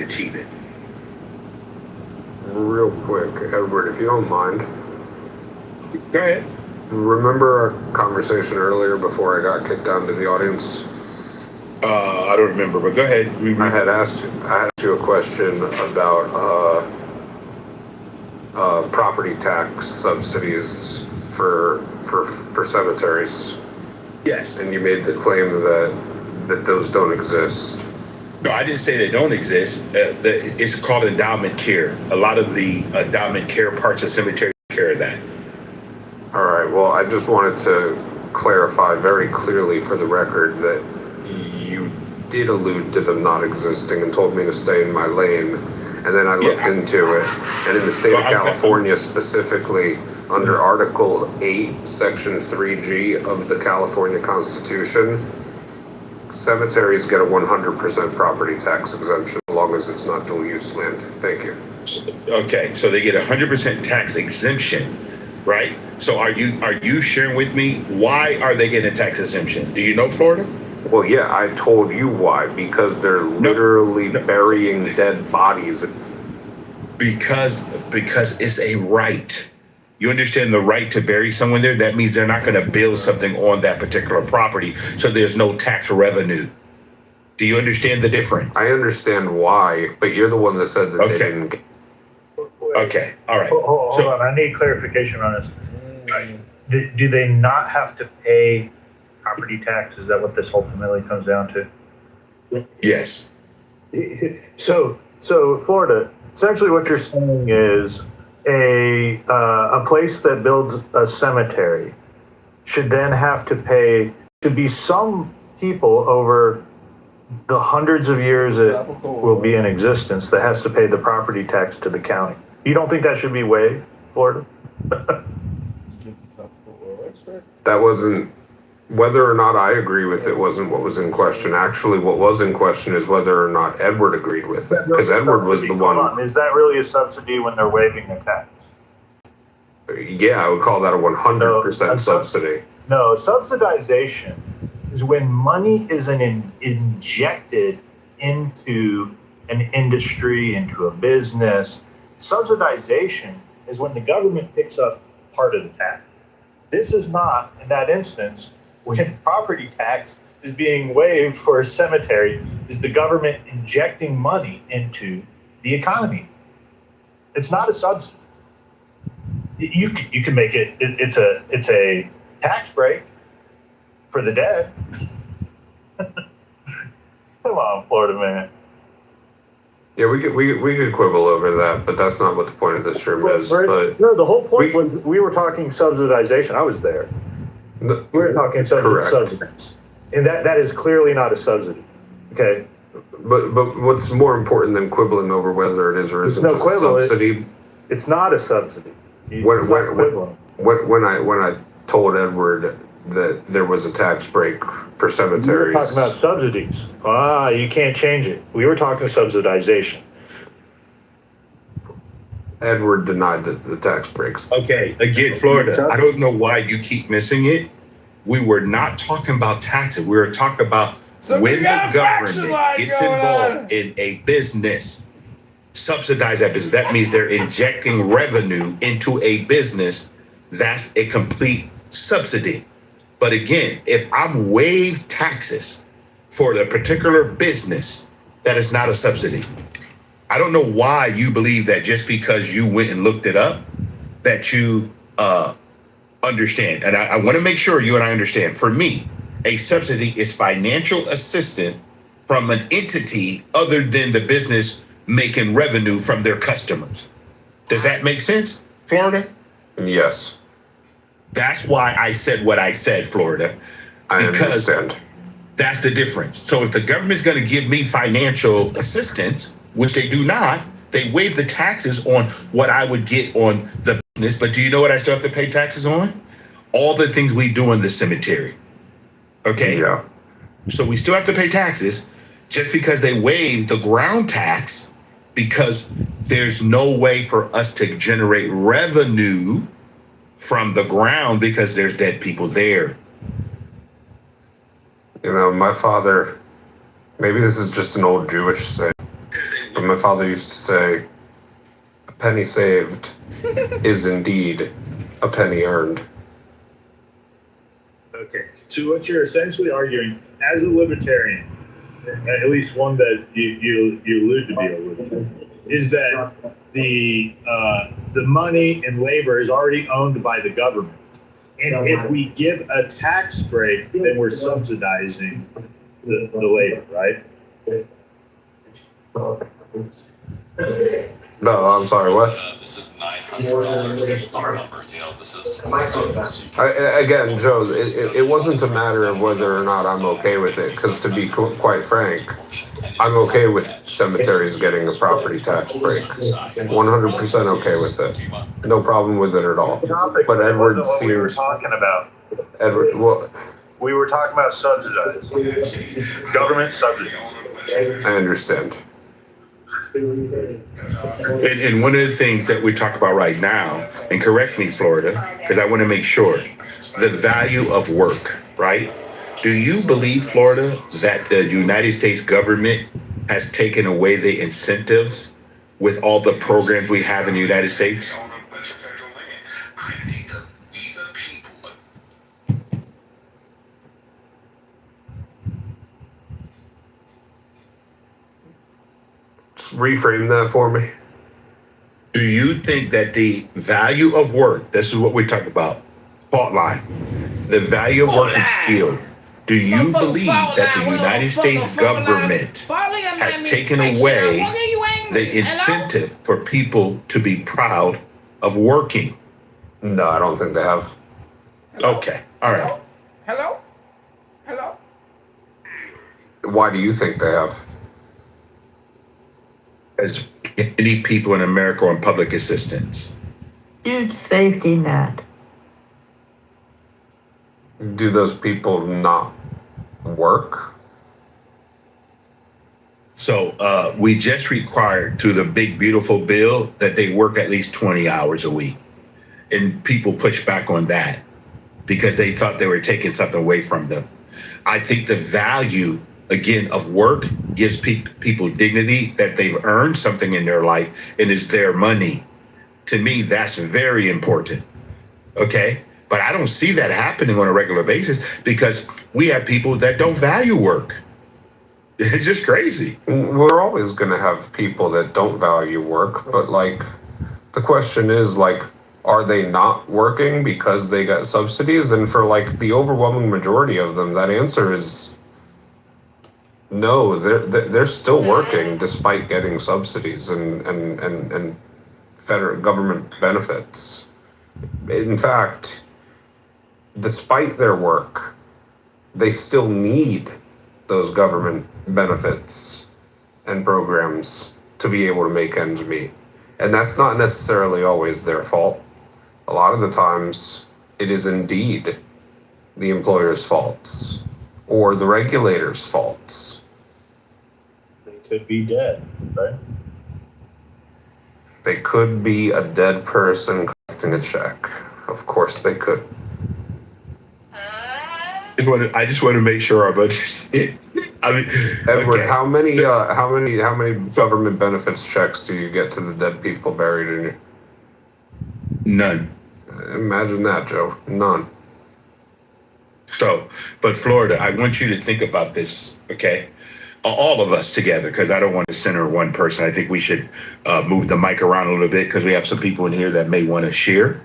achieve it. Real quick, Edward, if you don't mind. Go ahead. Remember our conversation earlier before I got kicked down to the audience? I don't remember, but go ahead. I had asked you a question about property tax subsidies for cemeteries. Yes. And you made the claim that those don't exist. No, I didn't say they don't exist. It's called endowment care. A lot of the endowment care parts of cemetery take care of that. All right. Well, I just wanted to clarify very clearly for the record that you did allude to them not existing and told me to stay in my lane. And then I looked into it. And in the state of California specifically, under Article 8, Section 3G of the California Constitution, cemeteries get a 100% property tax exemption as long as it's not dual use land. Thank you. Okay, so they get 100% tax exemption, right? So are you sharing with me why are they getting a tax exemption? Do you know Florida? Well, yeah, I told you why. Because they're literally burying dead bodies. Because it's a right. You understand the right to bury someone there? That means they're not going to build something on that particular property, so there's no tax revenue. Do you understand the difference? I understand why, but you're the one that said that they didn't. Okay, all right. Hold on, I need clarification on this. Do they not have to pay property tax? Is that what this ultimately comes down to? Yes. So Florida, essentially what you're saying is a place that builds a cemetery should then have to pay to be some people over the hundreds of years it will be in existence that has to pay the property tax to the county. You don't think that should be waived, Florida? That wasn't, whether or not I agree with it wasn't what was in question. Actually, what was in question is whether or not Edward agreed with it. Because Edward was the one. Is that really a subsidy when they're waiving the tax? Yeah, I would call that a 100% subsidy. No, subsidization is when money is injected into an industry, into a business. Subsidization is when the government picks up part of the tax. This is not, in that instance, when property tax is being waived for a cemetery, is the government injecting money into the economy. It's not a subsidy. You can make it, it's a tax break for the dead. Come on, Florida man. Yeah, we could quibble over that, but that's not what the point of this room is. But no, the whole point was we were talking subsidization. I was there. We were talking subsidies, and that is clearly not a subsidy. Okay. But what's more important than quibbling over whether it is or isn't a subsidy? It's not a subsidy. When I told Edward that there was a tax break for cemeteries. We were talking about subsidies. You can't change it. We were talking subsidization. Edward denied the tax breaks. Okay, again, Florida, I don't know why you keep missing it. We were not talking about taxes. We were talking about when the government gets involved in a business, subsidize that business. That means they're injecting revenue into a business. That's a complete subsidy. But again, if I'm waived taxes for the particular business, that is not a subsidy. I don't know why you believe that just because you went and looked it up, that you understand. And I want to make sure you and I understand. For me, a subsidy is financial assistance from an entity other than the business making revenue from their customers. Does that make sense, Florida? Yes. That's why I said what I said, Florida. I understand. That's the difference. So if the government's going to give me financial assistance, which they do not, they waive the taxes on what I would get on the business. But do you know what I still have to pay taxes on? All the things we do in the cemetery. Okay? Yeah. So we still have to pay taxes just because they waive the ground tax, because there's no way for us to generate revenue from the ground because there's dead people there. You know, my father, maybe this is just an old Jewish saying. But my father used to say, a penny saved is indeed a penny earned. Okay, so what you're essentially arguing, as a libertarian, at least one that you allude to be a libertarian, is that the money and labor is already owned by the government, and if we give a tax break, then we're subsidizing the labor, right? No, I'm sorry, what? This is $900. You know, this is. Again, Joe, it wasn't a matter of whether or not I'm okay with it, because to be quite frank, I'm okay with cemeteries getting a property tax break. 100% okay with it. No problem with it at all. But Edward seems... we were talking about. Edward, what? We were talking about subsidized. Government subsidies. I understand. And one of the things that we talk about right now, and correct me, Florida, because I want to make sure, the value of work, right? Do you believe, Florida, that the United States government has taken away the incentives with all the programs we have in the United States? Reframe that for me. Do you think that the value of work, this is what we talk about, fault line, the value of work and skill, do you believe that the United States government has taken away the incentive for people to be proud of working? No, I don't think they have. Okay, all right. Hello? Why do you think they have? As many people in America on public assistance. Huge safety net. Do those people not work? So we just required through the big, beautiful bill that they work at least 20 hours a week. And people pushed back on that because they thought they were taking something away from them. I think the value, again, of work gives people dignity, that they've earned something in their life and it's their money. To me, that's very important. Okay? But I don't see that happening on a regular basis because we have people that don't value work. It's just crazy. We're always going to have people that don't value work, but like the question is like, are they not working because they got subsidies? And for like the overwhelming majority of them, that answer is no. They're still working despite getting subsidies and federal government benefits. In fact, despite their work, they still need those government benefits and programs to be able to make ends meet. And that's not necessarily always their fault. A lot of the times, it is indeed the employer's faults or the regulator's faults. They could be dead, right? They could be a dead person collecting a check. Of course they could. I just want to make sure our budget. I mean, Edward, okay. how many government benefits checks do you get to the dead people buried in you? None. Imagine that, Joe. None. So, but Florida, I want you to think about this, okay? All of us together, because I don't want to center one person. I think we should move the mic around a little bit because we have some people in here that may want to share.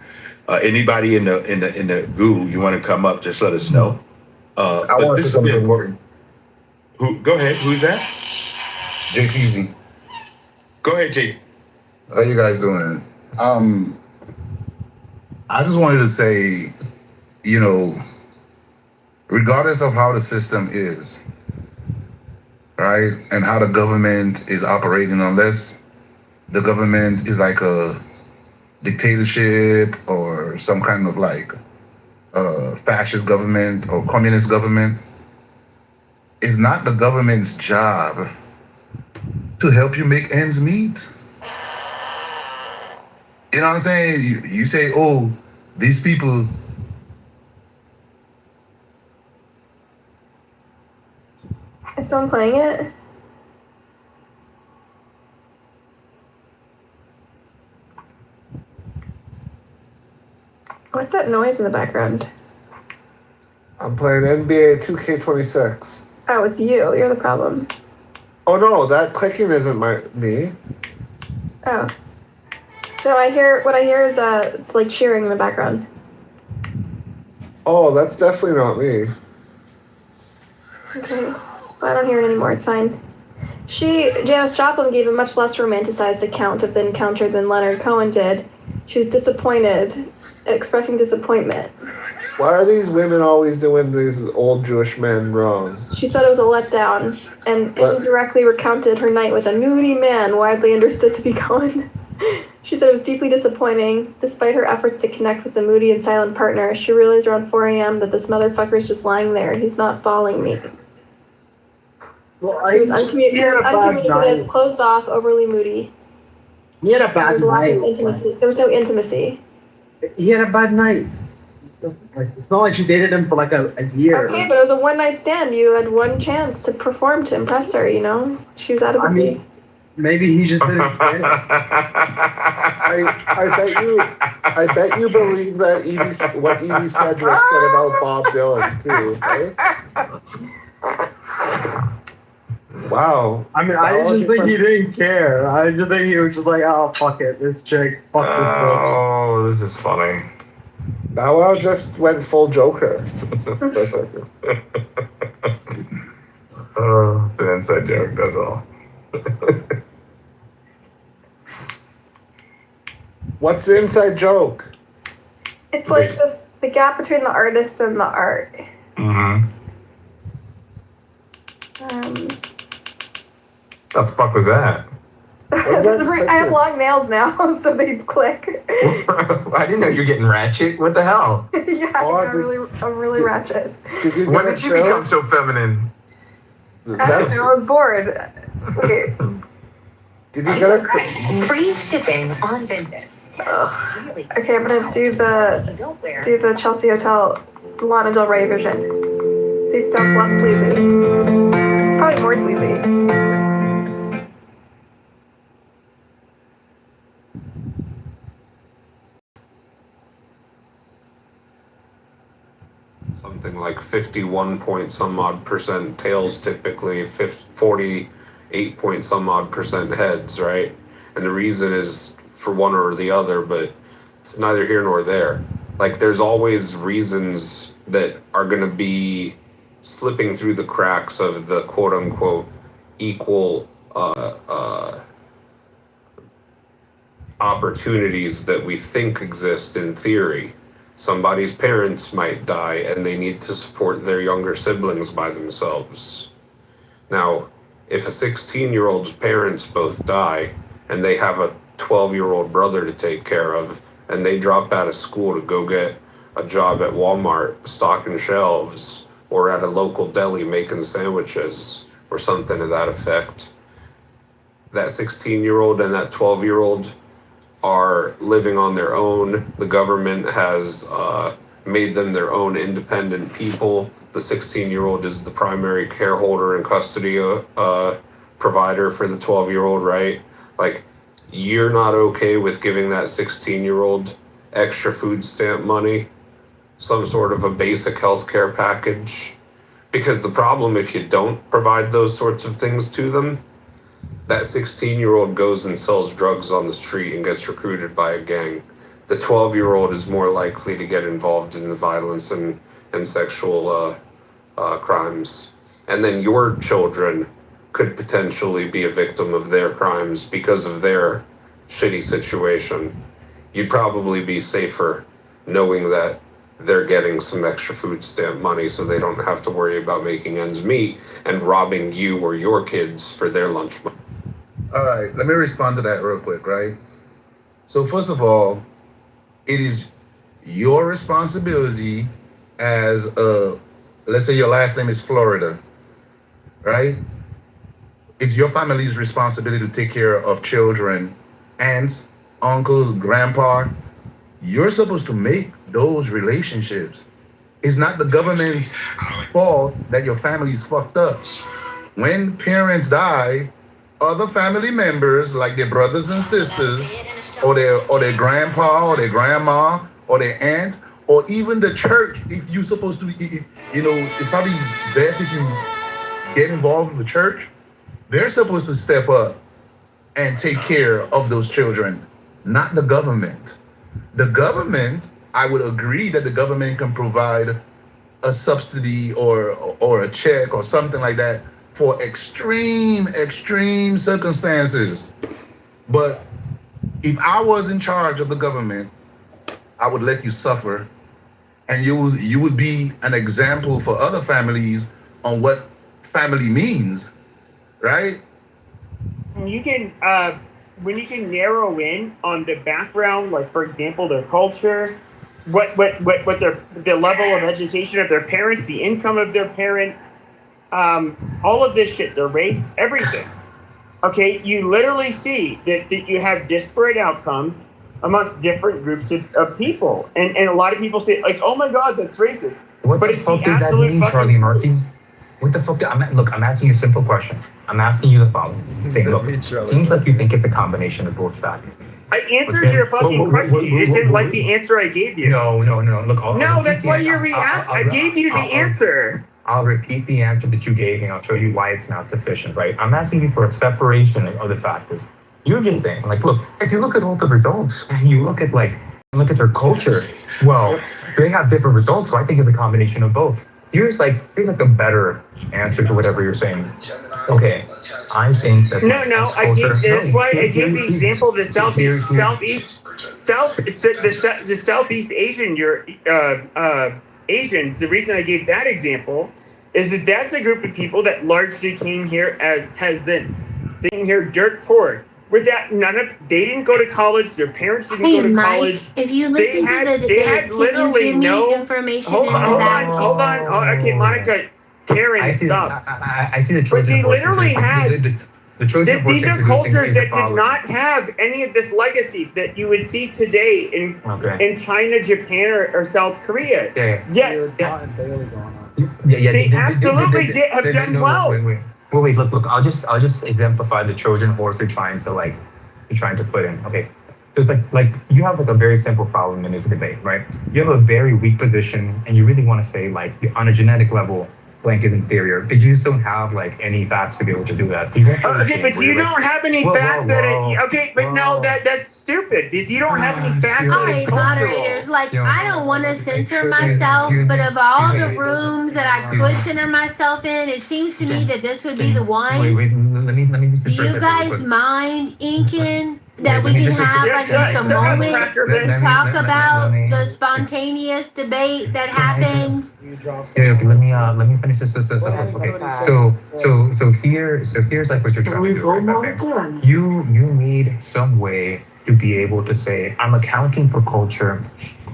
Anybody in the goo, you want to come up? Just let us know. I want to say something important. Who? Go ahead. Who's that? JPZ. Go ahead, Jay. How you guys doing? I just wanted to say, you know, regardless of how the system is, right, and how the government is operating, unless the government is like a dictatorship or some kind of like fascist government or communist government, it's not the government's job to help you make ends meet. You know what I'm saying? You say, oh, these people. Is someone playing it? What's that noise in the background? I'm playing NBA 2K26. Oh, it's you. You're the problem. Oh no, that clicking isn't me. Oh. No, what I hear is it's like cheering in the background. Oh, that's definitely not me. Okay. Well, I don't hear it anymore. It's fine. Janis Joplin gave a much less romanticized account of the encounter than Leonard Cohen did. She was disappointed, expressing disappointment. Why are these women always doing these old Jewish men wrong? She said it was a letdown, and indirectly recounted her night with a moody man widely understood to be Cohen. She said it was deeply disappointing. Despite her efforts to connect with the moody and silent partner, she realized around 4 a.m. that this motherfucker's just lying there. He's not balling me. Well, He was uncommunicative, closed off, overly moody. He had a bad night. There was no intimacy. He had a bad night. Like, it's not like she dated him for like a year. Okay, but it was a one-night stand. You had one chance to perform to impress her, you know? She was out of the sea. Maybe he just didn't get it. I bet you believe that what Edie Sedgwick said about Bob Dylan too, right? Wow. I mean, I just think he didn't care. I just think he was just like, oh, fuck it, this chick, fuck this bitch. Oh, this is funny. Bow Wow just went full Joker. For a second. Oh, an inside joke, that's all. What's the inside joke? It's like the gap between the artist and the art. Mm-hmm. The fuck was that? I have long nails now, so they click. I didn't know you were getting ratchet. What the hell? Yeah, I'm really ratchet. When did you become so feminine? I was bored. Okay. Did you get a free shipping on visit? Okay, I'm gonna do the Chelsea Hotel Lana Del Rey version. See if that's less sleazy. It's probably more sleazy. Something like 51 point some odd percent tails, typically 48 point some odd percent heads, right? And the reason is for one or the other, but it's neither here nor there. Like, there's always reasons that are going to be slipping through the cracks of the quote unquote equal opportunities that we think exist in theory. Somebody's parents might die and they need to support their younger siblings by themselves. Now, if a 16-year-old's parents both die and they have a 12-year-old brother to take care of, and they drop out of school to go get a job at Walmart stocking shelves or at a local deli making sandwiches or something to that effect, that 16-year-old and that 12-year-old are living on their own. The government has made them their own independent people. The 16-year-old is the primary care holder and custody provider for the 12-year-old, right? Like, you're not okay with giving that 16-year-old extra food stamp money, some sort of a basic healthcare package. Because the problem, if you don't provide those sorts of things to them, that 16-year-old goes and sells drugs on the street and gets recruited by a gang. The 12-year-old is more likely to get involved in the violence and sexual crimes. And then your children could potentially be a victim of their crimes because of their shitty situation. You'd probably be safer knowing that they're getting some extra food stamp money so they don't have to worry about making ends meet and robbing you or your kids for their lunch money. All right, let me respond to that real quick, right? So first of all, it is your responsibility as let's say your last name is Florida, right? It's your family's responsibility to take care of children, aunts, uncles, grandpa. You're supposed to make those relationships. It's not the government's fault that your family's fucked up. When parents die, other family members, like their brothers and sisters, or their grandpa, or their grandma, or their aunt, or even the church, if you're supposed to, it's probably best if you get involved with the church. They're supposed to step up and take care of those children, not the government. The government, I would agree that the government can provide a subsidy or a check or something like that for extreme circumstances. But if I was in charge of the government, I would let you suffer, and you would be an example for other families on what family means, right? You can when you can narrow in on the background, like for example, their culture, what the level of education of their parents, the income of their parents, all of this shit, their race, everything. Okay, you literally see that you have disparate outcomes amongst different groups of people, and a lot of people say like, "Oh my God, that's racist." What but the fuck does that mean, Charlie Murphy? What the fuck? I'm asking you a simple question. I'm asking you the following. Saying, look, it seems like you think it's a combination of both factors. I answered your fucking question. You just didn't like the answer I gave you. No. Look, that's why you're re-asked. I gave you the answer. I'll repeat the answer that you gave, and I'll show you why it's not sufficient, right? I'm asking you for a separation of the factors. You're just saying, like, look, if you look at all the results, and you look at their culture, well, they have different results, so I think it's a combination of both. Here's like a better answer to whatever you're saying. Okay, I think that that's why I gave the example of the Southeast Asian Asians. The reason I gave that example is because that's a group of people that largely came here as peasants. They came here dirt poor. With that, they didn't go to college. Their parents didn't go to college. If you listen to the debate, can you give me information? Hold on. Okay, Monica, Karen, stop. I see the Trojan. But they literally had. The Trojan horse. These are cultures that did not have any of this legacy that you would see today in China, Japan, or South Korea. Yeah. Yes. They absolutely have done well. Wait, look. I'll just exemplify the Trojan horse you're trying to put in. Okay. So it's like you have like a very simple problem in this debate, right? You have a very weak position, and you really want to say like on a genetic level, blank is inferior, but you just don't have like any facts to be able to do that. Okay, but you don't have any facts that's stupid because you don't have any facts. All right, moderators, I don't want to center myself, but of all the rooms that I could center myself in, it seems to me that this would be the one. Wait, let me do you guys mind inking that we can have just a moment to talk about the spontaneous debate that happened? Okay, let me finish this. Okay, so here's like what you're trying to do. Right? You need some way to be able to say, I'm accounting for culture.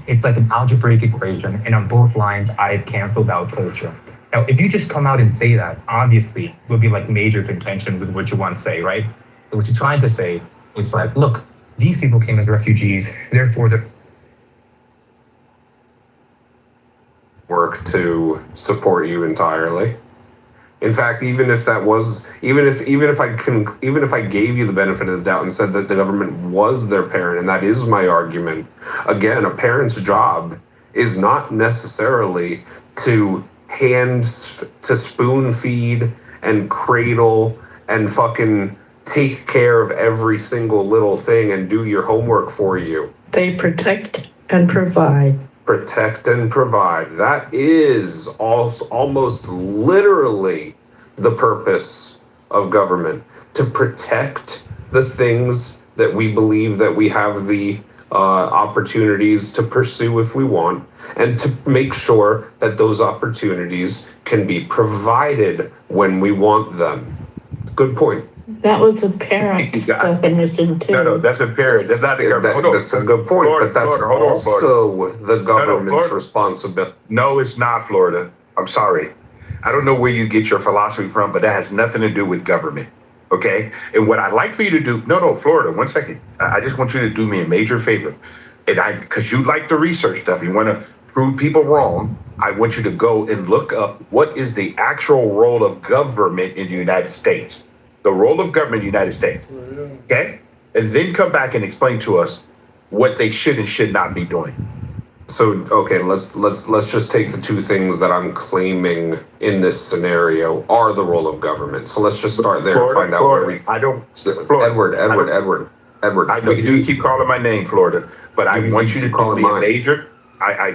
It's like an algebraic equation, and on both lines, I've canceled out culture. Now, if you just come out and say that, obviously, will be like major contention with what you want to say, right? But what you're trying to say, it's like, look, these people came as refugees, therefore they're work to support you entirely. In fact, even if I gave you the benefit of the doubt and said that the government was their parent, and that is my argument, again, a parent's job is not necessarily to spoon feed and cradle and fucking take care of every single little thing and do your homework for you. They protect and provide. Protect and provide. That is almost literally the purpose of government, to protect the things that we believe that we have the opportunities to pursue if we want, and to make sure that those opportunities can be provided when we want them. Good point. That was a parent definition too. No, that's a parent. That's not the government. That's a good point, but that's also the government's responsibility. No, it's not, Florida. I'm sorry. I don't know where you get your philosophy from, but that has nothing to do with government. Okay? And what I'd like for you to do, Florida, 1 second. I just want you to do me a major favor. Because you like the research stuff, you want to prove people wrong, I want you to go and look up what is the actual role of government in the United States. The role of government in the United States. Okay? And then come back and explain to us what they should and should not be doing. So okay, let's just take the two things that I'm claiming in this scenario are the role of government. So let's just start there and find out where we. I don't. Edward. I know you keep calling my name, Florida, but I want you to call me a major.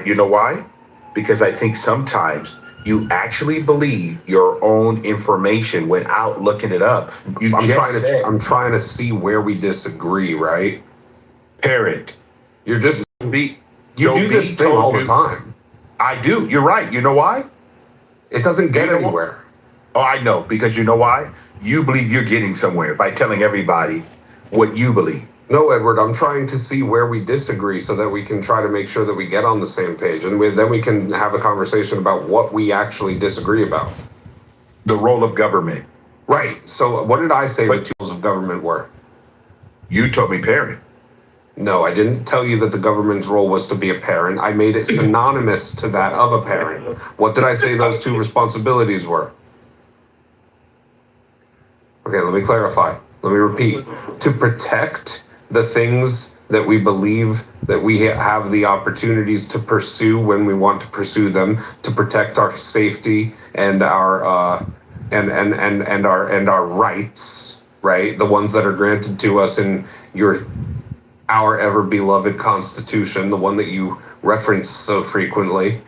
You know why? Because I think sometimes you actually believe your own information without looking it up. I'm trying to see where we disagree, right? Parent. You're just you do this thing all the time. I do. You're right. You know why? It doesn't get anywhere. Oh, I know. Because you know why? You believe you're getting somewhere by telling everybody what you believe. No, Edward, I'm trying to see where we disagree so that we can try to make sure that we get on the same page. And then we can have a conversation about what we actually disagree about. The role of government. Right. So what did I say the tools of government were? You told me parent. No, I didn't tell you that the government's role was to be a parent. I made it synonymous to that of a parent. What did I say those two responsibilities were? Okay, let me clarify. Let me repeat. To protect the things that we believe that we have the opportunities to pursue when we want to pursue them, to protect our safety and our and our rights, right? The ones that are granted to us in our ever beloved Constitution, the one that you reference so frequently,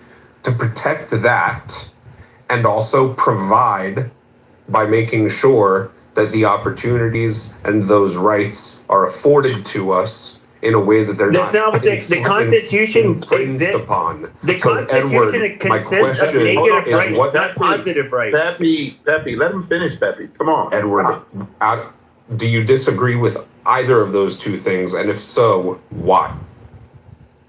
to protect that and also provide by making sure that the opportunities and those rights are afforded to us in a way that they're not what the Constitution exists upon. The Constitution consists of negative rights, not positive rights. Peppy, let him finish, Peppy. Come on. Edward, do you disagree with either of those two things? And if so, why?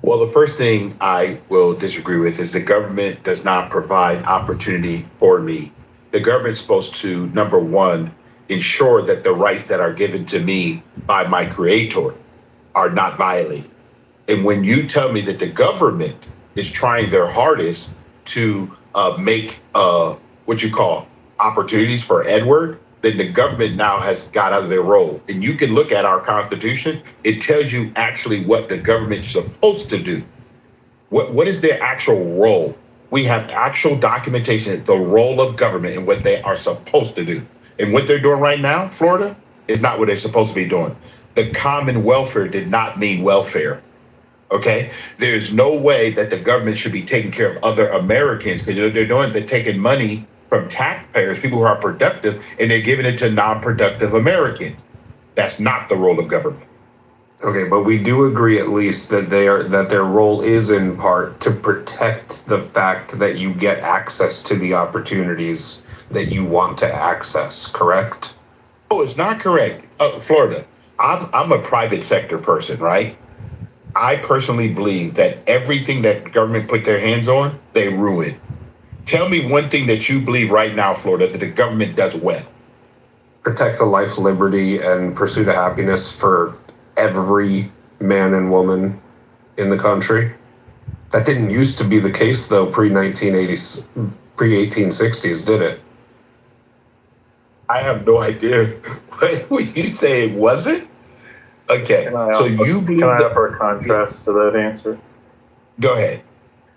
Well, the first thing I will disagree with is the government does not provide opportunity for me. The government's supposed to, number one, ensure that the rights that are given to me by my creator are not violated. And when you tell me that the government is trying their hardest to make what you call opportunities for Edward, then the government now has got out of their role. And you can look at our Constitution. It tells you actually what the government is supposed to do. What is their actual role? We have actual documentation, the role of government and what they are supposed to do. And what they're doing right now, Florida, is not what they're supposed to be doing. The common welfare did not mean welfare. Okay? There's no way that the government should be taking care of other Americans, because they're doing, they're taking money from taxpayers, people who are productive, and they're giving it to non-productive Americans. That's not the role of government. Okay, but we do agree at least that their role is in part to protect the fact that you get access to the opportunities that you want to access, correct? Oh, it's not correct. Florida, I'm a private sector person, right? I personally believe that everything that government put their hands on, they ruin. Tell me one thing that you believe right now, Florida, that the government does well. Protect the life, liberty, and pursuit of happiness for every man and woman in the country. That didn't used to be the case, though, pre-1980s, pre-1860s, did it? I have no idea. What you say it wasn't? Okay, so you believe Can I offer a contrast to that answer? Go ahead.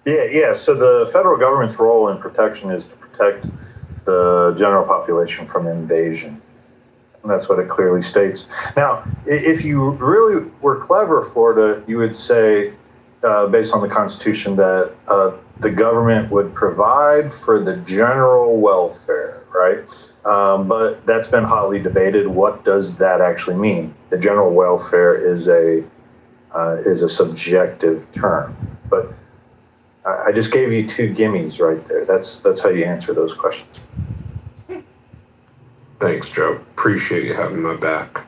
Yeah. So the federal government's role in protection is to protect the general population from invasion. And that's what it clearly states. Now, if you really were clever, Florida, you would say, based on the Constitution, that the government would provide for the general welfare, right? But that's been hotly debated. What does that actually mean? The general welfare is a subjective term, but I just gave you two gimmies right there. That's how you answer those questions. Thanks, Joe. Appreciate you having my back.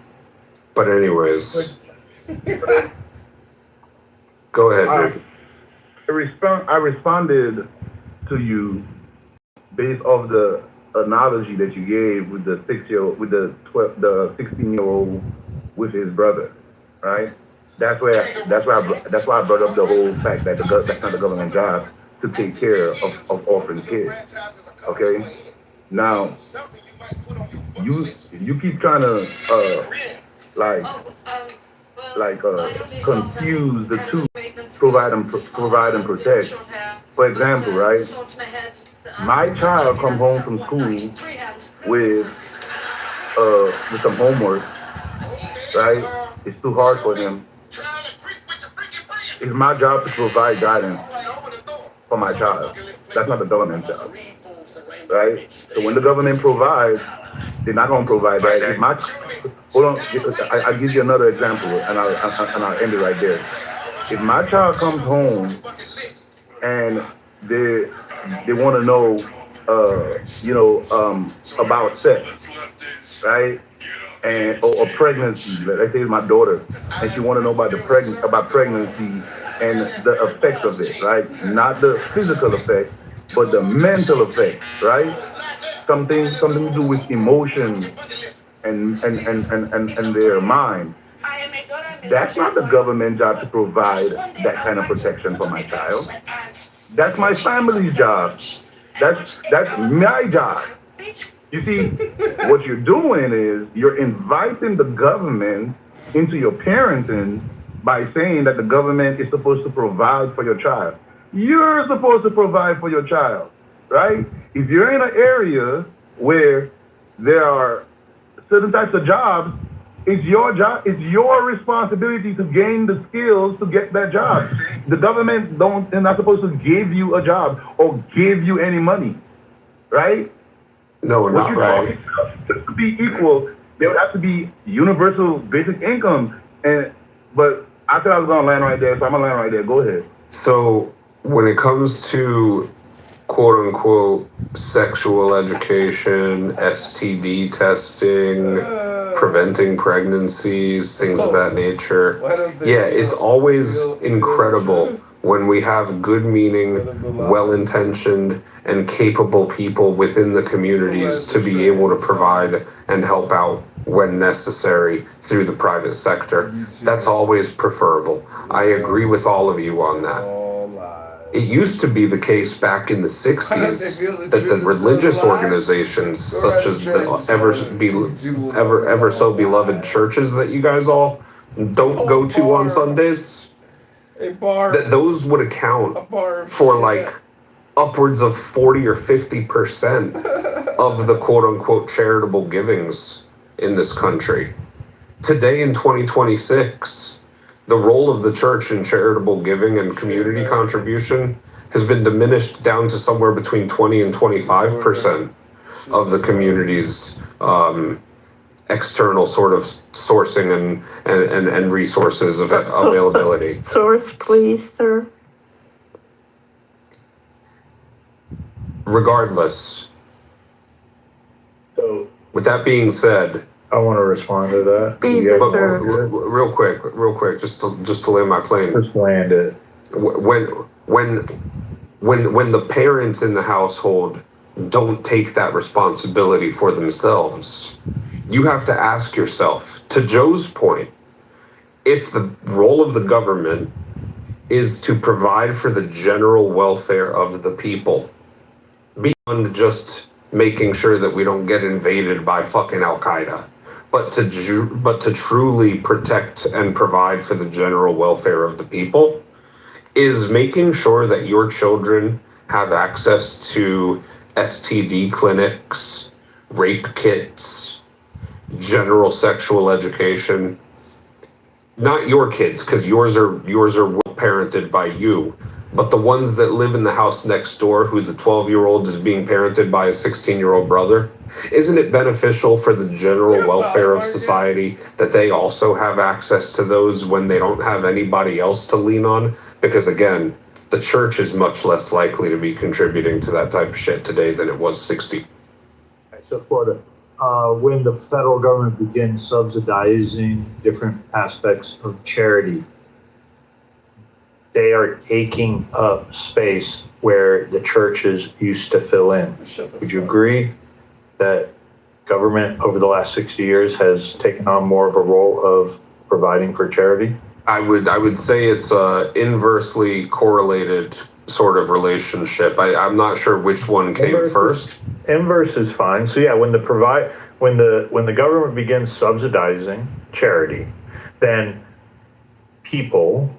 But anyways, go ahead, Jake. I responded to you based off the analogy that you gave with the 16-year-old with his brother, right? That's why I brought up the whole fact that that's not the government job to take care of orphan kids. Okay, now you keep trying to confuse the two provide and protect. For example, right? My child come home from school with some homework, right? It's too hard for him. It's my job to provide guidance for my child. That's not the government's job, right? So when the government provides, they're not going to provide that. If my, hold on, I'll give you another example, and I'll end it right there. If my child comes home and they want to know, about sex, right? And or pregnancy. Let's say it's my daughter, and she want to know about pregnancy and the effects of it, right? Not the physical effect, but the mental effect, right? Something to do with emotion and their mind. That's not the government job to provide that kind of protection for my child. That's my family's job. That's my job. You see, what you're doing is you're inviting the government into your parenting by saying that the government is supposed to provide for your child. You're supposed to provide for your child, right? If you're in an area where there are certain types of jobs, it's your job, it's your responsibility to gain the skills to get that job. The government they're not supposed to give you a job or give you any money, right? No, not right. To be equal, there would have to be universal basic income. But I thought I was gonna land right there, so I'm gonna land right there. Go ahead. So when it comes to quote unquote sexual education, STD testing, preventing pregnancies, things of that nature, yeah, it's always incredible when we have good meaning, well-intentioned, and capable people within the communities to be able to provide and help out when necessary through the private sector. That's always preferable. I agree with all of you on that. It used to be the case back in the 60s that the religious organizations, such as the ever so beloved churches that you guys all don't go to on Sundays, that those would account for like upwards of 40 or 50% of the quote unquote charitable givings in this country. Today in 2026, the role of the church in charitable giving and community contribution has been diminished down to somewhere between 20 and 25% of the community's external sort of sourcing and resources of availability. Source, please, sir. Regardless. So, with that being said, I want to respond to that. Real quick, just to land my plane. Just land it. When the parents in the household don't take that responsibility for themselves, you have to ask yourself, to Joe's point, if the role of the government is to provide for the general welfare of the people, beyond just making sure that we don't get invaded by fucking Al-Qaeda, but to truly protect and provide for the general welfare of the people, is making sure that your children have access to STD clinics, rape kits, general sexual education. Not your kids, because yours are well parented by you, but the ones that live in the house next door, who the 12-year-old is being parented by a 16-year-old brother. Isn't it beneficial for the general welfare of society that they also have access to those when they don't have anybody else to lean on? Because again, the church is much less likely to be contributing to that type of shit today than it was 60. So Florida, when the federal government begins subsidizing different aspects of charity, they are taking up space where the churches used to fill in. Would you agree that government over the last 60 years has taken on more of a role of providing for charity? I would say it's a inversely correlated sort of relationship. I'm not sure which one came first. Inverse is fine. So yeah, when the government begins subsidizing charity, then people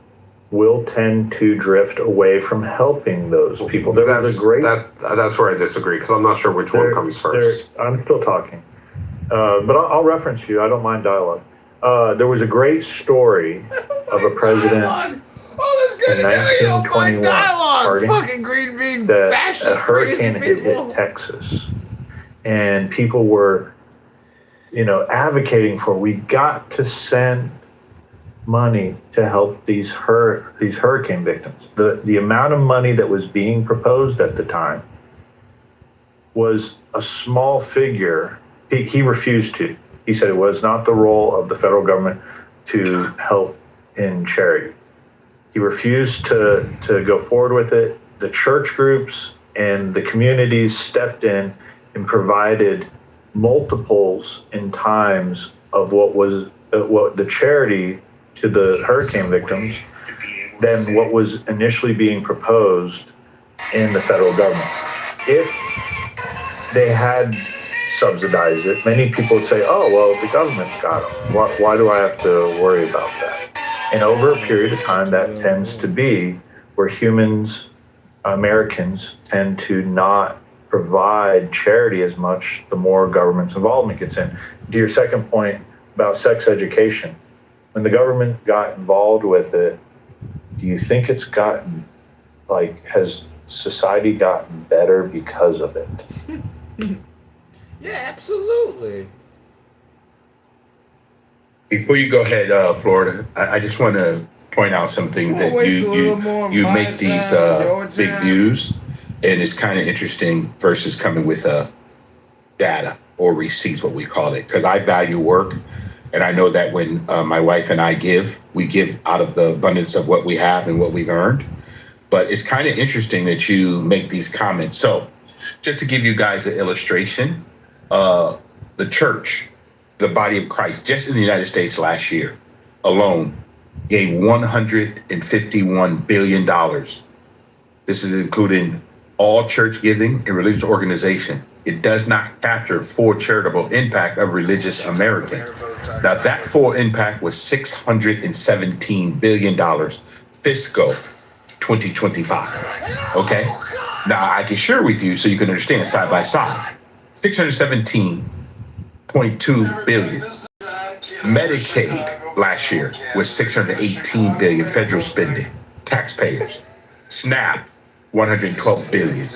will tend to drift away from helping those people. That's where I disagree, because I'm not sure which one comes first. I'm still talking, but I'll reference you. I don't mind dialogue. There was a great story of a president in 1921 fucking green bean that fascist a hurricane had crazy hit people. Texas, and people were, advocating for, we got to send money to help these hurricane victims. The amount of money that was being proposed at the time was a small figure. He refused to. He said it was not the role of the federal government to help in charity. He refused to go forward with it. The church groups and the communities stepped in and provided multiples in times of what the charity to the hurricane victims than what was initially being proposed in the federal government. If they had subsidized it, many people would say, oh, well, the government's got them. Why do I have to worry about that? And over a period of time, that tends to be where Americans tend to not provide charity as much the more government's involvement gets in. To your second point about sex education, when the government got involved with it, do you think it's gotten, has society gotten better because of it? Yeah, absolutely. Before you go ahead, Florida, I just want to point out something that you make these big views, and it's kind of interesting versus coming with data or receipts, what we call it, because I value work. And I know that when my wife and I give, we give out of the abundance of what we have and what we've earned. But it's kind of interesting that you make these comments. So just to give you guys an illustration, the church, the body of Christ, just in the United States last year alone, gave $151 billion. This is including all church giving and religious organization. It does not capture full charitable impact of religious Americans. Now, that full impact was $617 billion fiscal 2025. Okay? Now, I can share with you so you can understand side by side. 617.2 billion. Medicaid last year was 618 billion federal spending, taxpayers. SNAP, 112 billion.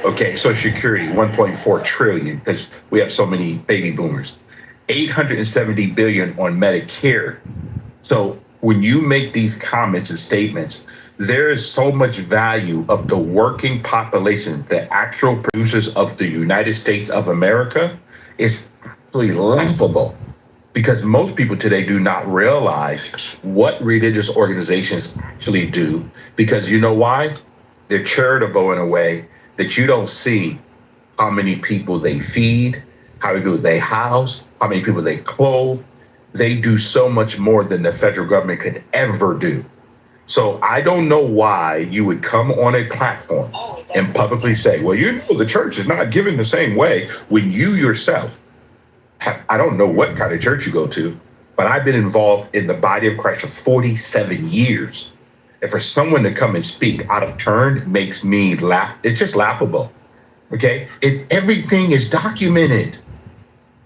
Okay, Social Security, 1.4 trillion, because we have so many baby boomers. 870 billion on Medicare. So when you make these comments and statements, there is so much value of the working population, the actual producers of the United States of America, is absolutely laughable, because most people today do not realize what religious organizations actually do, because you know why? They're charitable in a way that you don't see how many people they feed, how many people they house, how many people they clothe. They do so much more than the federal government could ever do. So I don't know why you would come on a platform and publicly say, well, the church is not giving the same way, when you yourself have, I don't know what kind of church you go to, but I've been involved in the body of Christ for 47 years. And for someone to come and speak out of turn makes me laugh. It's just laughable. Okay. Everything is documented.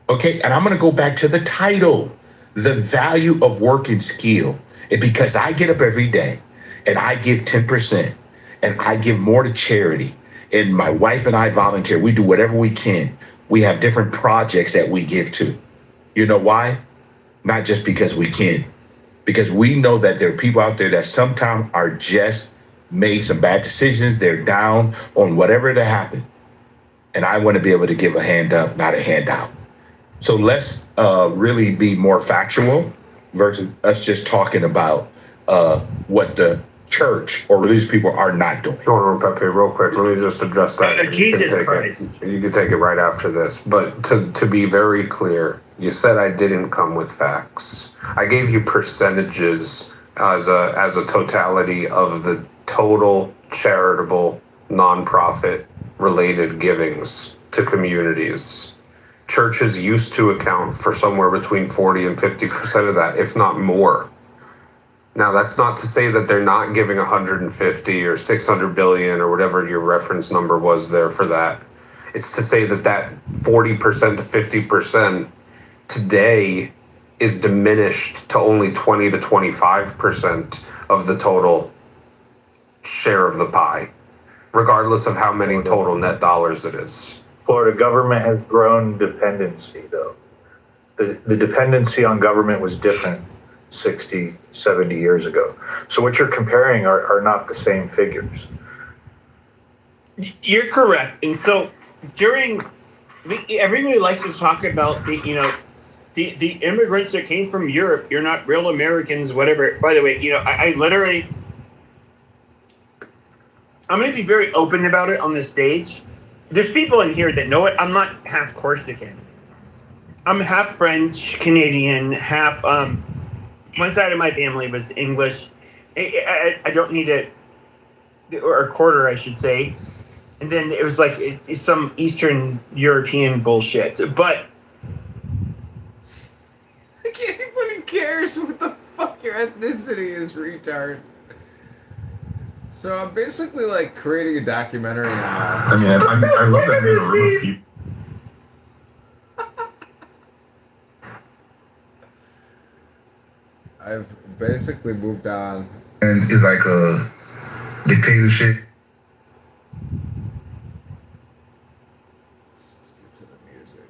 Okay. And I'm going to go back to the title, the value of work and skill. And because I get up every day and I give 10% and I give more to charity, and my wife and I volunteer, we do whatever we can. We have different projects that we give to. You know why? Not just because we can. Because we know that there are people out there that sometimes are just made some bad decisions. They're down on whatever that happened. And I want to be able to give a hand up, not a handout. So let's really be more factual versus us just talking about what the church or religious people are not doing. Hold on, Pepe, real quick. Let me just address that. Jesus Christ. You can take it right after this. But to be very clear, you said I didn't come with facts. I gave you percentages as a totality of the total charitable, nonprofit related givings to communities. Churches used to account for somewhere between 40 and 50% of that, if not more. Now, that's not to say that they're not giving 150 or 600 billion or whatever your reference number was there for that. It's to say that that 40% to 50% today is diminished to only 20 to 25% of the total share of the pie, regardless of how many total net dollars it is. Florida government has grown dependency, though. The dependency on government was different 60, 70 years ago. So what you're comparing are not the same figures. You're correct. And so everybody likes to talk about the immigrants that came from Europe. You're not real Americans, whatever. By the way, I literally, I'm going to be very open about it on the stage. There's people in here that know it. I'm not half Corsican. I'm half French, Canadian, half, one side of my family was English. I don't need it, or a quarter, I should say. And then it was like it's some Eastern European bullshit. But Anybody cares what the fuck your ethnicity is, retard. So I'm basically like creating a documentary now. I mean, I love that they remove people. I've basically moved on. And it's like a dictatorship. Let's get to the music.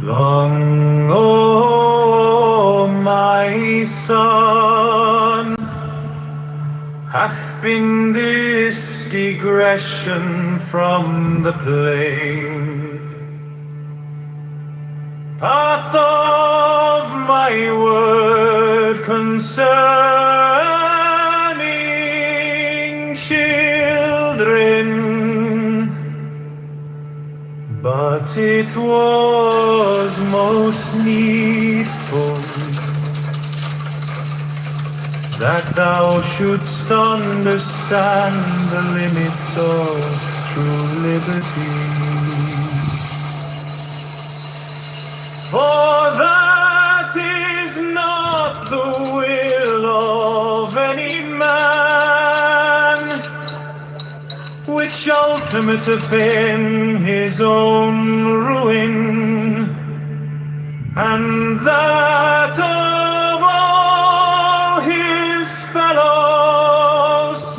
Long, oh, my son, hath been this digression from the plain path of my word concerning children. But it was most needful that thou shouldst understand the limits of true liberty. For that is not the will of any man, which ultimateth in his own ruin, and that of all his fellows,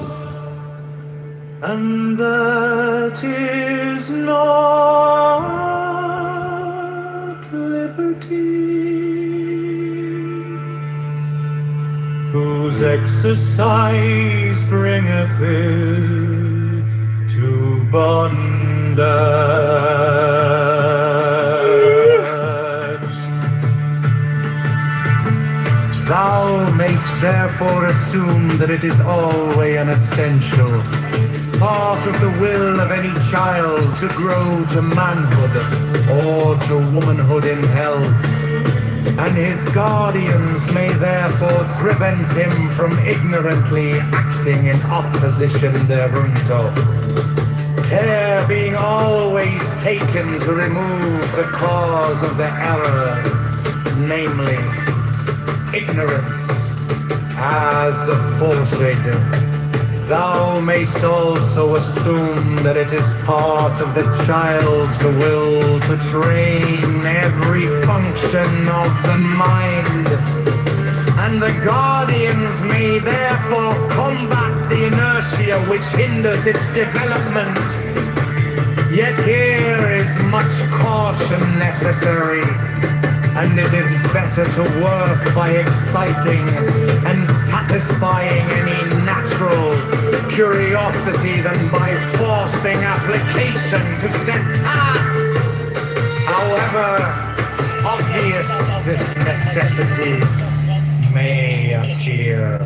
and that is not liberty, whose exercise bringeth it to bondage. Thou mayst therefore assume that it is always an essential part of the will of any child to grow to manhood or to womanhood in health, and his guardians may therefore prevent him from ignorantly acting in opposition thereunto, care being always taken to remove the cause of the error, namely ignorance, as aforesaid. Thou mayst also assume that it is part of the child's will to train every function of the mind, and the guardians may therefore combat the inertia which hinders its development. Yet here is much caution necessary, and it is better to work by exciting and satisfying any natural curiosity than by forcing application to set tasks, however obvious this necessity may appear.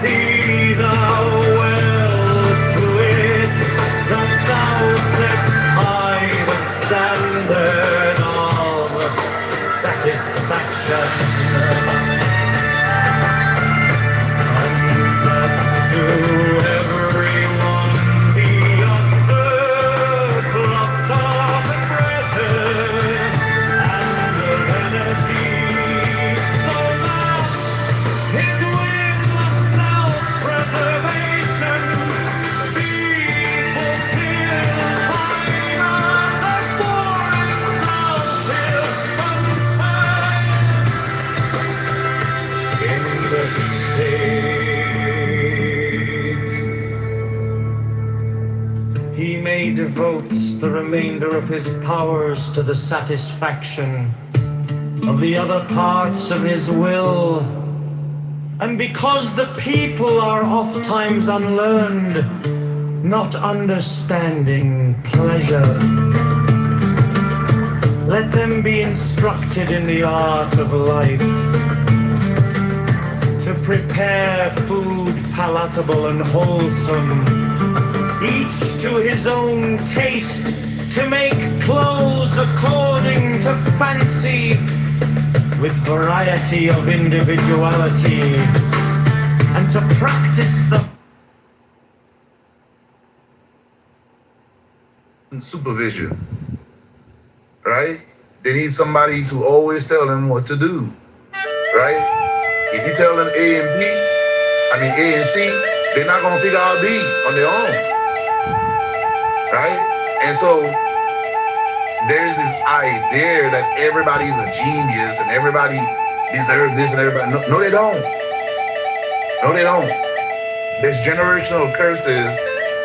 see thou well to it that thou set high the standard of satisfaction. And that to everyone be a surplus of present and of energy, so that his will of self-preservation be fulfilled by man, that for himself is concerned in the state. He may devote the remainder of his powers to the satisfaction of the other parts of his will. And because the people are ofttimes unlearned, not understanding pleasure, let them be instructed in the art of life, to prepare food palatable and wholesome, each to his own taste, to make clothes according to fancy, with variety of individuality, and to practice the supervision, right? They need somebody to always tell them what to do, right? If you tell them A and C, they're not gonna figure out B on their own, right? And so there's this idea that everybody's a genius and everybody deserves this and everybody. No, they don't. No, they don't. There's generational curses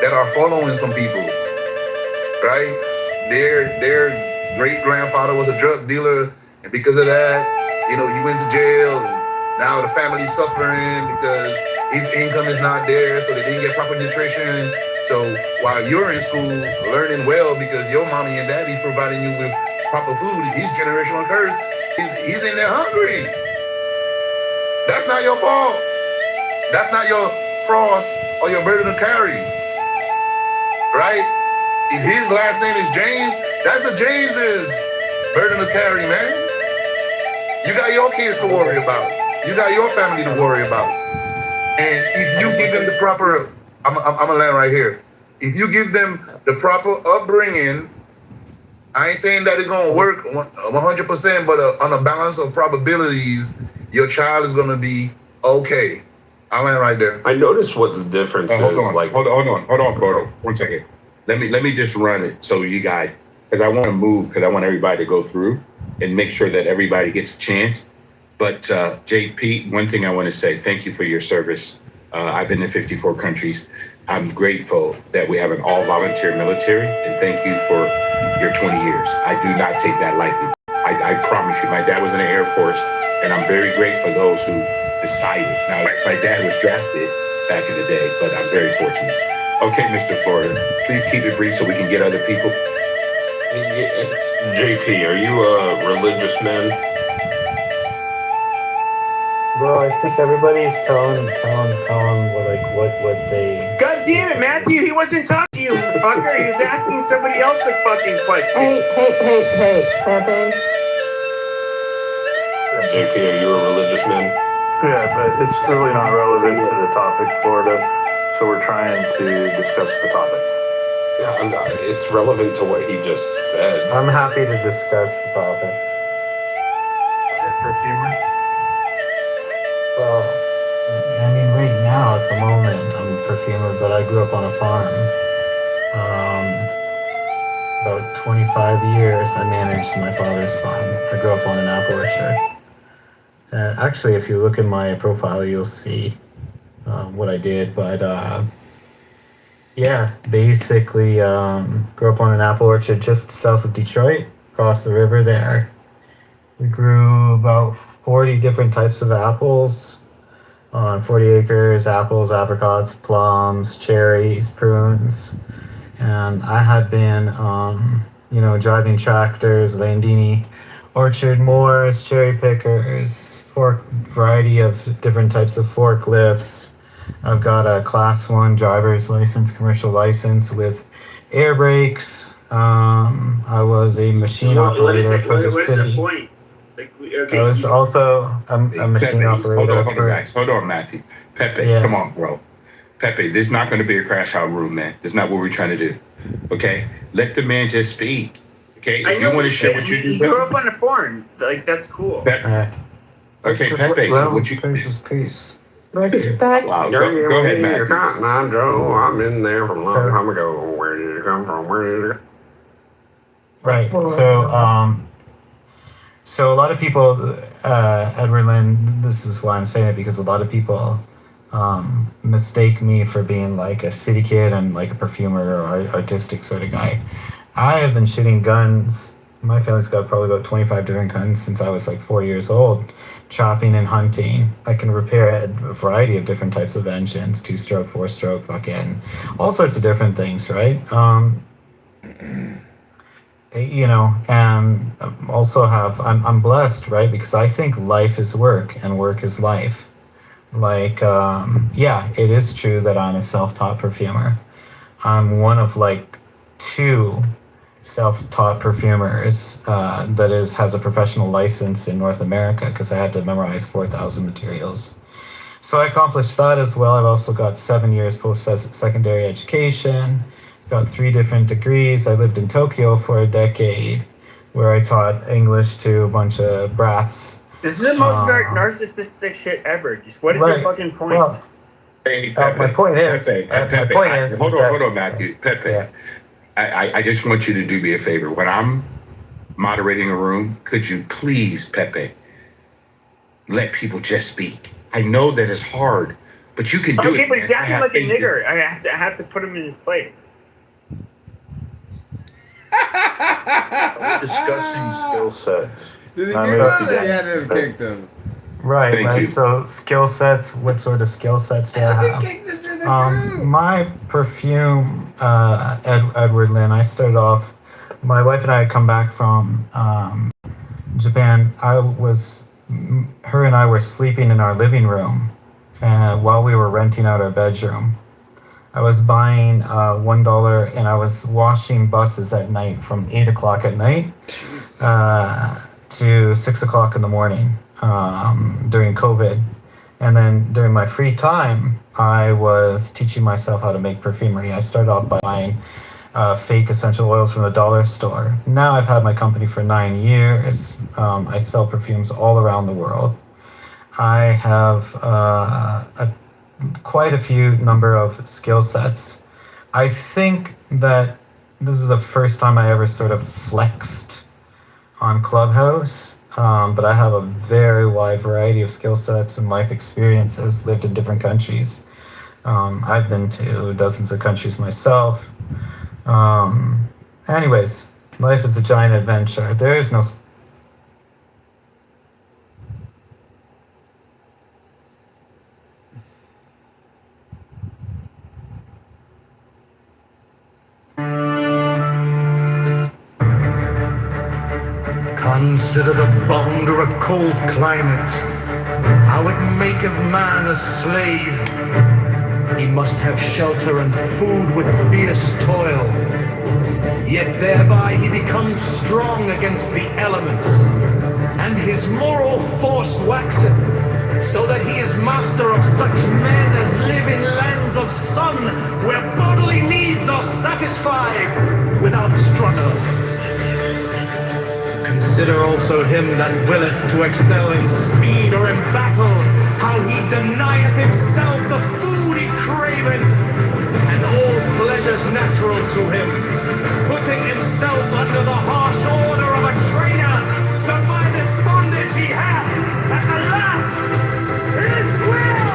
that are following some people, right? Their great-grandfather was a drug dealer, and because of that, he went to jail. And now the family's suffering because his income is not there, so they didn't get proper nutrition. So while you're in school learning well because your mommy and daddy's providing you with proper food, he's generational curse. He's in there hungry. That's not your fault. That's not your cross or your burden to carry, right? If his last name is James, that's the James's burden to carry, man. You got your kids to worry about. You got your family to worry about. And if you give them the proper, I'm gonna land right here. If you give them the proper upbringing, I ain't saying that it's gonna work 100%, but on a balance of probabilities, your child is gonna be okay. I'll land right there. I noticed what the difference is. Hold on, Photo. 1 second. Let me just run it so you guys, because I want to move, because I want everybody to go through and make sure that everybody gets a chance. But JP, one thing I want to say, thank you for your service. I've been in 54 countries. I'm grateful that we have an all-volunteer military, and thank you for your 20 years. I do not take that lightly. I promise you, my dad was in the Air Force, and I'm very grateful for those who decided. Now, my dad was drafted back in the day, but I'm very fortunate. Okay, Mr. Florida, please keep it brief so we can get other people. JP, are you a religious man? Bro, I think everybody's telling what they. God damn it, Matthew! He wasn't talking to you, fucker. He was asking somebody else a fucking question. Hey, Pepe. JP, are you a religious man? Yeah, but it's really not relevant to the topic, Florida. So we're trying to discuss the topic. Yeah, it's relevant to what he just said. I'm happy to discuss the topic. Perfumer? Well, I mean, right now, at the moment, I'm a perfumer, but I grew up on a farm. About 25 years, I managed my father's farm. I grew up on an apple orchard. Actually, if you look in my profile, you'll see what I did. But yeah, basically grew up on an apple orchard just south of Detroit, across the river there. We grew about 40 different types of apples on 40 acres, apples, apricots, plums, cherries, prunes. And I had been, driving tractors, Landini, orchard mowers, cherry pickers, variety of different types of forklifts, I've got a class 1 driver's license, commercial license with air brakes. I was a machine operator for the what is city. the point? Like, okay, I was also a machine Pepe, operator hold on, Max. Hold on, Matthew. Pepe, Yeah. come on, bro. Pepe, this is not going to be a crash out room, man. That's not what we're trying to do. Okay? Let the man just speak. Okay? I If know you want to share what you do, he grew up on a farm. Like, that's cool. Pepe. Okay, Pepe, what you... His piece. Wow, go ahead, Matthew. Cotton Eye Joe, I'm in there from a long time ago. Where did you come from? Where did you go? Right. So a lot of people, Edward Lynn, this is why I'm saying it, because a lot of people mistake me for being like a city kid and like a perfumer or artistic sort of guy. I have been shooting guns. My family's got probably about 25 different guns since I was like 4 years old, chopping and hunting. I can repair a variety of different types of engines, 2-stroke, 4-stroke, fucking all sorts of different things, right? You know, and also I'm blessed, right? Because I think life is work and work is life. Like, yeah, it is true that I'm a self-taught perfumer. I'm one of like 2 self-taught perfumers that has a professional license in North America, because I had to memorize 4,000 materials. So I accomplished that as well. I've also got 7 years post-secondary education, got 3 different degrees. I lived in Tokyo for a decade, where I taught English to a bunch of brats. This is the most narcissistic shit ever. Just what is your fucking point? Well, Hey, Pepe, my point is, Pepe, my point is hold that- on, Matthew. Pepe, Yeah. I just want you to do me a favor. When I'm moderating a room, could you please, Pepe, let people just speak? I know that it's hard, but you can do it. Okay, but he's man. acting like a nigger. I have to put him in his place. We're discussing skill sets. Did he Not get really him? today. He had to have kicked him. Right, Thank right. you. So skill sets, what sort of skill sets do I have? My perfume, Edward Lynn, I started off, my wife and I had come back from Japan. Her and I were sleeping in our living room while we were renting out our bedroom. I was buying $1 and I was washing buses at night from 8 o'clock at night to 6 o'clock in the morning during COVID. And then during my free time, I was teaching myself how to make perfumery. I started off by buying fake essential oils from the dollar store. Now I've had my company for 9 years. I sell perfumes all around the world. I have quite a few number of skill sets. I think that this is the first time I ever sort of flexed on Clubhouse, but I have a very wide variety of skill sets and life experiences, lived in different countries. I've been to dozens of countries myself. Anyways, life is a giant adventure. There is no Consider the bond or a cold climate, how it maketh man a slave. He must have shelter and food with fierce toil, yet thereby he becomes strong against the elements, and his moral force waxeth, so that he is master of such men as live in lands of sun, where bodily needs are satisfied without struggle. Consider also him that willeth to excel in speed or in battle, how he denieth himself the food he craveth, and all pleasures natural to him, putting himself under the harsh order of a trainer, so by this bondage he hath, at the last, his will.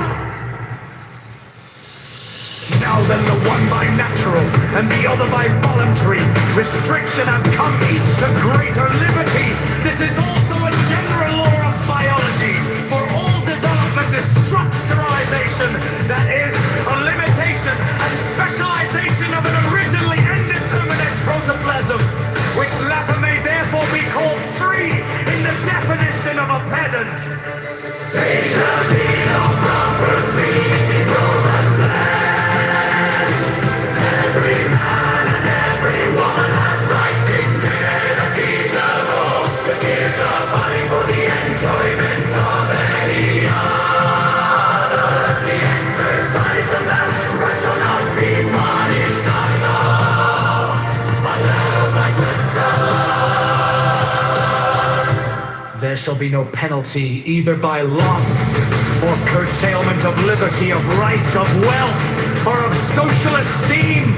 Now then, the one by natural and the other by voluntary restriction have come each to greater liberty. This is also a general law of biology, for all development is structuralization, that is, a limitation and specialization of an originally indeterminate protoplasm, which latter may therefore be called free in the definition of a pedant. There shall be no property, shall be no penalty, either by loss or curtailment of liberty, of rights, of wealth, or of social esteem.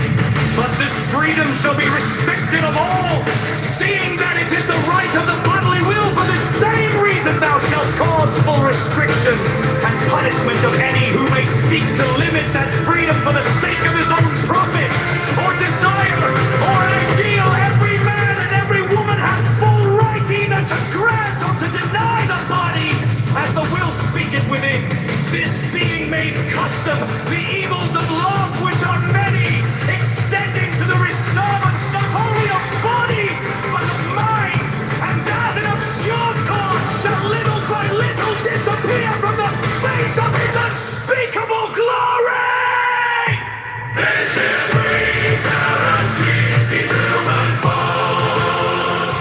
But this freedom shall be respected of all, seeing that it is the right of the bodily will. For the same reason thou shalt cause full restriction and punishment of any who may seek to limit that freedom for the sake of his own profit, or desire, or ideal. Every man and every woman hath full right either to grant or to deny the body, as the will speaketh within. This being made custom, the evils of love, which are many, extending to the restorements not only of body, but of mind, and that an obscure cause shall little by little disappear from the face of his unspeakable glory! This is free currency in human bones.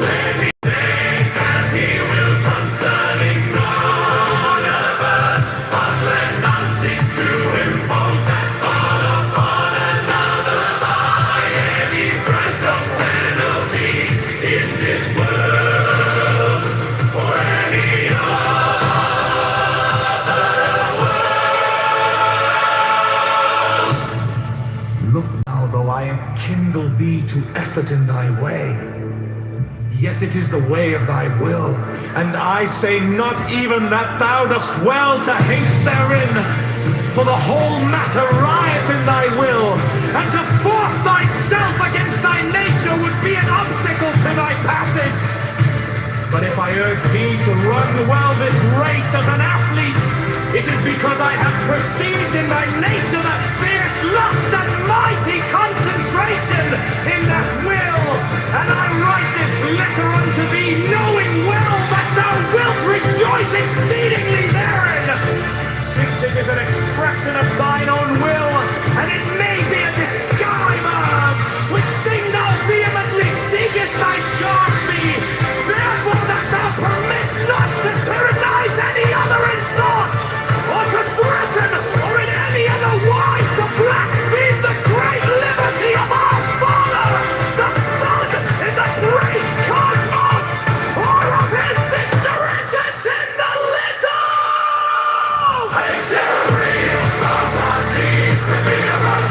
Let him think as he will concerning none of us, but let none seek to impose that thought upon another by any threat of penalty in this world or any other world. Look now, though I enkindle thee to effort in thy way, yet it is the way of thy will, and I say not even that thou dost well to haste therein, for the whole matter rieth in thy will, and to force thyself against thy nature would be an obstacle to thy passage. But if I urge thee to run well this race as an athlete, it is because I have perceived in thy nature that fierce lust and mighty concentration in that will, and I write this letter unto thee, knowing well that thou wilt rejoice exceedingly therein, since it is an expression of thine own will, and it may be a disguise of which thing thou vehemently seekest, I charge thee, therefore that thou permit not to tyrannize any other in thought, or to threaten, or in any other wise to blaspheme the great liberty of our Father, the Son, in the great cosmos, or of his viscerations in the little. Except free property, freedom of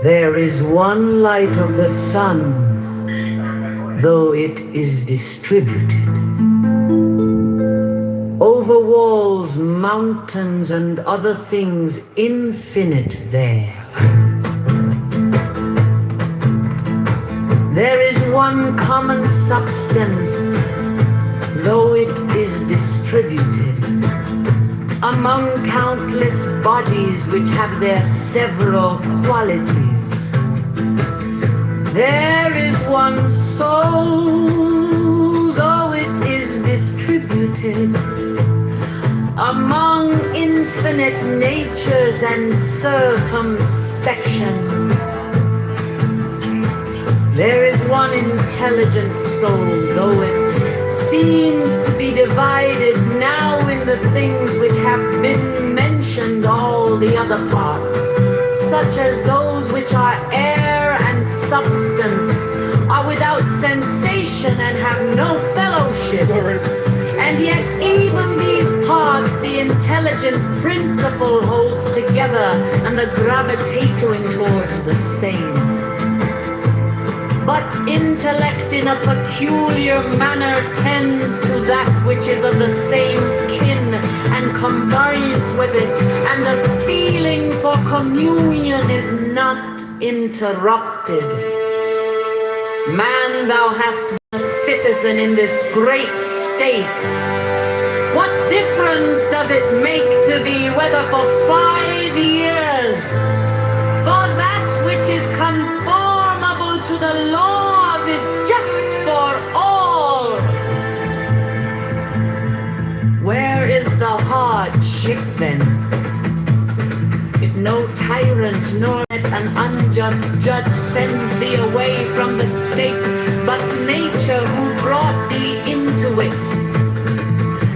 There is one light of the sun, though it is distributed. Over walls, mountains, and other things infinite there. There is one common substance, though it is distributed. Among countless bodies which have their several qualities. There is one soul, though it is distributed among infinite natures and circumspections. There is one intelligent soul, though it seems to be divided now in the things which have been mentioned, all the other parts, such as those which are air and substance, are without sensation and have no fellowship. And yet even these parts the intelligent principle holds together and the gravitating towards the same. But intellect in a peculiar manner tends to that which is of the same kin and combines with it, and the feeling for communion is not interrupted. Man, thou hast been a citizen in this great state. What difference does it make to thee whether for 5 years, for that which is conformable to the laws is just for all? Where is the hardship then? If no tyrant nor an unjust judge sends thee away from the state, but nature who brought thee into it,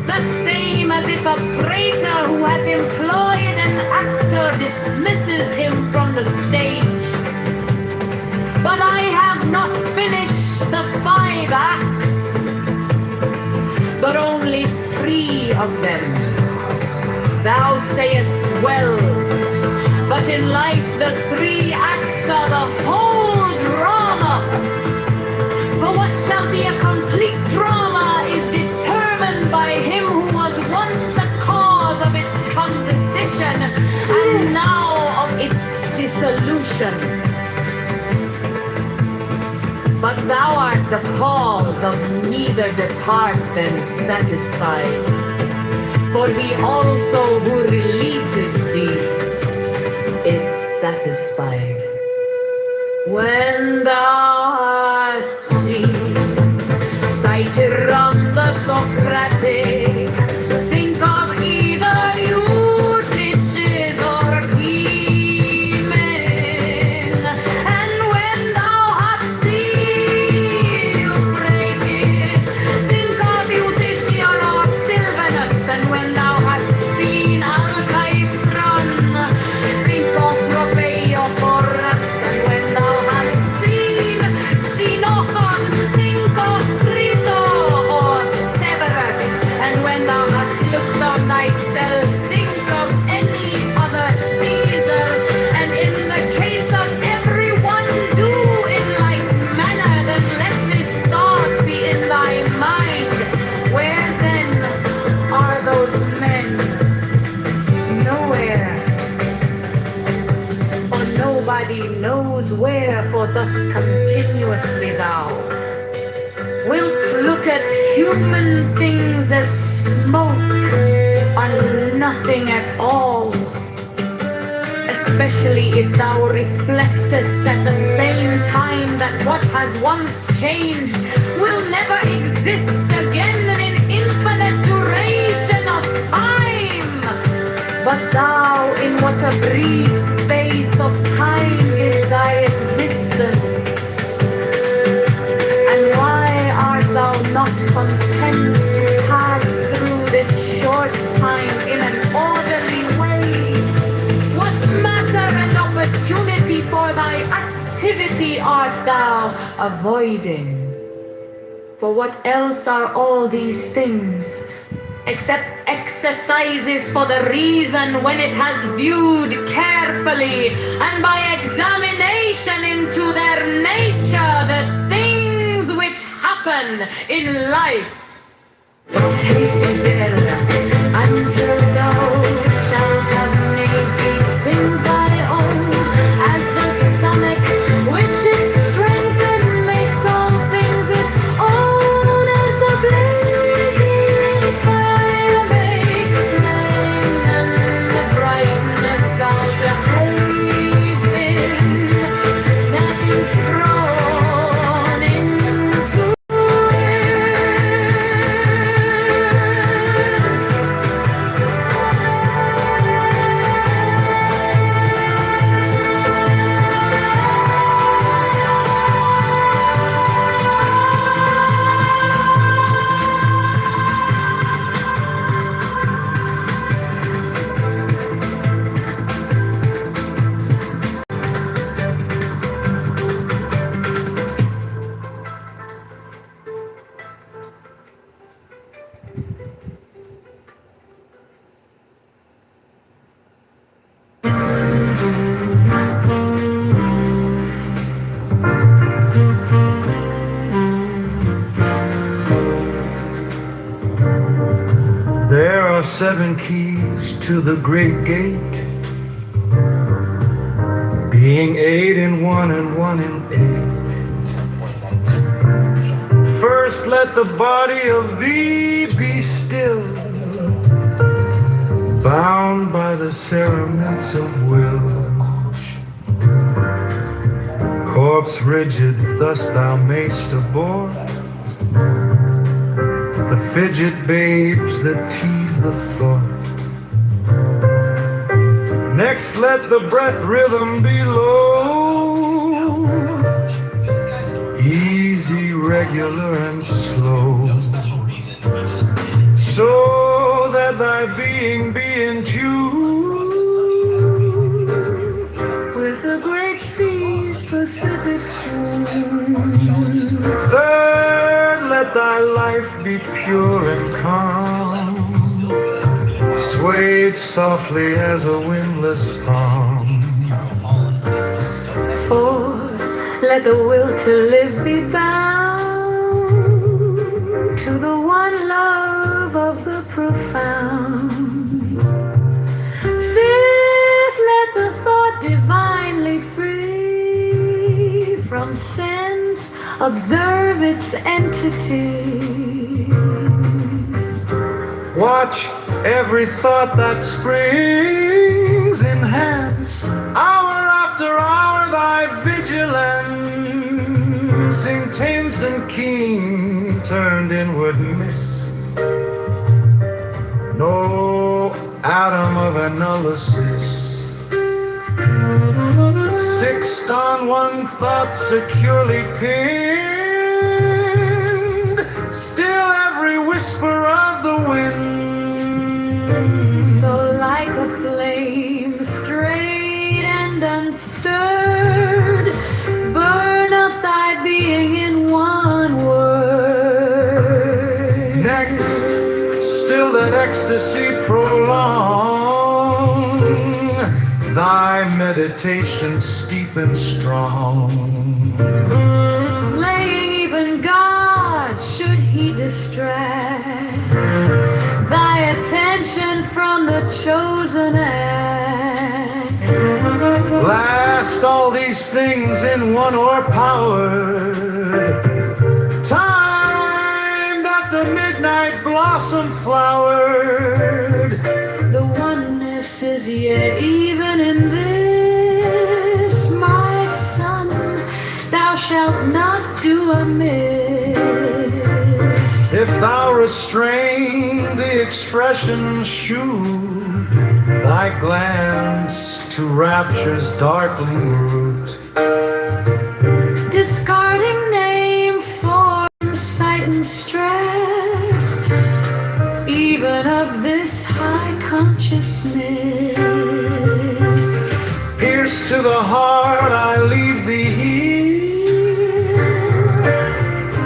the same as if a praetor who has employed an actor dismisses him from the stage. But I have not finished the 5 acts, but only 3 of them. Thou sayest well, but in life the 3 acts are the whole drama. For what shall be a complete drama is determined by him who was once the cause of its composition and now of its dissolution. But thou art the cause of neither depart than satisfied. For he also who releases thee is satisfied. When thou hast seen Cytiranda Socratic, think of either Eutyches or Clemen. And when thou hast seen Euphrates, think of Eutychian or Sylvanus. And when thou hast seen Alcaifron, think of Tropeioporus. And when thou hast seen Xenophon, think of Crito or Severus. And when thou hast looked on thyself, think of any other Caesar. And in the case of everyone, do in like manner. Then let this thought be in thy mind. Where then are those men? Nowhere. For nobody knows where, for thus continuously thou wilt look at human things as smoke or nothing at all. Especially if thou reflectest at the same time that what has once changed will never exist again in infinite duration. But thou, in what a brief space of time is thy existence? And why art thou not content to pass through this short time in an orderly way? What matter and opportunity for thy activity art thou avoiding? For what else are all these things except exercises for the reason when it has viewed carefully and by examination into their nature the things which happen in life? Persevere until thou shalt have made these things thy own, as the stomach which is strengthened makes all things its own, as the blazing fire makes flame, and the brightness of the haven that is thrown into There are 7 keys to the great gate, being 8 in 1 and 1 in 8. First let the body of thee be still, bound by the cerements of will. Corpse rigid, thus thou mayst abort the fidget babes that tease the thought. Next let the breath rhythm be low, easy, regular, and slow, so that thy being be in tune with the great sea's Pacific swoon. Third, let thy life be pure and calm, swayed softly as a windless palm. Fourth, let the will to live be bound to the one love of the profound. Fifth, let the thought divinely free from sense observe its entity. Watch every thought that springs, enhance hour after hour thy vigilance, intense and keen, turned inward miss. No atom of analysis. Fixed on one thought securely pinned, still every whisper of the wind. So like a flame, straight and unstirred, burn up thy being in one word. Next, still that ecstasy prolong, thy meditation steep and strong. Slaying even God, should he distract thy attention from the chosen act. Last, all these things in one o'erpowered, time that the midnight blossom flowered. The oneness is yet even in this, my son, thou shalt not do amiss. If thou restrain the expression shoot thy glance to rapture's darkling root. Discarding name, form, sight, and stress, even of this high consciousness. Pierced to the heart, I leave thee here.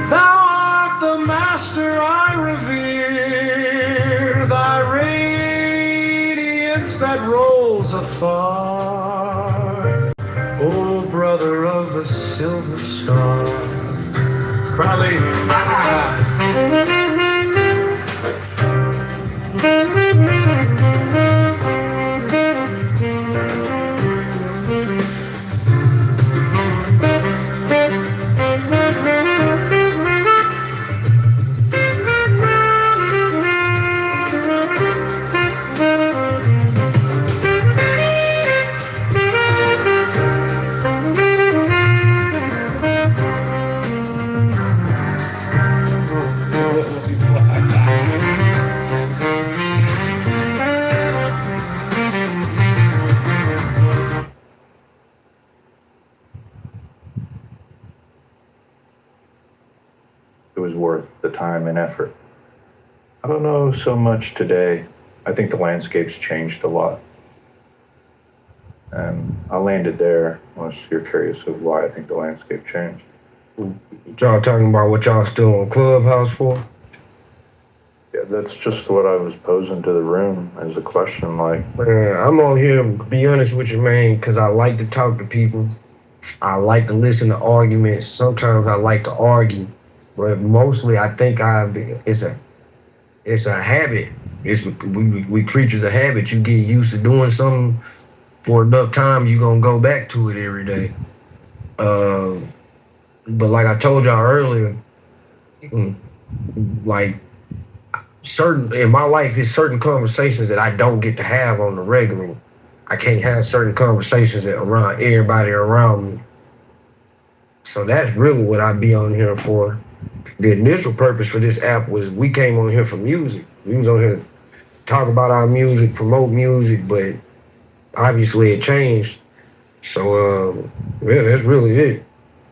Thou art the master I revere, thy radiance that rolls afar. O brother of the silver star. Crowley. It was worth the time and effort. I don't know so much today. I think the landscape's changed a lot. And I landed there unless you're curious of why I think the landscape changed. Y'all talking about what y'all still on Clubhouse for? Yeah, that's just what I was posing to the room as a question. Like, Man, I'm on here, to be honest with you, man, because I like to talk to people. I like to listen to arguments. Sometimes I like to argue, but mostly I think it's a habit. We creatures of habit. You get used to doing something for enough time, you're gonna go back to it every day. But like I told y'all earlier, like in my life, it's certain conversations that I don't get to have on the regular. I can't have certain conversations around everybody around me. So that's really what I'd be on here for. The initial purpose for this app was we came on here for music. We was on here to talk about our music, promote music, but obviously it changed. So yeah, that's really it.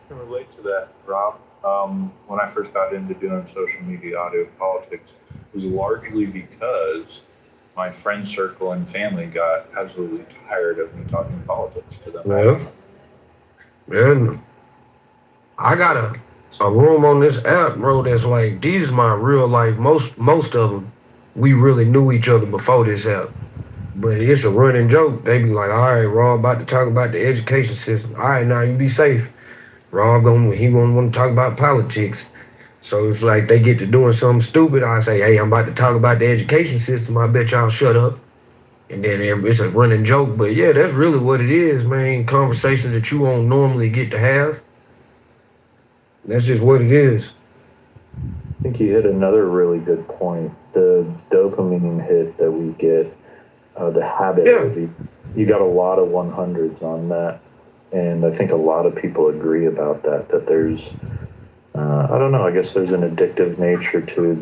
I can relate to that, Rob. When I first got into doing social media, audio politics, it was largely because my friend circle and family got absolutely tired of me talking politics to them. Yeah. I got a room on this app, bro, that's like, these is my real life. Most of them, we really knew each other before this app. But it's a running joke. They be like, all right, Rob about to talk about the education system. All right, now you be safe. Rob he won't want to talk about politics. So it's like they get to doing something stupid. I say, hey, I'm about to talk about the education system. I bet y'all shut up. And then it's a running joke. But yeah, that's really what it is, man. Conversations that you won't normally get to have. That's just what it is. I think you hit another really good point. The dopamine hit that we get, the habit. Yeah. You got a lot of 100s on that. And I think a lot of people agree about that there's, I don't know, I guess there's an addictive nature to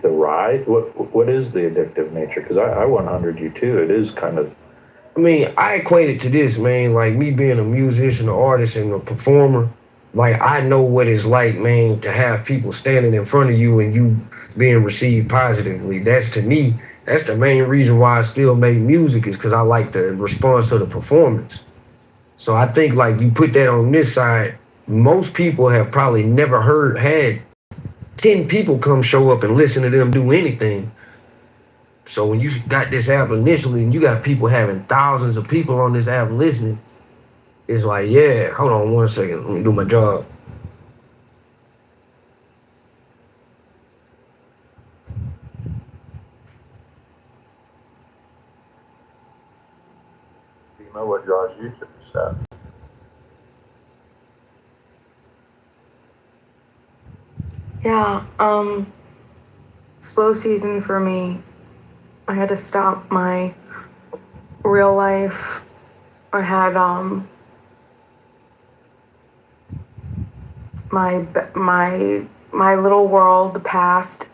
the ride. What is the addictive nature? Because I 100 you too. It is kind of. I mean, I equate it to this, man, like me being a musician, an artist, and a performer. Like, I know what it's like, man, to have people standing in front of you and you being received positively. That's, to me, that's the main reason why I still make music, is because I like the response to the performance. So I think, like, you put that on this side, most people have probably never had 10 people come show up and listen to them do anything. So when you got this app initially and you got people having thousands of people on this app listening, it's like, yeah, hold on 1 second, let me do my job. Do you know what draws you to this app? Yeah, slow season for me. I had to stop my real life. I had my little world passed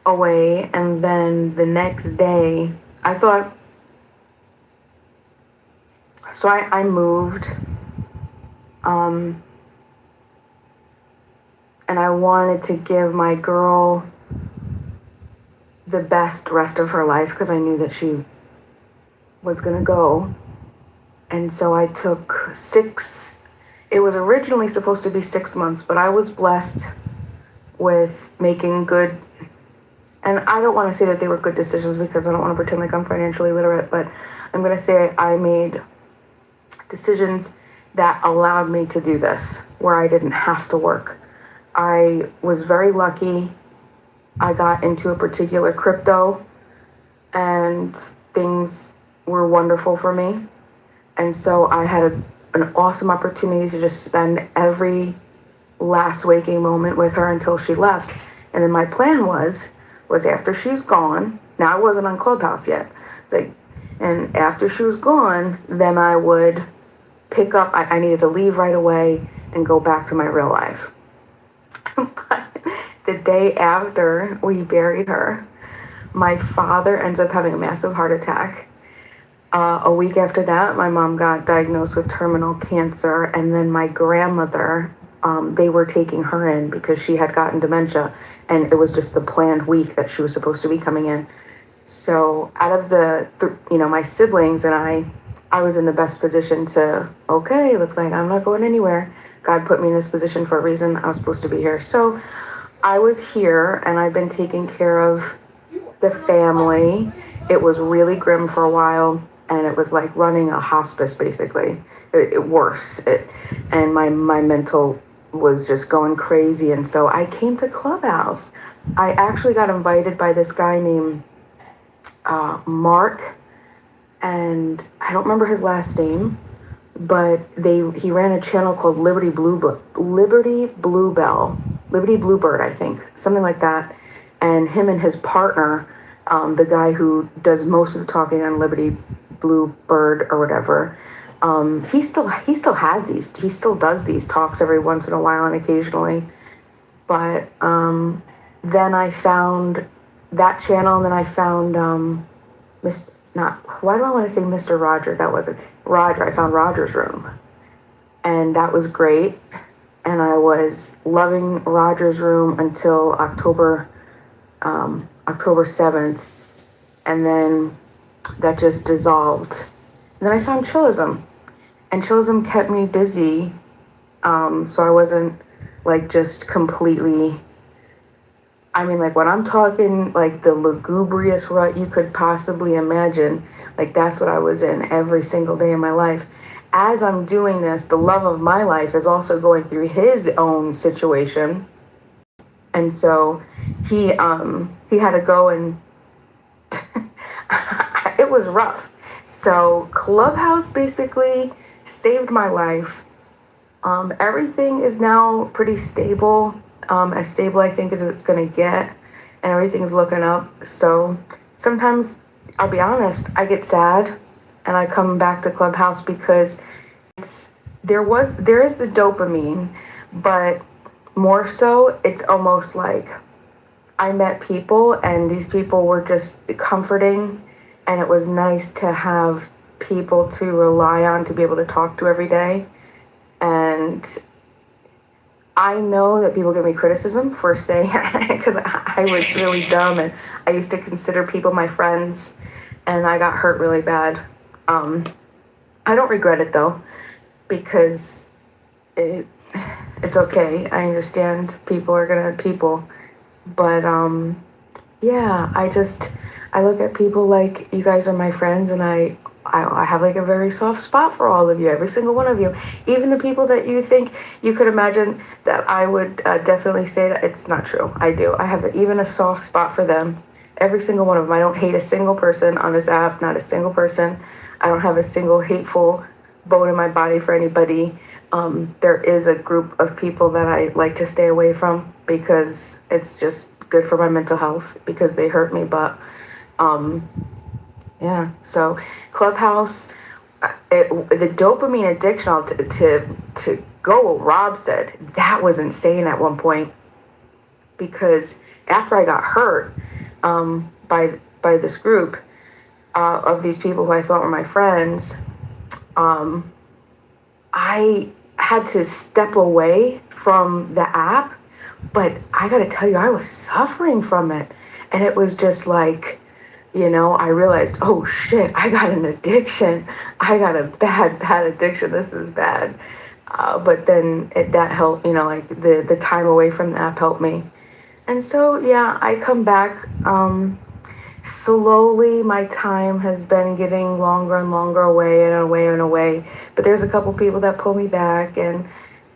away, and then the next day, I thought, so I moved, and I wanted to give my girl the best rest of her life because I knew that she was gonna go. And so I took it was originally supposed to be 6 months, but I was blessed with making good, and I don't want to say that they were good decisions because I don't want to pretend like I'm financially literate, but I'm going to say I made decisions that allowed me to do this, where I didn't have to work. I was very lucky. I got into a particular crypto and things were wonderful for me. And so I had an awesome opportunity to just spend every last waking moment with her until she left. And then my plan was after she's gone, now I wasn't on Clubhouse yet, and after she was gone, then I would pick up, I needed to leave right away and go back to my real life. But the day after we buried her, my father ends up having a massive heart attack. A week after that, my mom got diagnosed with terminal cancer, and then my grandmother, they were taking her in because she had gotten dementia, and it was just the planned week that she was supposed to be coming in. So out of my siblings and I was in the best position to, okay, looks like I'm not going anywhere. God put me in this position for a reason. I was supposed to be here. So I was here, and I've been taking care of the family. It was really grim for a while, and it was like running a hospice, basically. Worse. And my mental was just going crazy. And so I came to Clubhouse. I actually got invited by this guy named Mark, and I don't remember his last name, but he ran a channel called Liberty Bluebird, I think, something like that. And him and his partner, the guy who does most of the talking on Liberty Bluebird or whatever, he still does these talks every once in a while and occasionally. But then I found that channel, and then I found why do I want to say Mr. Roger? That wasn't Roger. I found Roger's room, and that was great. And I was loving Roger's room until October 7th, and then that just dissolved. And then I found Chillism, and Chillism kept me busy, so I wasn't like just completely, I mean, like when I'm talking like the lugubrious rut you could possibly imagine, like that's what I was in every single day of my life. As I'm doing this, the love of my life is also going through his own situation. And so he had to go, and it was rough. So Clubhouse basically saved my life. Everything is now pretty stable, as stable I think as it's gonna get, and everything's looking up. So sometimes, I'll be honest, I get sad and I come back to Clubhouse because there is the dopamine, but more so it's almost like I met people, and these people were just comforting, and it was nice to have people to rely on, to be able to talk to every day. And I know that people give me criticism for saying, because I was really dumb, and I used to consider people my friends, and I got hurt really bad. I don't regret it though, because it's okay. I understand people are gonna people, but yeah, I look at people like you guys are my friends, and I have like a very soft spot for all of you, every single one of you, even the people that you think you could imagine that I would definitely say that it's not true. I do. I have even a soft spot for them, every single one of them. I don't hate a single person on this app, not a single person. I don't have a single hateful bone in my body for anybody. There is a group of people that I like to stay away from because it's just good for my mental health, because they hurt me. But yeah, so Clubhouse, the dopamine addiction, to go what Rob said, that was insane at one point, because after I got hurt, by this group of these people who I thought were my friends, I had to step away from the app, but I gotta tell you, I was suffering from it. And it was just like, I realized, oh shit, I got an addiction. I got a bad addiction. This is bad. But then that helped, like the time away from the app helped me. And so, yeah, I come back. Slowly, my time has been getting longer and longer away. But there's a couple people that pull me back, and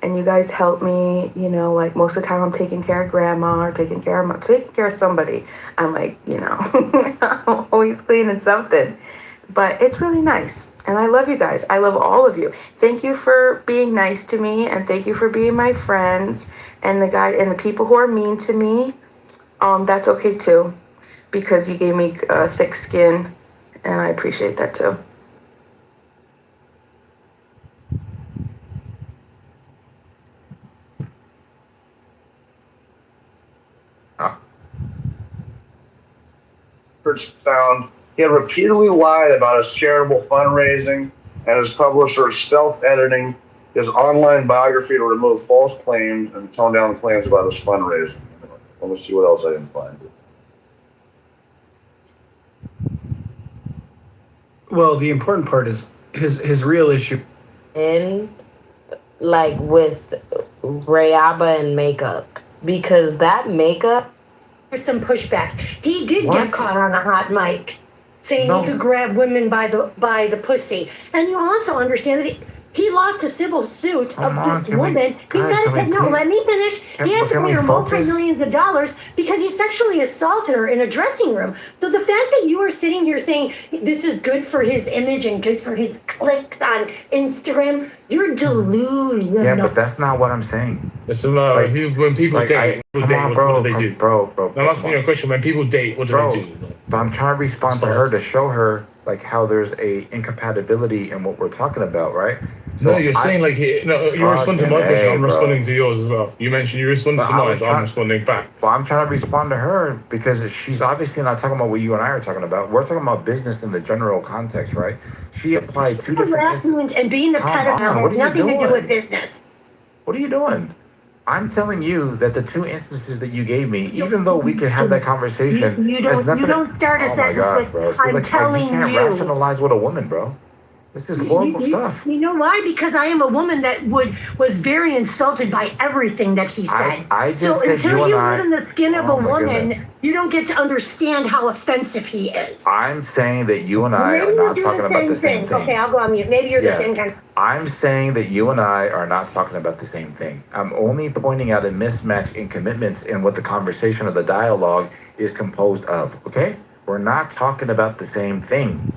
you guys help me. Like most of the time, I'm taking care of grandma or taking care of somebody. I'm like, I'm always cleaning something. But it's really nice, and I love you guys. I love all of you. Thank you for being nice to me, and thank you for being my friends. And the people who are mean to me, that's okay too, because you gave me thick skin, and I appreciate that too. Found he had repeatedly lied about his charitable fundraising and his publisher's self-editing his online biography to remove false claims and tone down claims about his fundraising. Let me see what else I can find. Well, the important part is his real issue. And like with Rayaba and makeup, because that makeup. There's some pushback. He did get caught on a hot mic saying he could grab women by the pussy. And you also understand that he lost a civil suit of this woman. Let me finish. He had to pay her multi-millions of dollars because he sexually assaulted her in a dressing room. So the fact that you are sitting here saying this is good for his image and good for his clicks on Instagram, you're delusional. Yeah, but that's not what I'm saying. Listen, when people date, what do they do? Bro. I'm asking you a question. When people date, what do they do? But I'm trying to respond to her to show her how there's a incompatibility in what we're talking about, right? So you're saying you're responding to my question. I'm responding to yours as well. You mentioned you responded to mine, so I'm responding back. Well, I'm trying to respond to her because she's obviously not talking about what you and I are talking about. We're talking about business in the general context, right? She applied two different. Harassment and being a pedophile has nothing to do with business. What are you doing? I'm telling you that the two instances that you gave me, even though we could have that conversation, you don't start a sentence with "I'm telling you." You can't rationalize with a woman, bro. This is horrible stuff. You know why? Because I am a woman that was very insulted by everything that he said. I just so said until you live in the skin of a woman, goodness. you don't get to understand how offensive he is. I'm saying that you and I are not talking about the same thing. Okay, I'll go on mute. Maybe you're the same kind. I'm saying that you and I are not talking about the same thing. I'm only pointing out a mismatch in commitments in what the conversation or the dialogue is composed of, okay? We're not talking about the same thing.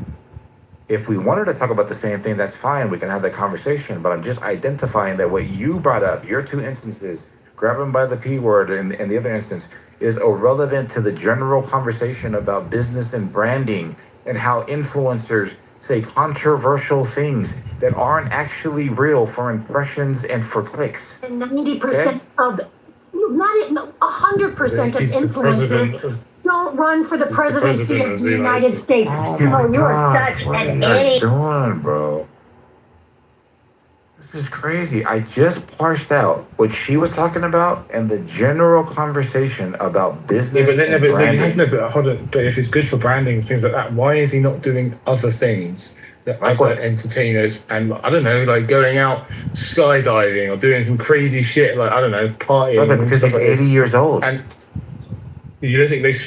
If we wanted to talk about the same thing, that's fine. We can have that conversation. But I'm just identifying that what you brought up, your two instances, grab them by the P word and the other instance, is irrelevant to the general conversation about business and branding and how influencers say controversial things that aren't actually real for impressions and for clicks. And 90% of, not 100% of influencers don't run for the presidency of the United States. So you are such an idiot. What are you doing, bro? This is crazy. I just parsed out what she was talking about and the general conversation about business and branding. Hold on. But if it's good for branding and things like that, why is he not doing other things that other entertainers and I don't know, like going out skydiving or doing some crazy shit, like I don't know, partying? Brother, because he's 80 years old. And you don't think those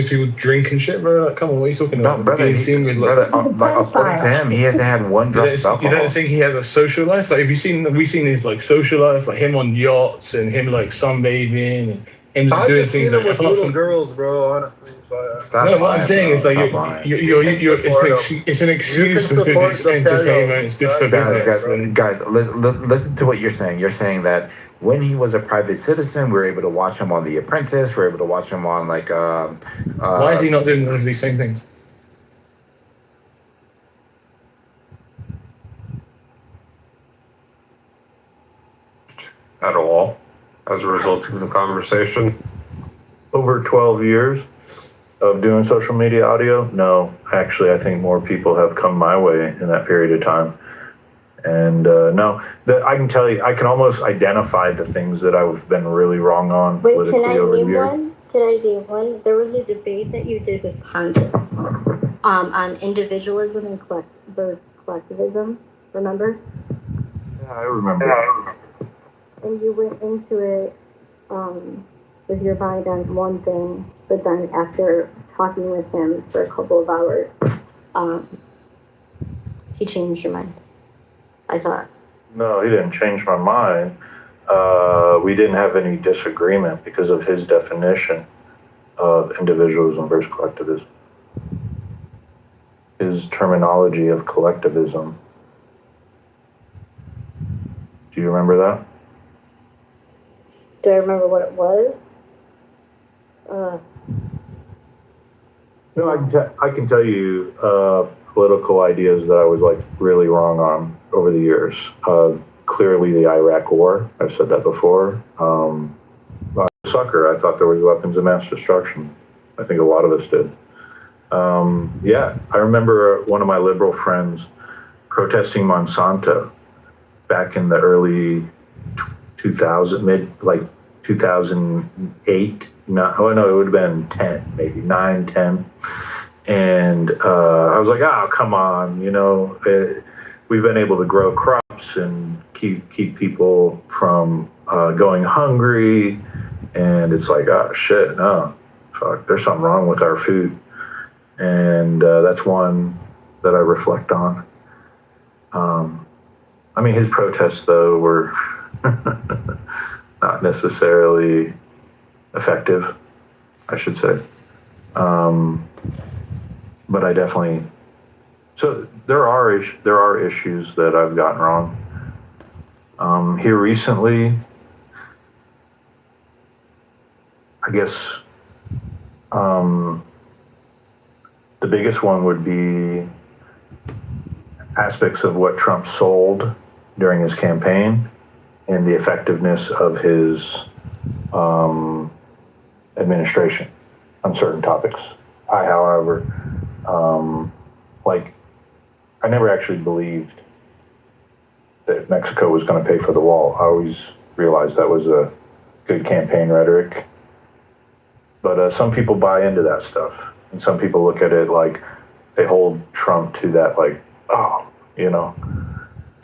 people drink and shit, bro? Like, come on, what are you talking about? No, brother. According to him, he hasn't had one drop of alcohol. You don't think he has a social life? Like, we've seen his like social life, like him on yachts and him like sunbathing and him doing things like with little girls, bro. Honestly, what I'm saying is like it's an excuse for entertainment. It's good for business. Guys, listen to what you're saying. You're saying that when he was a private citizen, we were able to watch him on The Apprentice. We were able to watch him on like. Why is he not doing one of these same things? At all, as a result of the conversation. Over 12 years. of doing social media audio? No, actually, I think more people have come my way in that period of time. And no, I can tell you, I can almost identify the things that I've been really wrong on politically over the years. Can I name one? There was a debate that you did with Congress on individualism and collectivism. Remember? Yeah, I remember. And you went into it with your mind on one thing, but then after talking with him for a couple of hours, he changed your mind. I thought. No, he didn't change my mind. We didn't have any disagreement because of his definition of individualism versus collectivism. His terminology of collectivism. Do you remember that? Do I remember what it was? No, I can tell you political ideas that I was like really wrong on over the years. Clearly the Iraq War, I've said that before. I was a sucker. I thought there was weapons of mass destruction. I think a lot of us did. Yeah, I remember one of my liberal friends protesting Monsanto back in the early 2008. No, it would have been 10, maybe 9, 10. And I was like, oh, come on, we've been able to grow crops and keep people from going hungry. And it's like, oh, shit, no, fuck, there's something wrong with our food. And that's one that I reflect on. I mean, his protests, though, were not necessarily effective, I should say. But I definitely... So there are issues that I've gotten wrong. Here recently, I guess the biggest one would be aspects of what Trump sold during his campaign and the effectiveness of his administration on certain topics. I, however, I never actually believed that Mexico was going to pay for the wall. I always realized that was a good campaign rhetoric. But some people buy into that stuff. And some people look at it like they hold Trump to that, like, oh, he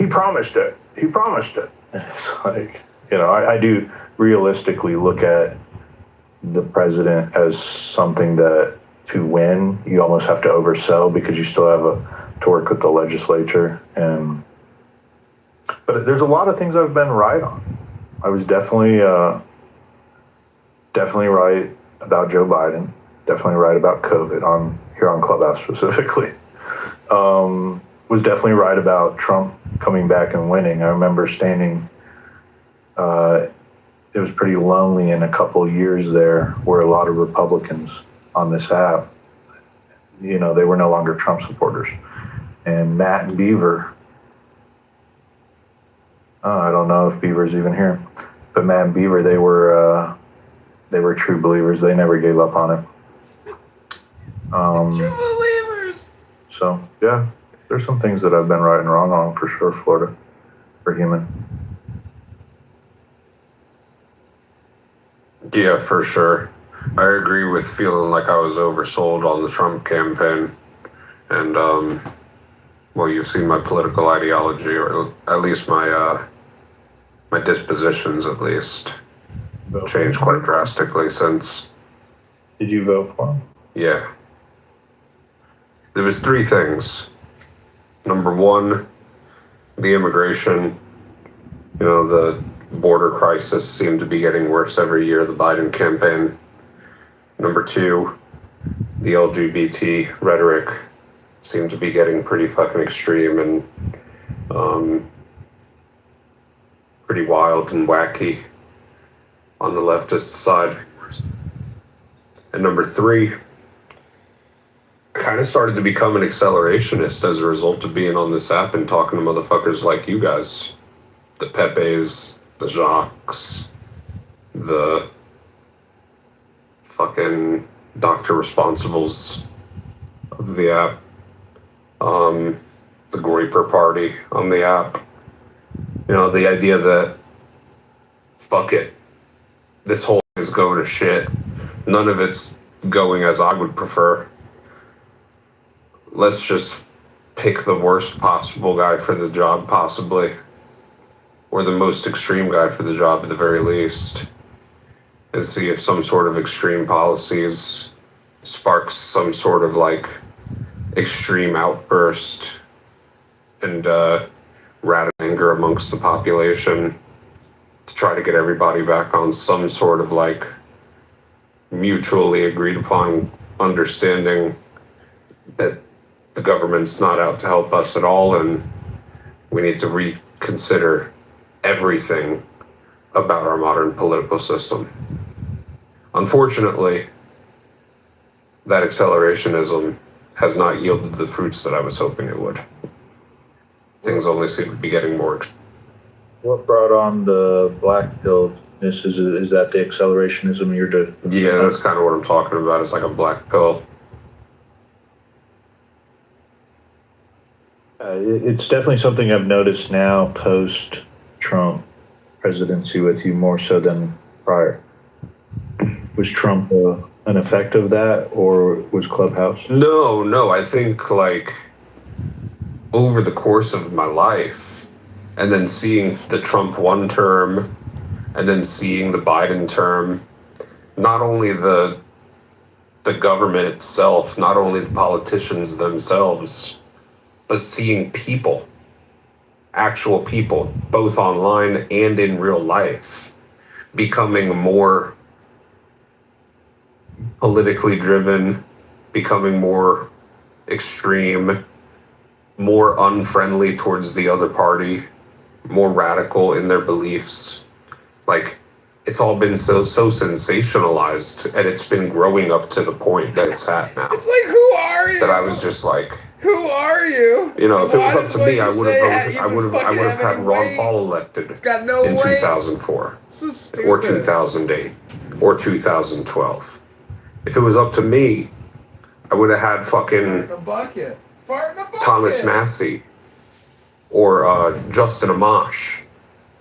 promised it. He promised it. It's like, I do realistically look at the president as something that to win, you almost have to oversell because you still have to work with the legislature. But there's a lot of things I've been right on. I was definitely right about Joe Biden. Definitely right about COVID here on Clubhouse specifically. Was definitely right about Trump coming back and winning. I remember standing, it was pretty lonely in a couple of years there where a lot of Republicans on this app, they were no longer Trump supporters. And Matt and Beaver, I don't know if Beaver's even here, but Matt and Beaver, they were true believers. They never gave up on it. True believers. So yeah, there's some things that I've been right and wrong on for sure. Florida, for human. Yeah, for sure. I agree with feeling like I was oversold on the Trump campaign. And, well, you've seen my political ideology, or at least my dispositions, at least, changed quite drastically since. Did you vote for him? Yeah. There was 3 things. Number 1, the immigration. The border crisis seemed to be getting worse every year, the Biden campaign. Number 2, the LGBT rhetoric seemed to be getting pretty fucking extreme and pretty wild and wacky on the leftist side. And number 3, I kind of started to become an accelerationist as a result of being on this app and talking to motherfuckers like you guys. The Pepes, the Jacques, the fucking doctor responsibles of the app, the Groyper party on the app. The idea that, fuck it, this whole thing is going to shit. None of it's going as I would prefer. Let's just pick the worst possible guy for the job, possibly. Or the most extreme guy for the job at the very least. And see if some sort of extreme policies sparks some sort of extreme outburst and rat anger amongst the population to try to get everybody back on some sort of mutually agreed upon understanding that the government's not out to help us at all, and we need to reconsider everything about our modern political system. Unfortunately, that accelerationism has not yielded the fruits that I was hoping it would. Things only seem to be getting more. What brought on the black pill? Is that the accelerationism you're doing? Yeah, that's kind of what I'm talking about. It's like a black pill. It's definitely something I've noticed now post-Trump presidency with you more so than prior. Was Trump an effect of that, or was Clubhouse? No. I think over the course of my life, and then seeing the Trump one term, and then seeing the Biden term, not only the government itself, not only the politicians themselves, but seeing people, actual people, both online and in real life, becoming more politically driven, becoming more extreme, more unfriendly towards the other party, more radical in their beliefs. It's all been so sensationalized, and it's been growing up to the point that it's at now. It's who are you? That I was just who are you? If it was up to me, I would have had Ron Paul elected in 2004, so or 2008, or 2012. If it was up to me, I would have had fucking Thomas Massey or Justin Amash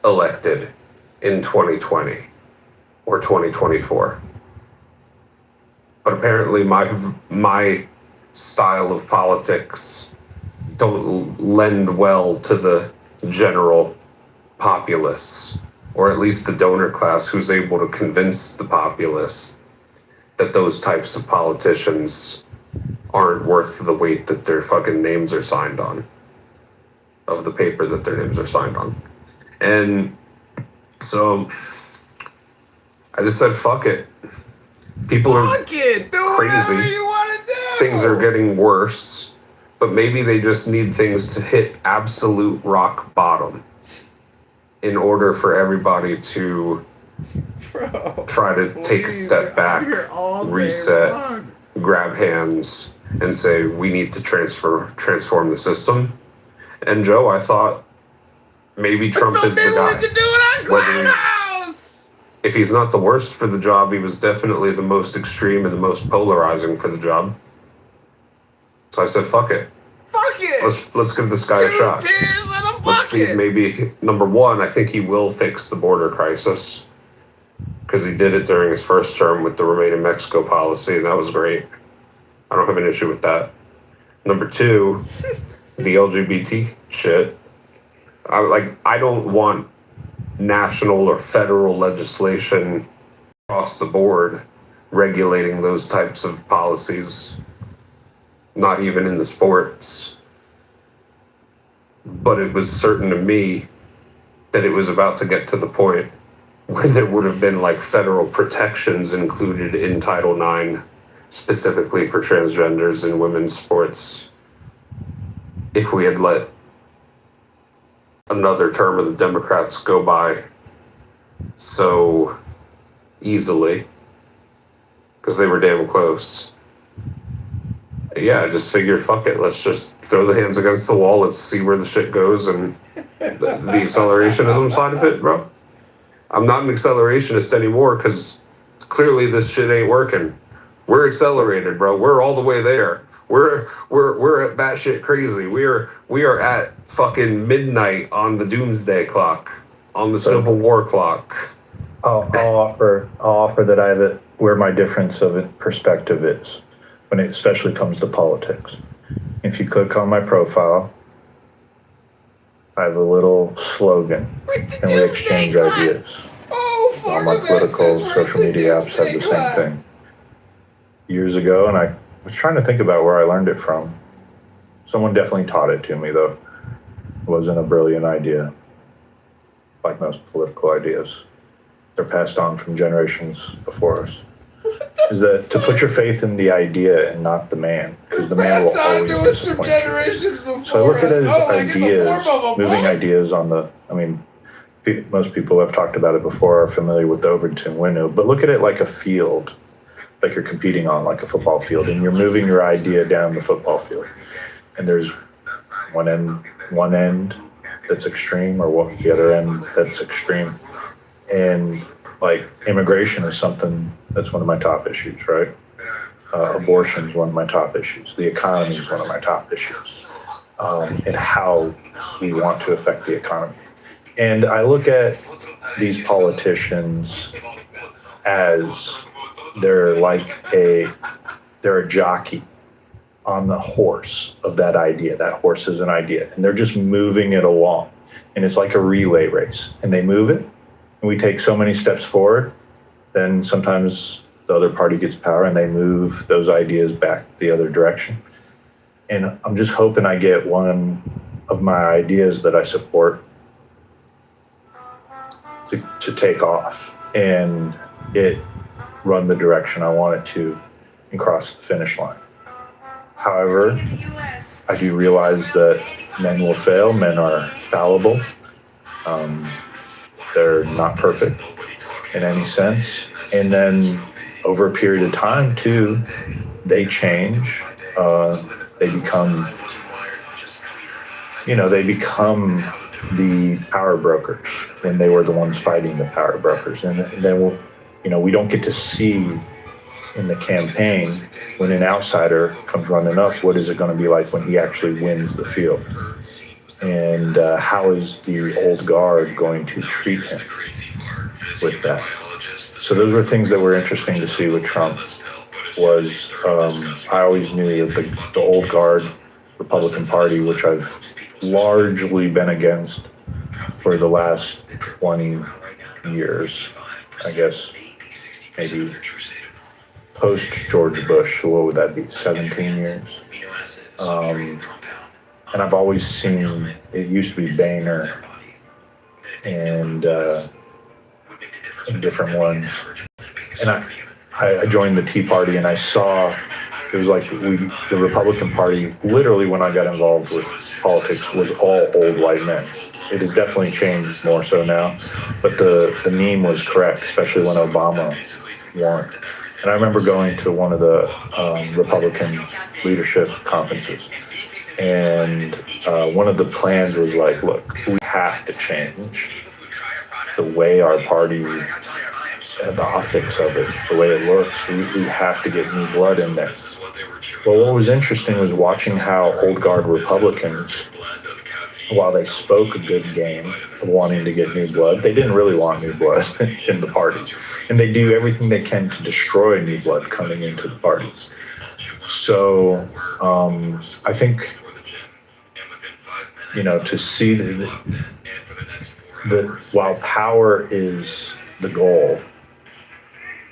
elected in 2020 or 2024. But apparently my style of politics don't lend well to the general populace, or at least the donor class who's able to convince the populace that those types of politicians aren't worth the weight that their fucking names are signed on, of the paper that their names are signed on. And so I just said, fuck it. People are crazy. Things are getting worse, but maybe they just need things to hit absolute rock bottom in order for everybody to try to take a step back, reset, grab hands, and say, we need to transform the system. And Joe, I thought maybe Trump is the guy. If he's not the worst for the job, he was definitely the most extreme and the most polarizing for the job. So I said, fuck it. Let's give this guy a shot. Let's see if maybe, number one, I think he will fix the border crisis, because he did it during his first term with the Remain in Mexico policy, and that was great. I don't have an issue with that. Number two, the LGBT shit. I don't want national or federal legislation across the board regulating those types of policies, not even in the sports. But it was certain to me that it was about to get to the point where there would have been federal protections included in Title IX, specifically for transgenders in women's sports, if we had let another term of the Democrats go by so easily, because they were damn close. Yeah, I just figured, fuck it, let's just throw the hands against the wall, let's see where the shit goes, and the accelerationism side of it, bro. I'm not an accelerationist anymore, because clearly this shit ain't working. We're accelerated, bro. We're all the way there. We're at batshit crazy. We are at fucking midnight on the doomsday clock, on the Civil War clock. I'll offer that I have it where my difference of perspective is when it especially comes to politics. If you click on my profile, I have a little slogan, and we exchange ideas. All my political social media apps have the same thing. Years ago, and I was trying to think about where I learned it from. Someone definitely taught it to me, though. It wasn't a brilliant idea, like most political ideas. They're passed on from generations before us. Is that to put your faith in the idea and not the man, because the man will always disappoint you. So I look at it as ideas, moving ideas on the, most people have talked about it before, are familiar with the Overton window, but look at it like a field, like you're competing on, like a football field, and you're moving your idea down the football field. And there's one end that's extreme, or the other end that's extreme. And like immigration is something that's one of my top issues, right? Abortion is one of my top issues. The economy is one of my top issues. And how we want to affect the economy. And I look at these politicians as they're a jockey on the horse of that idea. That horse is an idea, and they're just moving it along. And it's like a relay race, and they move it, and we take so many steps forward, then sometimes the other party gets power and they move those ideas back the other direction. And I'm just hoping I get one of my ideas that I support to take off and it run the direction I want it to and cross the finish line. However, I do realize that men will fail. Men are fallible. They're not perfect in any sense. And then over a period of time too, they change. They become the power brokers when they were the ones fighting the power brokers. And then we don't get to see in the campaign when an outsider comes running up, what is it going to be like when he actually wins the field? And how is the old guard going to treat him with that? So those were things that were interesting to see with Trump. I always knew that the old guard Republican Party, which I've largely been against for the last 20 years, I guess, maybe post George Bush, what would that be, 17 years? And I've always seen, it used to be Boehner and different ones. And I joined the Tea Party and I saw, it was like the Republican Party, literally when I got involved with politics, was all old white men. It has definitely changed more so now, but the meme was correct, especially when Obama won. And I remember going to one of the Republican leadership conferences, and one of the plans was like, look, we have to change the way our party, the optics of it, the way it looks. We have to get new blood in there. Well, what was interesting was watching how old guard Republicans, while they spoke a good game of wanting to get new blood, they didn't really want new blood in the party. And they do everything they can to destroy new blood coming into the party. So I think, to see that while power is the goal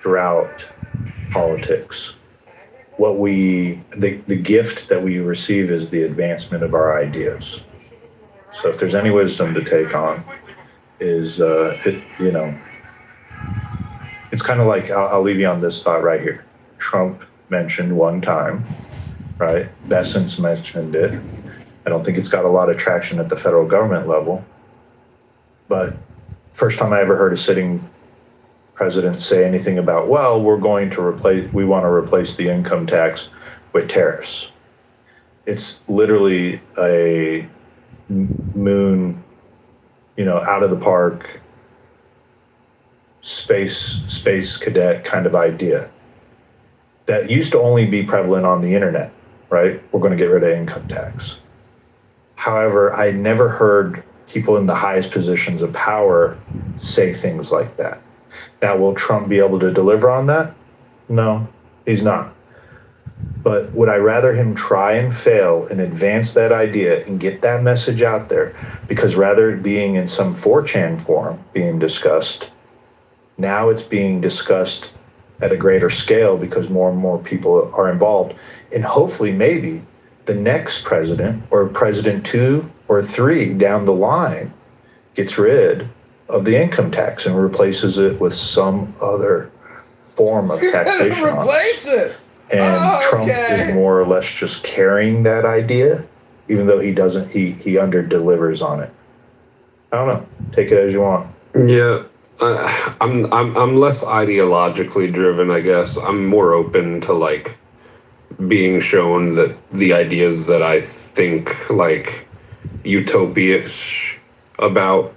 throughout politics, the gift that we receive is the advancement of our ideas. So if there's any wisdom to take on, is it's kind of like, I'll leave you on this thought right here. Trump mentioned one time, right? Besson's mentioned it. I don't think it's got a lot of traction at the federal government level, but first time I ever heard a sitting president say anything about, well, we want to replace the income tax with tariffs. It's literally a moon, out of the park, space cadet kind of idea. that used to only be prevalent on the internet, right? We're going to get rid of income tax. However, I never heard people in the highest positions of power say things like that. Now, will Trump be able to deliver on that? No, he's not. But would I rather him try and fail and advance that idea and get that message out there? Because rather it being in some 4chan forum being discussed, now it's being discussed at a greater scale because more and more people are involved. And hopefully maybe the next president or president 2 or 3 down the line gets rid of the income tax and replaces it with some other form of taxation. Replace it. And Trump is more or less just carrying that idea, even though he doesn't, he under delivers on it. I don't know. Take it as you want. Yeah, I'm less ideologically driven, I guess. I'm more open to like being shown that the ideas that I think like utopia-ish about,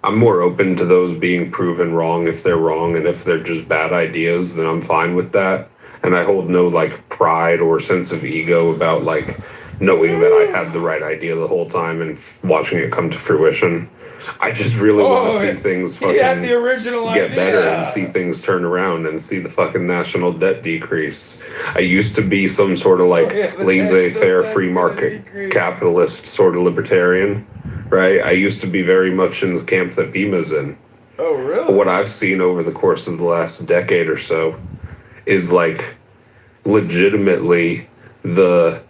I'm more open to those being proven wrong if they're wrong, and if they're just bad ideas, then I'm fine with that. And I hold no like pride or sense of ego about like knowing that I had the right idea the whole time and watching it come to fruition. I just really want to see things he had fucking the original get idea. better and see things turn around and see the fucking national debt decrease. I used to be some sort of like laissez-faire free market capitalist sort of libertarian, right? I used to be very much in the camp that Bima's in. Oh, really? What I've seen over the course of the last decade or so is like legitimately the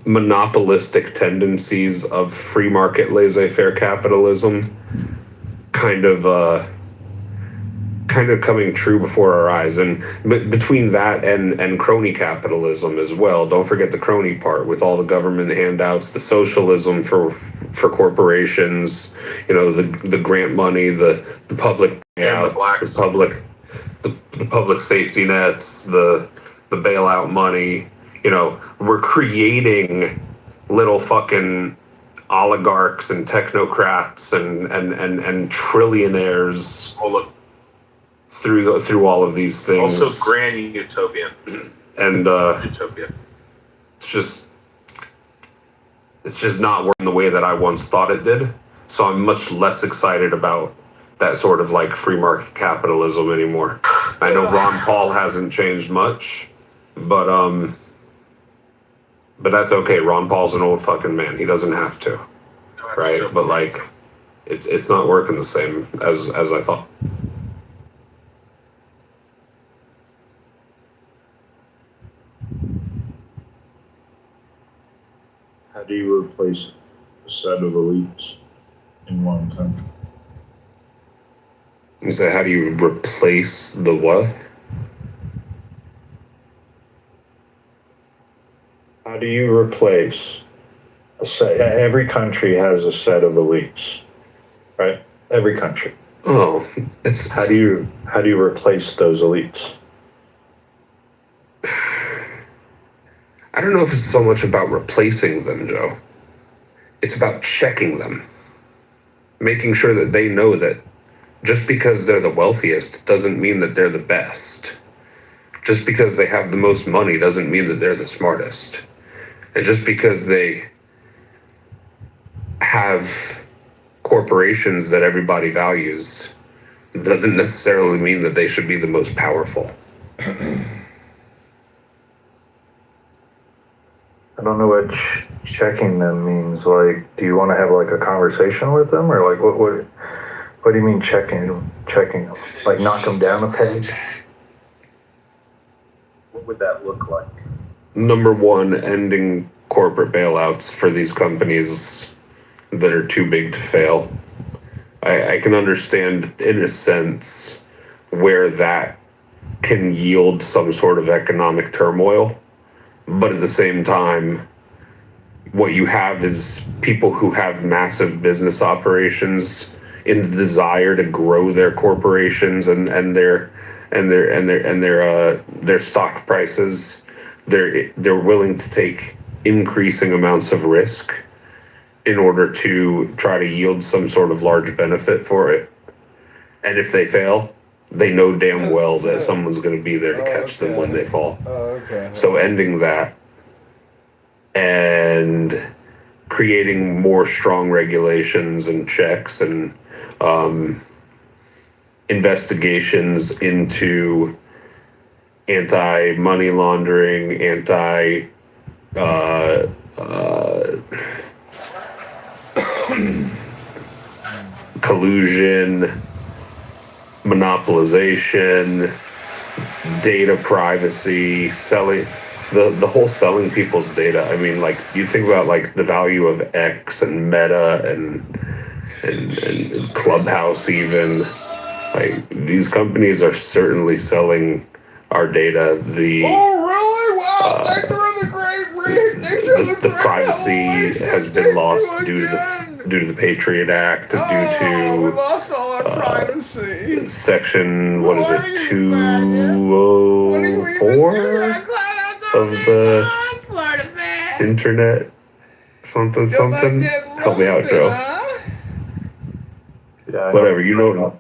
monopolistic tendencies of free market laissez-faire capitalism kind of coming true before our eyes. And between that and crony capitalism as well, don't forget the crony part with all the government handouts, the socialism for corporations, you know, the grant money, the public payouts, the public safety nets, the bailout money. You know, we're creating little fucking oligarchs and technocrats and trillionaires through all of these things. Also, grand utopian. And utopia. It's just not working the way that I once thought it did. So I'm much less excited about that sort of like free market capitalism anymore. I know Ron Paul hasn't changed much, but that's okay. Ron Paul's an old fucking man. He doesn't have to, right? But like, it's not working the same as I thought. How do you replace a set of elites in one country? You say, how do you replace the what? How do you replace a set? Every country has a set of elites, right? Every country. Oh, how do you replace those elites? I don't know if it's so much about replacing them, Joe. It's about checking them. Making sure that they know that just because they're the wealthiest doesn't mean that they're the best. Just because they have the most money doesn't mean that they're the smartest. And just because they have corporations that everybody values doesn't necessarily mean that they should be the most powerful. I don't know what checking them means. Like, do you want to have like a conversation with them, or like what do you mean checking them? Like knock them down a peg? What would that look like? Number one, ending corporate bailouts for these companies that are too big to fail. I can understand, in a sense, where that can yield some sort of economic turmoil. But at the same time, what you have is people who have massive business operations in the desire to grow their corporations and their stock prices. They're willing to take increasing amounts of risk in order to try to yield some sort of large benefit for it. And if they fail, They know damn well that someone's going to be there to catch them when they fall. Okay. So ending that and creating more strong regulations and checks and investigations into anti-money laundering, collusion, monopolization, data privacy, selling the whole selling people's data. I mean, like you think about like the value of X and Meta and Clubhouse even. Like these companies are certainly selling our data. Oh, really? Wow! Thanks for the great read. The privacy has been lost due to the Patriot Act, we lost all our privacy. Section, what is it, 204 of the internet? Something. Help me out, Joe. Yeah, whatever, you know.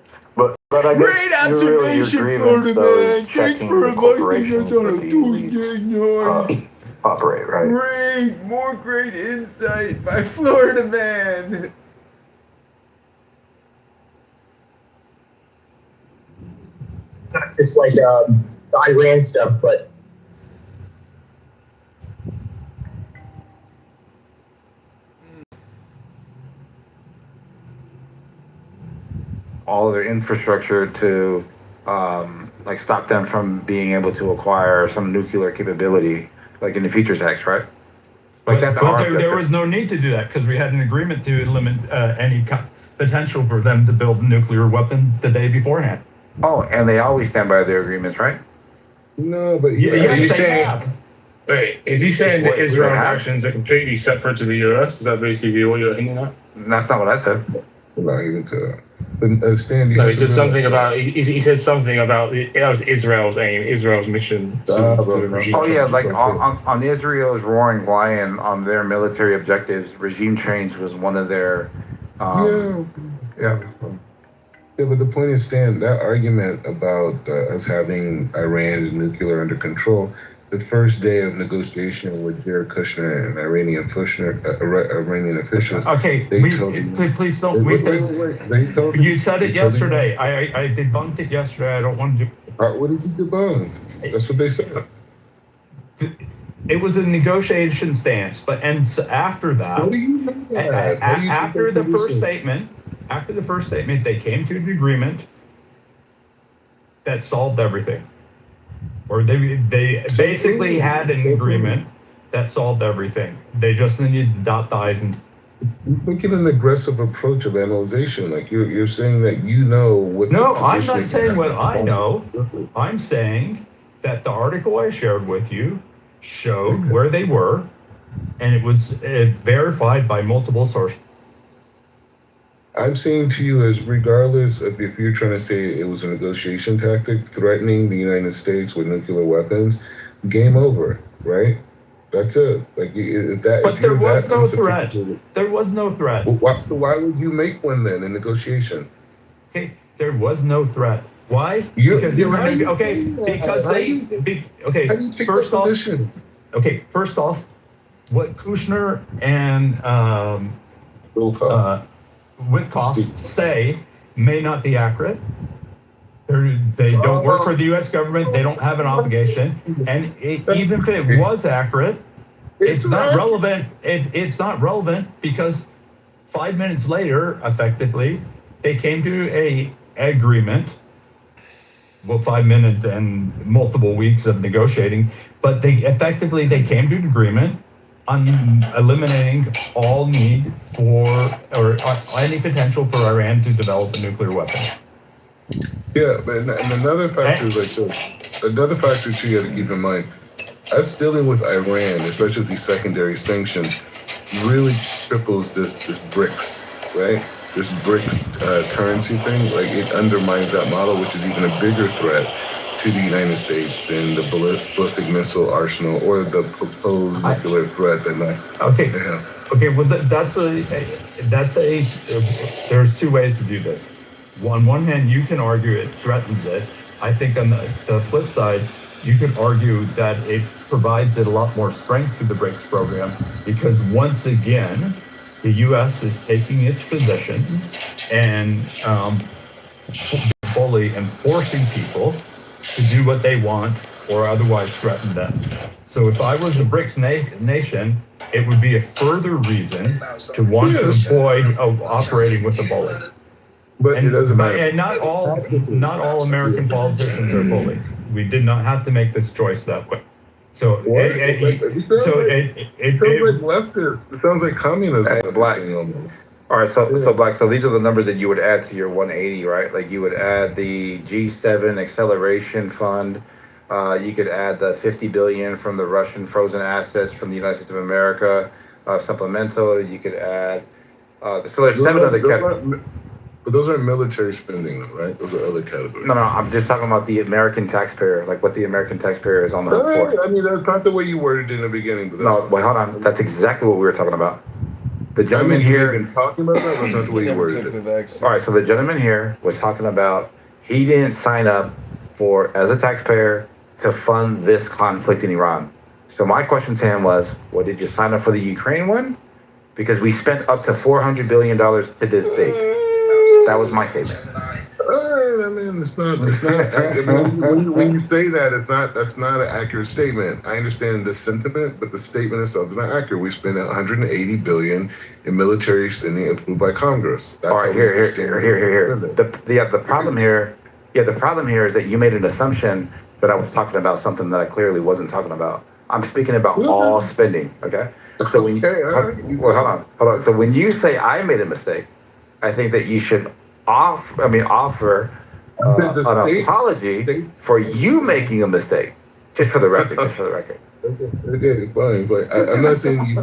But I Great guess really your observation, grievance though Florida is man. Thanks checking for the inviting us corporations on that a the Tuesday night. operate, right? Great, more great insight by Florida man. Not just like the Iran stuff, but all of their infrastructure to like stop them from being able to acquire some nuclear capability, like in the Futures Acts, right? Like that's But our there objective. was no need to do that because we had an agreement to limit any potential for them to build a nuclear weapon the day beforehand. Oh, and they always stand by their agreements, right? No, but yes, they have. Wait, is he saying that Israel's actions are completely separate to the US? Is that basically what you're hinting at? That's not what I said. Not even to. Stan, No, he said something about. He said something about that was Israel's aim, Israel's mission. Oh yeah, like on Israel's roaring lion, on their military objectives, regime change was one of their. Yeah. Yeah, but the point is, Stan, that argument about us having Iran's nuclear under control, the first day of negotiation with Jared Kushner and Iranian officials. Okay, please don't. You said it yesterday. I debunked it yesterday. I don't want to do. What did you debunk? That's what they said. It was a negotiation stance, but after that, What do you mean by that? How do you after think the first statement, they came to an agreement that solved everything, or they basically had an agreement that solved everything. They just needed to dot the i's and. You're taking an aggressive approach of analyzation. Like you're saying that you know what. No, I'm not saying what I know. I'm saying that the article I shared with you showed where they were, and it was verified by multiple sources. I'm saying to you, as regardless of if you're trying to say it was a negotiation tactic, threatening the United States with nuclear weapons, game over, right? That's it. Like if that. But there was no threat. There was no threat. Why would you make one then in negotiation? Okay, there was no threat. Why? Because you were because they. First off, what Kushner and Witkoff say may not be accurate. They don't work for the U.S. government. They don't have an obligation. And even if it was accurate, it's not relevant. It's not relevant because 5 minutes later, effectively, they came to a agreement. Well, 5 minutes and multiple weeks of negotiating, but they came to an agreement on eliminating all need for or any potential for Iran to develop a nuclear weapon. Yeah, but and another factor is like this. Another factor too you have to keep in mind. Us dealing with Iran, especially with these secondary sanctions, really triples this BRICS, right? This BRICS currency thing, like it undermines that model, which is even a bigger threat to the United States than the ballistic missile arsenal or the proposed nuclear threat that might. Okay. Yeah. Okay. Well, there's two ways to do this. on one hand, you can argue it threatens it. I think on the flip side, you could argue that it provides it a lot more strength to the BRICS program because once again, the U.S. is taking its position and fully enforcing people to do what they want or otherwise threaten them. So if I was a BRICS nation, it would be a further reason to want to avoid operating with a bully. But it doesn't matter. And not all American politicians are bullies. We did not have to make this choice that way. So it sounds like leftist. It sounds like communism. Black. All right, so Black. So these are the numbers that you would add to your 180, right? Like you would add the G7 acceleration fund. You could add the 50 billion from the Russian frozen assets from the United States of America supplemental. You could add. So there's seven other categories. But those are military spending, though, right? Those are other categories. No, I'm just talking about the American taxpayer, like what the American taxpayer is on the hook for. I mean, that's not the way you worded it in the beginning. But no, wait, hold on. That's exactly what we were talking about. The gentleman here. Been talking about that. That's not the way you worded it. All right, so the gentleman here was talking about he didn't sign up for as a taxpayer to fund this conflict in Iran. So my question to him was, well, did you sign up for the Ukraine one? Because we spent up to $400 billion to this date. That was my statement. I mean, it's not. I mean, when you say that, that's not an accurate statement. I understand the sentiment, but the statement itself is not accurate. We spent 180 billion in military spending approved by Congress. That's all right, here. The problem here is that you made an assumption that I was talking about something that I clearly wasn't talking about. I'm speaking about all spending. Okay. So when hold on. So when you say I made a mistake, I think that you should offer an apology for you making a mistake. Just for the record. Okay, fine. But I'm not saying you.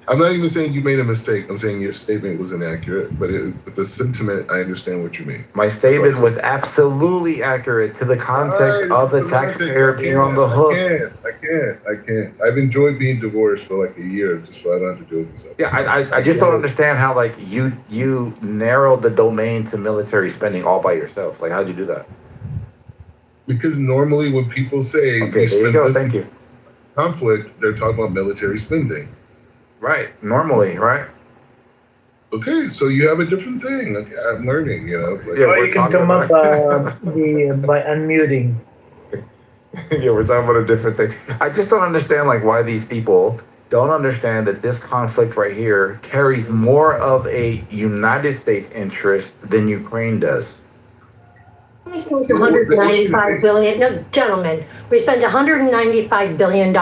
I'm not even saying you made a mistake. I'm saying your statement was inaccurate. But with the sentiment, I understand what you mean. My statement was absolutely accurate to the context of the taxpayer being on the hook. I can't. I've enjoyed being divorced for like a year, just so I don't have to deal with this. Yeah, I just don't understand how like you narrowed the domain to military spending all by yourself. Like, how'd you do that? Because normally when people say okay, there you go. Thank you. Conflict, they're talking about military spending. Right. Normally, right? Okay, so you have a different thing. Okay, I'm learning, Like, or you can come up by unmuting. Yeah, we're talking about a different thing. I just don't understand like why these people don't understand that this conflict right here carries more of a United States interest than Ukraine does. We spent $195 billion. No, gentlemen, we spent $195 billion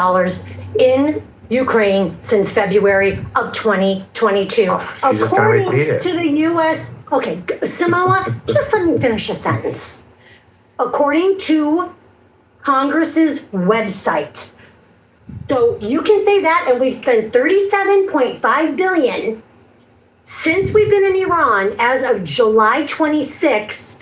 in Ukraine since February of 2022. According to the U.S. Okay, Samoa, just let me finish a sentence. According to Congress's website. So you can say that, and we've spent $37.5 billion since we've been in Iran as of July 26th.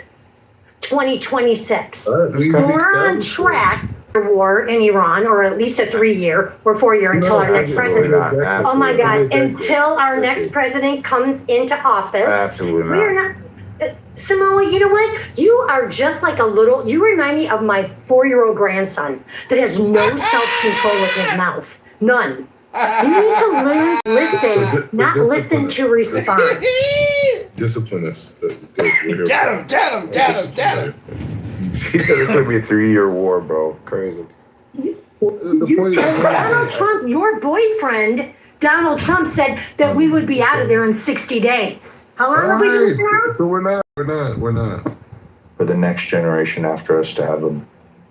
2026. We're on track for war in Iran, or at least a 3-year or 4-year until our next president. Oh my God! Until our next president comes into office. Absolutely not. We're not. Samoa, you know what? You are just like you remind me of my 4-year-old grandson that has no self-control with his mouth. None. You need to learn to listen, not listen to respond. Discipline us. Get him. He said it's going to be a 3-year war, bro. Crazy. Donald Trump, your boyfriend, Donald Trump said that we would be out of there in 60 days. How long have we been there? So we're not. For the next generation after us to have a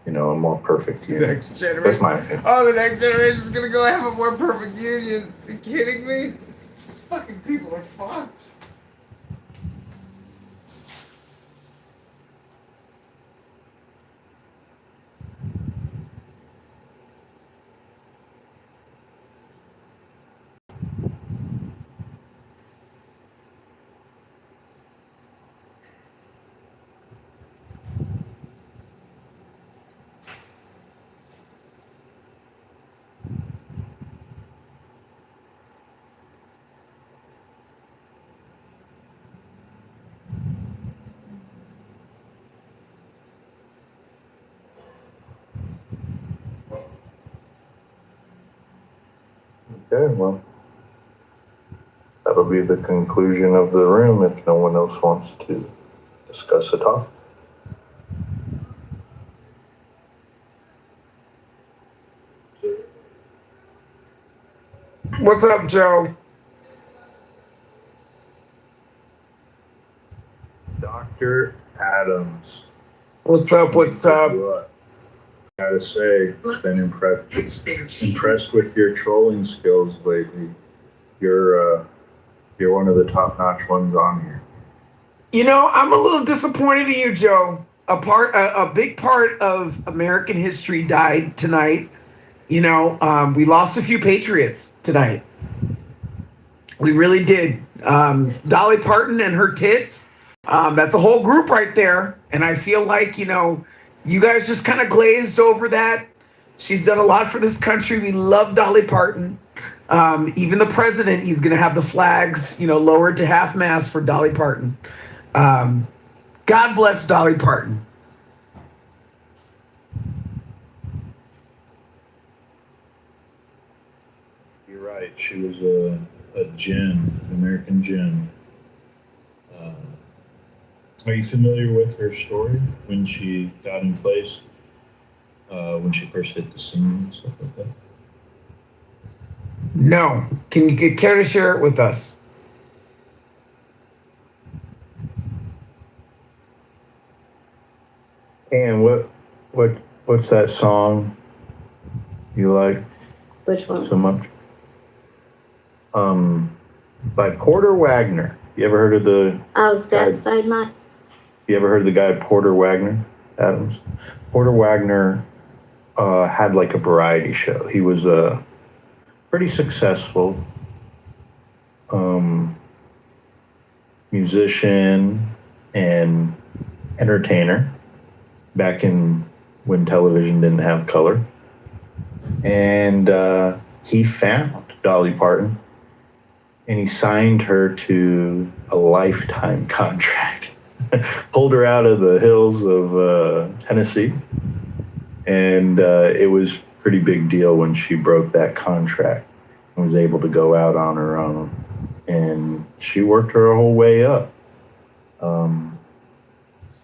more perfect union. Next generation. That's my opinion. Oh, the next generation is gonna go have a more perfect union. Are you kidding me? These fucking people are fucked. Okay, well, that'll be the conclusion of the room if no one else wants to discuss the topic. What's up, Joe? Dr. Adams. What's up? What's up? Gotta say, been impressed with your trolling skills lately. You're one of the top-notch ones on here. You know, I'm a little disappointed in you, Joe. A big part of American history died tonight. You know, we lost a few patriots tonight. We really did. Dolly Parton and her tits. That's a whole group right there. And I feel like, you know, you guys just kind of glazed over that. She's done a lot for this country. We love Dolly Parton. Even the president, he's going to have the flags, you know, lowered to half mast for Dolly Parton. God bless Dolly Parton. You're right. She was a gem, an American gem. Are you familiar with her story when she got in place, when she first hit the scene and stuff like that? No. Can you care to share it with us? And what's that song you like? Which one? So much? By Porter Wagner. You ever heard of the? Oh, Sad Side Mine. You ever heard of the guy Porter Wagner Adams? Porter Wagner had like a variety show. He was a pretty successful musician and entertainer back in when television didn't have color. And he found Dolly Parton and he signed her to a lifetime contract. Pulled her out of the hills of Tennessee. And it was a pretty big deal when she broke that contract and was able to go out on her own. And she worked her whole way up.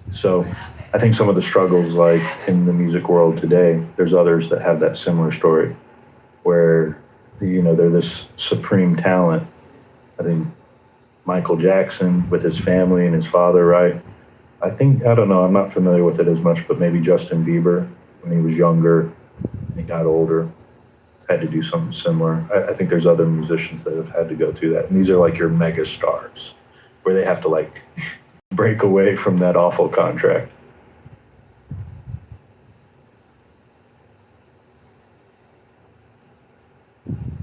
So I think some of the struggles, like in the music world today, there's others that have that similar story where, you know, they're this supreme talent. I think Michael Jackson with his family and his father, right? I don't know, I'm not familiar with it as much, but maybe Justin Bieber, when he was younger and he got older, had to do something similar. I think there's other musicians that have had to go through that. And these are like your mega stars where they have to like break away from that awful contract.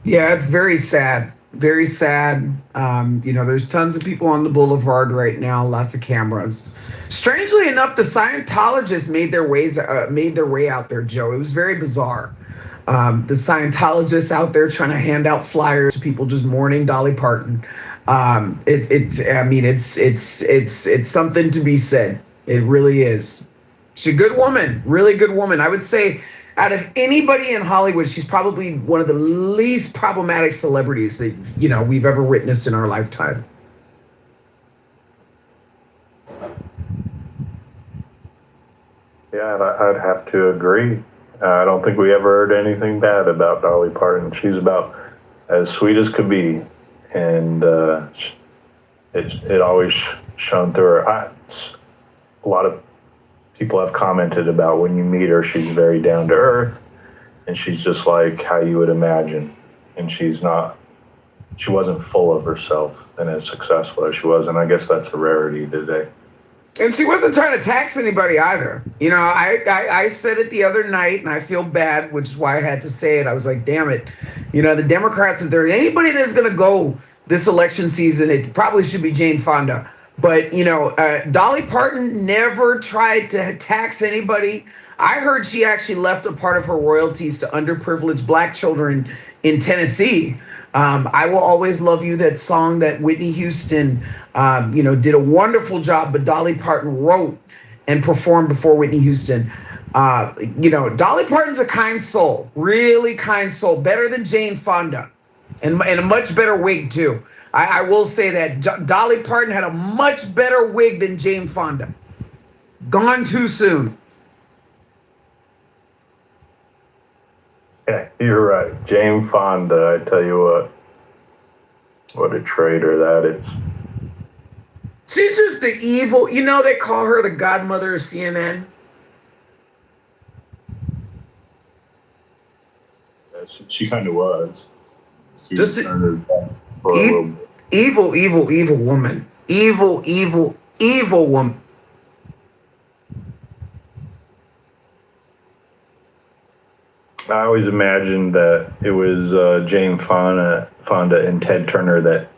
Yeah, it's very sad. Very sad. You know, there's tons of people on the boulevard right now, lots of cameras. Strangely enough, the Scientologists made their way out there, Joe. It was very bizarre. The Scientologists out there trying to hand out flyers to people just mourning Dolly Parton. It's something to be said. It really is. She's a good woman, really good woman. I would say out of anybody in Hollywood, she's probably one of the least problematic celebrities that, you know, we've ever witnessed in our lifetime. Yeah, I'd have to agree. I don't think we ever heard anything bad about Dolly Parton. She's about as sweet as could be, and it always shone through her. A lot of people have commented about when you meet her, she's very down to earth, and she's just like how you would imagine. And she wasn't full of herself and as successful as she was, and I guess that's a rarity today. And she wasn't trying to tax anybody either. You know, I said it the other night, and I feel bad, which is why I had to say it. I was like, damn it. You know, the Democrats, if there's anybody that's going to go this election season, it probably should be Jane Fonda. But, you know, Dolly Parton never tried to tax anybody. I heard she actually left a part of her royalties to underprivileged Black children in Tennessee. I Will Always Love You, that song that Whitney Houston, did a wonderful job, but Dolly Parton wrote and performed before Whitney Houston. Dolly Parton's a kind soul, really kind soul, better than Jane Fonda. And a much better wig too. I will say that Dolly Parton had a much better wig than Jane Fonda. Gone too soon. Yeah, you're right. Jane Fonda, I tell you what a traitor that is. She's just the evil, you know, they call her the godmother of CNN. Yeah, she kind of was. Just evil woman. Evil woman. I always imagined that it was Jane Fonda and Ted Turner that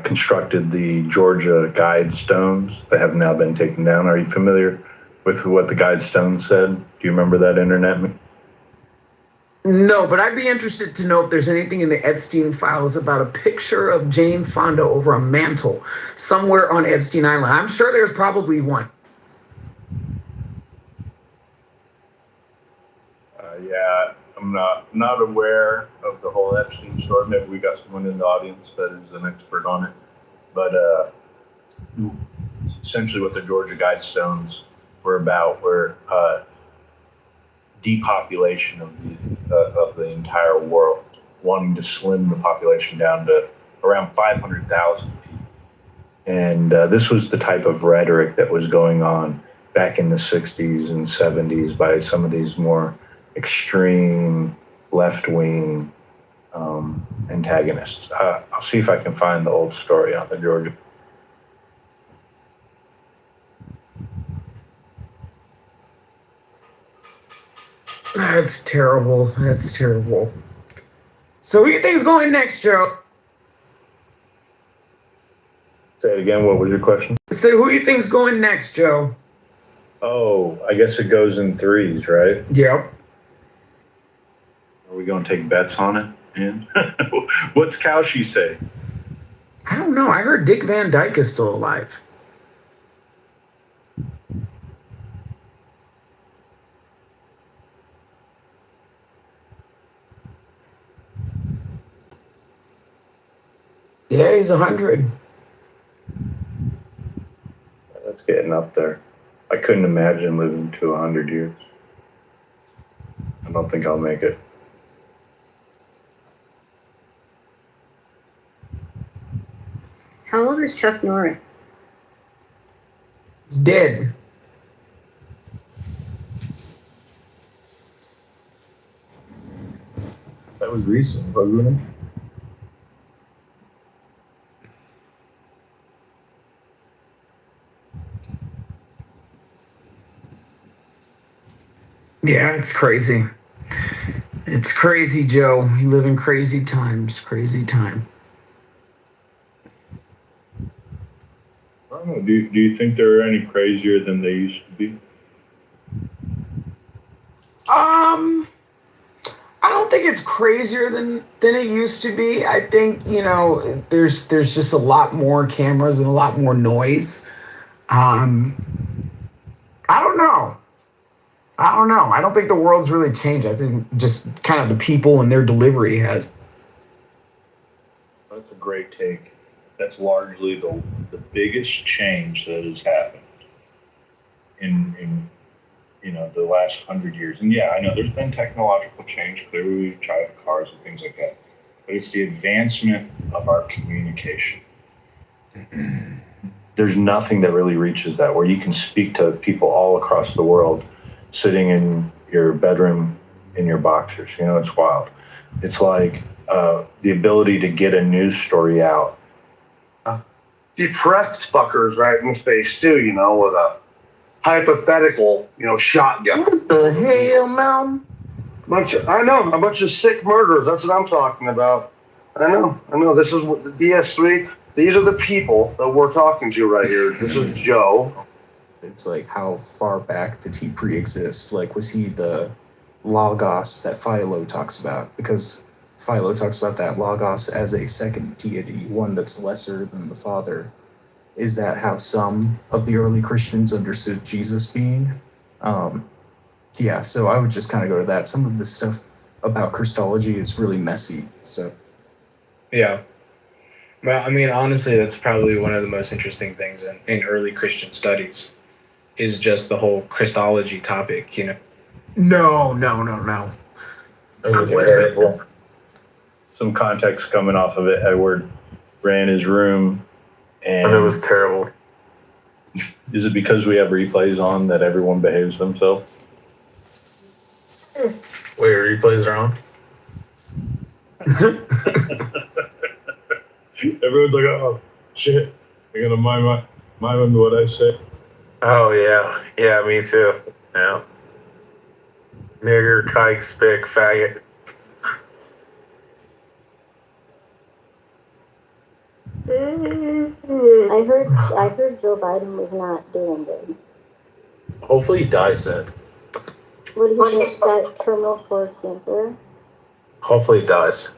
constructed the Georgia Guidestones that have now been taken down. Are you familiar with what the Guidestones said? Do you remember that, internet? No, but I'd be interested to know if there's anything in the Epstein files about a picture of Jane Fonda over a mantle somewhere on Epstein Island. I'm sure there's probably one. Yeah, I'm not aware of the whole Epstein story. Maybe we got someone in the audience that is an expert on it. But essentially what the Georgia Guidestones were about were depopulation of the entire world, wanting to slim the population down to around 500,000 people. And this was the type of rhetoric that was going on back in the 60s and 70s by some of these more extreme left-wing antagonists. I'll see if I can find the old story on the Georgia. That's terrible. That's terrible. So who do you think's going next, Joe? Say it again. What was your question? So who do you think's going next, Joe? Oh, I guess it goes in threes, right? Yep. Are we going to take bets on it? And what's Cowshy say? I don't know. I heard Dick Van Dyke is still alive. Yeah, he's 100. That's getting up there. I couldn't imagine living to 100 years. I don't think I'll make it. How old is Chuck Norris? He's dead. That was recent, wasn't it? Yeah, it's crazy. It's crazy, Joe. You live in crazy times. Crazy time. I don't know. Do you think they're any crazier than they used to be? I don't think it's crazier than it used to be. I think, you know, there's just a lot more cameras and a lot more noise. I don't know. I don't think the world's really changed. I think just kind of the people and their delivery has. That's a great take. That's largely the biggest change that has happened in you know, the last 100 years. And yeah, I know there's been technological change. Clearly, we've tried cars and things like that. But it's the advancement of our communication. There's nothing that really reaches that, where you can speak to people all across the world sitting in your bedroom in your boxers. You know, it's wild. It's like the ability to get a news story out. Depressed fuckers right in the face too, you know, with a hypothetical, you know, shotgun. What the hell, man? I know, a bunch of sick murderers. That's what I'm talking about. I know. This is what the DS3. These are the people that we're talking to right here. This is Joe. It's like, how far back did he pre-exist? Like, was he the Logos that Philo talks about? Because Philo talks about that Logos as a second deity, one that's lesser than the Father. Is that how some of the early Christians understood Jesus being? Yeah, so I would just kind of go to that. Some of the stuff about Christology is really messy, so Yeah. Well, I mean, honestly, that's probably one of the most interesting things in early Christian studies is just the whole Christology topic, you know? No. It was terrible. Some context coming off of it. Edward ran his room, and it was terrible. Is it because we have replays on that everyone behaves themselves? Wait, replays are on? Everyone's like, oh shit, I gotta mind what I say. Oh yeah, me too. Yeah. Nigger, kike, spick, faggot. I heard Joe Biden was not doing good. Hopefully he dies soon. What did he get? That terminal for cancer? Hopefully he dies.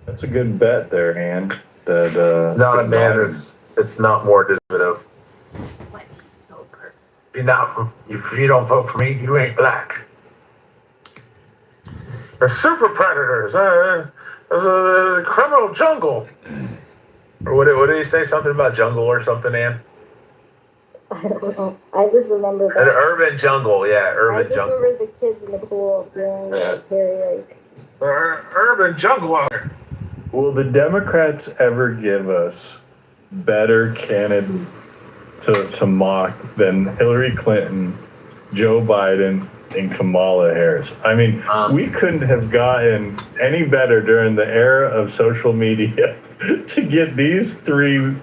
That's a good bet there, Hand. That not man, it's not more descriptive. If you don't vote for me, you ain't black. They're super predators. There's a criminal jungle. Or what did he say? Something about jungle or something, Ann? I don't know. I just remember that. An urban jungle, yeah, urban jungle. I just remember the kids in the pool feeling like Harry, like. Urban jungle out there. Will the Democrats ever give us better candidates to mock than Hillary Clinton, Joe Biden, and Kamala Harris? I mean, we couldn't have gotten any better during the era of social media to get these three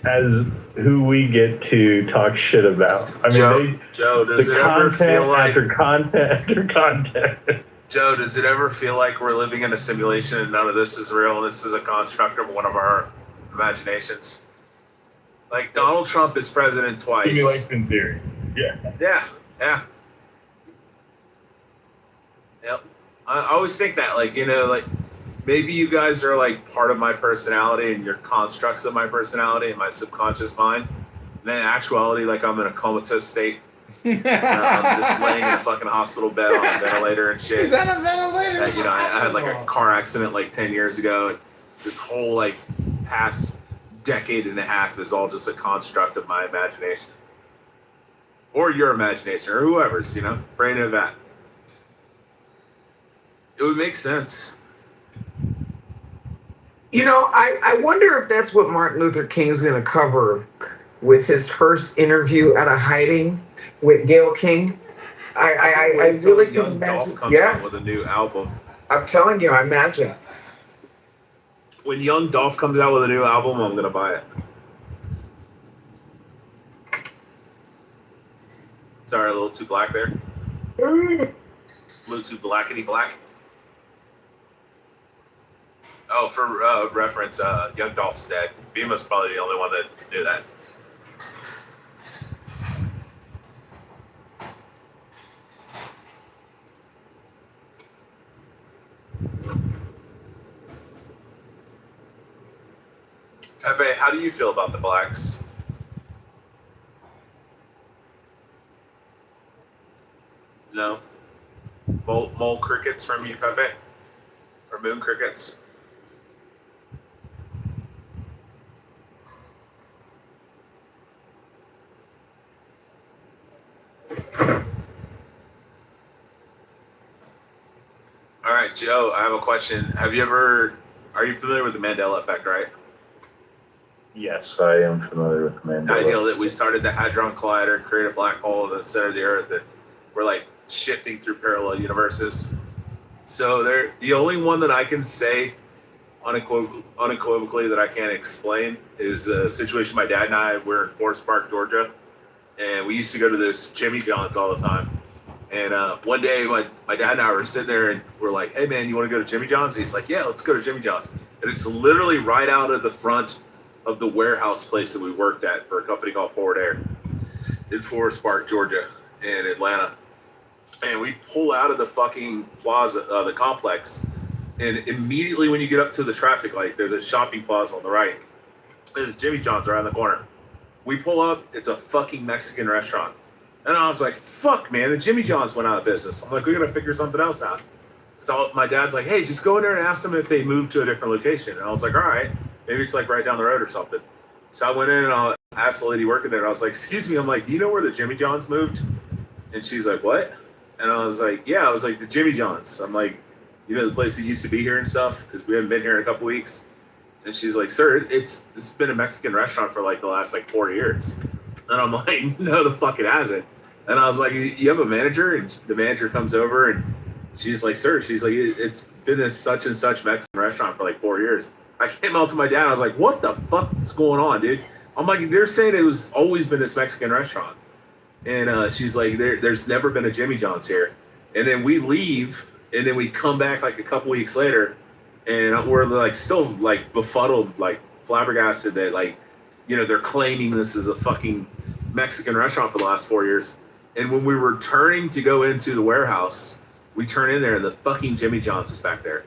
as who we get to talk shit about. I mean, Joe, does it ever feel like content after content? Joe, does it ever feel like we're living in a simulation and none of this is real? This is a construct of one of our imaginations. Like Donald Trump is president twice. Simulation theory. Yeah. Yeah. Yep. I always think that, like, like maybe you guys are like part of my personality and you're constructs of my personality and my subconscious mind. And then in actuality, like I'm in a comatose state. I'm just laying in a fucking hospital bed on a ventilator and shit. Is that a ventilator? I had like a car accident like 10 years ago. This whole like past decade and a half is all just a construct of my imagination. Or your imagination, or whoever's, brain of that. It would make sense. I wonder if that's what Martin Luther King is going to cover with his first interview at a hiding with Gayle King. I really can imagine. Yes, out with a new album. I'm telling you, I imagine. When Young Dolph comes out with a new album, I'm gonna buy it. Sorry, a little too black there. A little too blackety black. Oh, for reference, Young Dolph's dead. Bima's probably the only one that knew that. Pepe, how do you feel about the blacks? No? Mole crickets from you, Pepe? Or moon crickets? All right, Joe, I have a question. Are you familiar with the Mandela effect, right? Yes, I am familiar with the Mandela. The idea that we started the Hadron Collider and created a black hole in the center of the Earth, and we're like shifting through parallel universes. So the only one that I can say unequivocally that I can't explain is a situation my dad and I were in Forest Park, Georgia, and we used to go to this Jimmy John's all the time. And one day my dad and I were sitting there and we're like, hey man, you want to go to Jimmy John's? And he's like, yeah, let's go to Jimmy John's. And it's literally right out of the front of the warehouse place that we worked at for a company called Forward Air in Forest Park, Georgia, in Atlanta. And we pull out of the fucking plaza, the complex, and immediately when you get up to the traffic light, there's a shopping plaza on the right. There's Jimmy John's around the corner. We pull up, it's a fucking Mexican restaurant. And I was like, fuck, man, the Jimmy John's went out of business. I'm like, we gotta figure something else out. So my dad's like, hey, just go in there and ask them if they moved to a different location. And I was like, all right, maybe it's like right down the road or something. So I went in and I asked the lady working there. And I was like, excuse me. I'm like, do you know where the Jimmy John's moved? And she's like, what? And I was like, yeah. I was like, the Jimmy John's. I'm like, you know, the place that used to be here and stuff, because we haven't been here in a couple weeks. And she's like, sir, it's been a Mexican restaurant for like the last like 4 years. And I'm like, no, the fuck it hasn't. And I was like, you have a manager? And the manager comes over and she's like, sir, she's like, it's been this such and such Mexican restaurant for like 4 years. I came out to my dad. I was like, what the fuck is going on, dude? I'm like, they're saying it was always been this Mexican restaurant. And she's like, there's never been a Jimmy John's here. And then we leave, and then we come back like a couple weeks later, and we're like still like befuddled, like flabbergasted that like, you know, they're claiming this is a fucking Mexican restaurant for the last 4 years. And when we were turning to go into the warehouse, we turn in there and the fucking Jimmy John's is back there.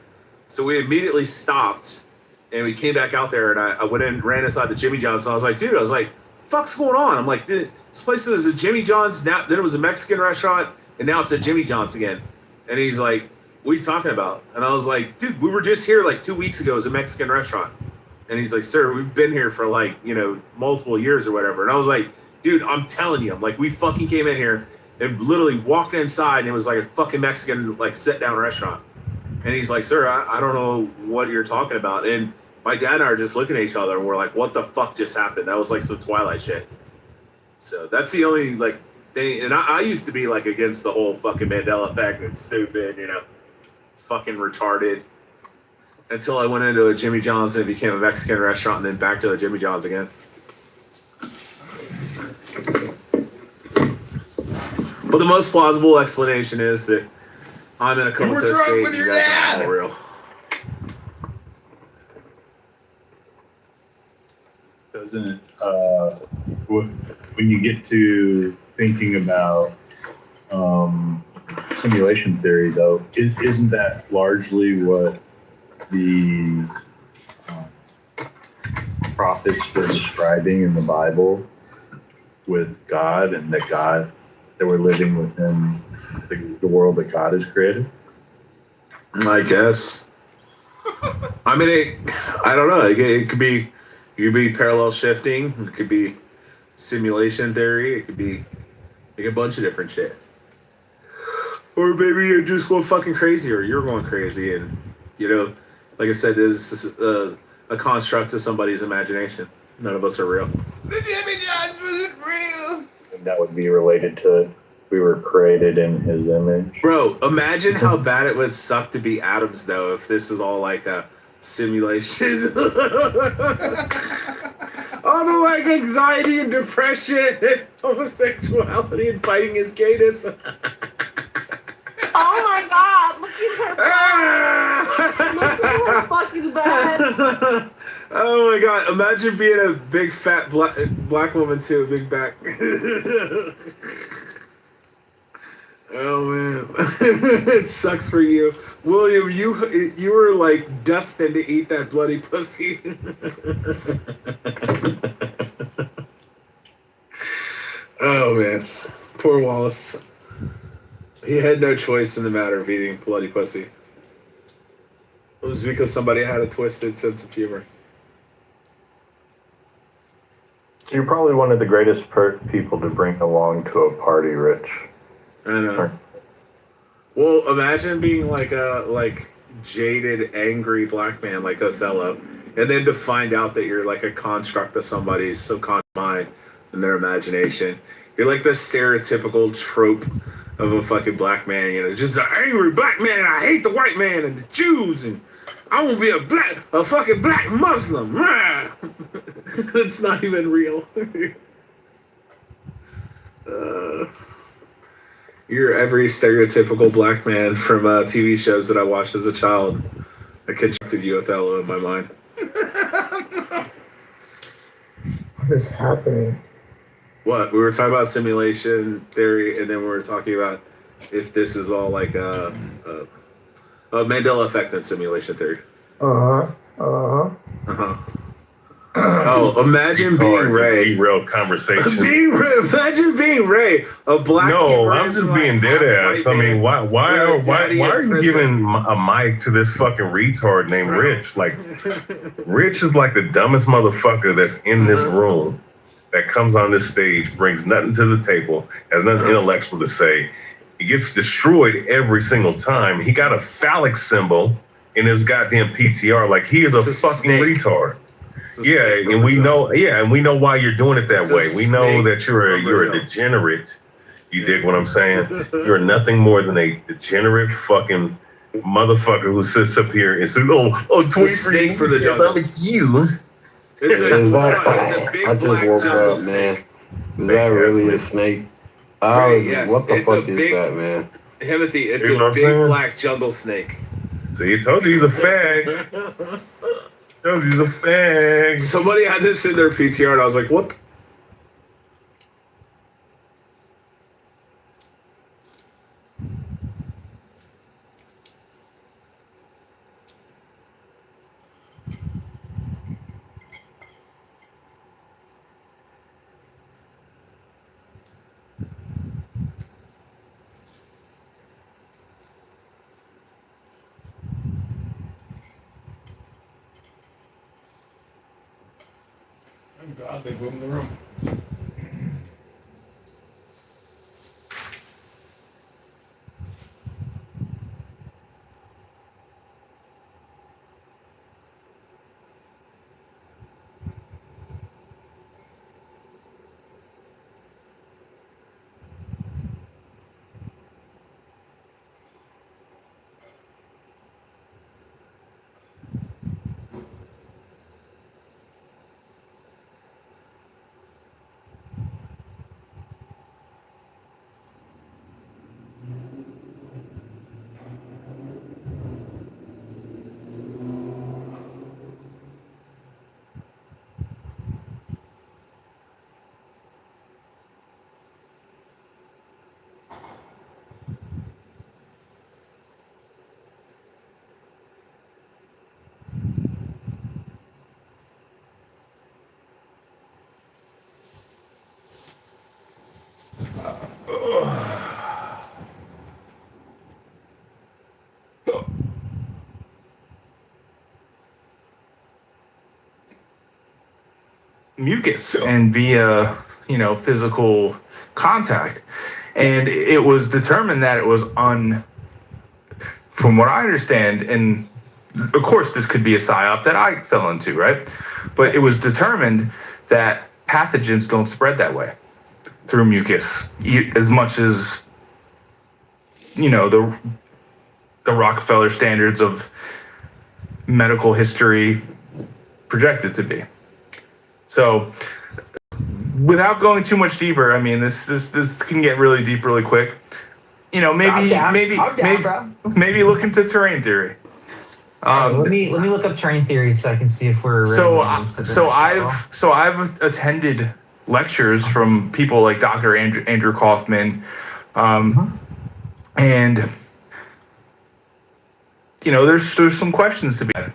So we immediately stopped and we came back out there, and I went in, ran inside the Jimmy John's, and I was like, dude, fuck's going on? I'm like, dude, this place is a Jimmy John's, now then it was a Mexican restaurant, and now it's a Jimmy John's again. And he's like, what are you talking about? And I was like, dude, we were just here like 2 weeks ago as a Mexican restaurant. And he's like, sir, we've been here for like, you know, multiple years or whatever. And I was like, dude, I'm telling you, I'm like, we fucking came in here and literally walked inside, and it was like a fucking Mexican like sit down restaurant. And he's like, sir, I don't know what you're talking about. And my dad and I are just looking at each other, and we're like, what the fuck just happened? That was like some Twilight shit. So that's the only like thing. And I used to be like against the whole fucking Mandela effect. It's stupid, you know, it's fucking retarded. Until I went into a Jimmy John's and it became a Mexican restaurant, and then back to a Jimmy John's again. But the most plausible explanation is that I'm in a comatose state and you guys are all real. Doesn't when you get to thinking about simulation theory, though, isn't that largely what the prophets were describing in the Bible with God, and that we're living within the world that God has created? I guess. I mean, I don't know. It could be parallel shifting. It could be simulation theory. It could be like a bunch of different shit. Or maybe you're just going fucking crazy, or you're going crazy, and you know, like I said, this is a construct of somebody's imagination. None of us are real. The Jimmy John's wasn't real. And that would be related to we were created in His image. Bro, imagine how bad it would suck to be Adams, though, if this is all like a simulation. All the like anxiety and depression and homosexuality and fighting his gayness. Oh my God! Look at her. Look at her fucking bad. Oh my God! Imagine being a big fat black woman too, big back. Oh man, it sucks for you, William. You were like destined to eat that bloody pussy. Oh man, poor Wallace. He had no choice in the matter of eating bloody pussy. It was because somebody had a twisted sense of humor. You're probably one of the greatest people to bring along to a party, Rich. I know. Well, imagine being like a jaded, angry black man like Othello, and then to find out that you're like a construct of somebody's subconscious mind and their imagination. You're like the stereotypical trope of a fucking black man, you know, just an angry black man. I hate the white man and the Jews, and I won't be a fucking black Muslim. It's not even real. You're every stereotypical black man from TV shows that I watched as a child. I constructed you Othello in my mind. What is happening? What? We were talking about simulation theory, and then we were talking about if this is all like a Mandela effect and simulation theory. Uh-huh. Oh, Yo, imagine being Ray. Derailed conversation. Imagine being Ray, a black. No, I'm just being dead ass. I mean, why are you giving a mic to this fucking retard named Rich? Like, Rich is like the dumbest motherfucker that's in this room that comes on this stage, brings nothing to the table, has nothing intellectual to say. He gets destroyed every single time. He got a phallic symbol in his goddamn PTR. Like, he is a fucking retard. Yeah, and we know. Yeah, and we know why you're doing it that way. We know that you're a degenerate. You dig what I'm saying? You're nothing more than a degenerate fucking motherfucker who sits up here and says, "Oh, tweet for the jungle. It's you." It's a big I just black woke jungle up, snake. man. Is that really a snake? Right, yes, what the it's fuck a is big- that, man? Timothy, it's You know a what I'm big saying? black jungle snake. So you told you he's a fag. Told you he's a fag. Somebody had this in their PTR, and I was like, "What?" Thank God they boomed the room. Mucus and via physical contact, and it was determined that it was from what I understand, and of course this could be a psyop that I fell into, right? But it was determined that pathogens don't spread that way through mucus as much as the Rockefeller standards of medical history projected to be. So, without going too much deeper, I mean, this can get really deep really quick. Maybe look into terrain theory. Let me look up terrain theory so I can see if we're ready to move to the next level. I've attended lectures from people like Dr. Andrew Kaufman, and there's some questions to be had.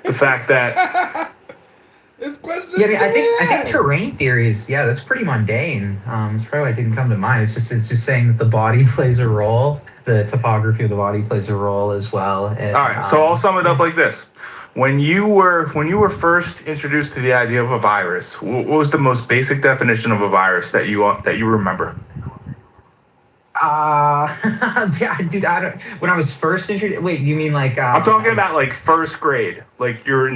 The fact that I think terrain theories, that's pretty mundane. It's probably why it didn't come to mind. It's just saying that the body plays a role, the topography of the body plays a role as well. And, all right, so I'll sum it up like this: when you were first introduced to the idea of a virus, what was the most basic definition of a virus that you remember? Dude, when I was first introduced, wait, you mean like I'm talking about like first grade, like your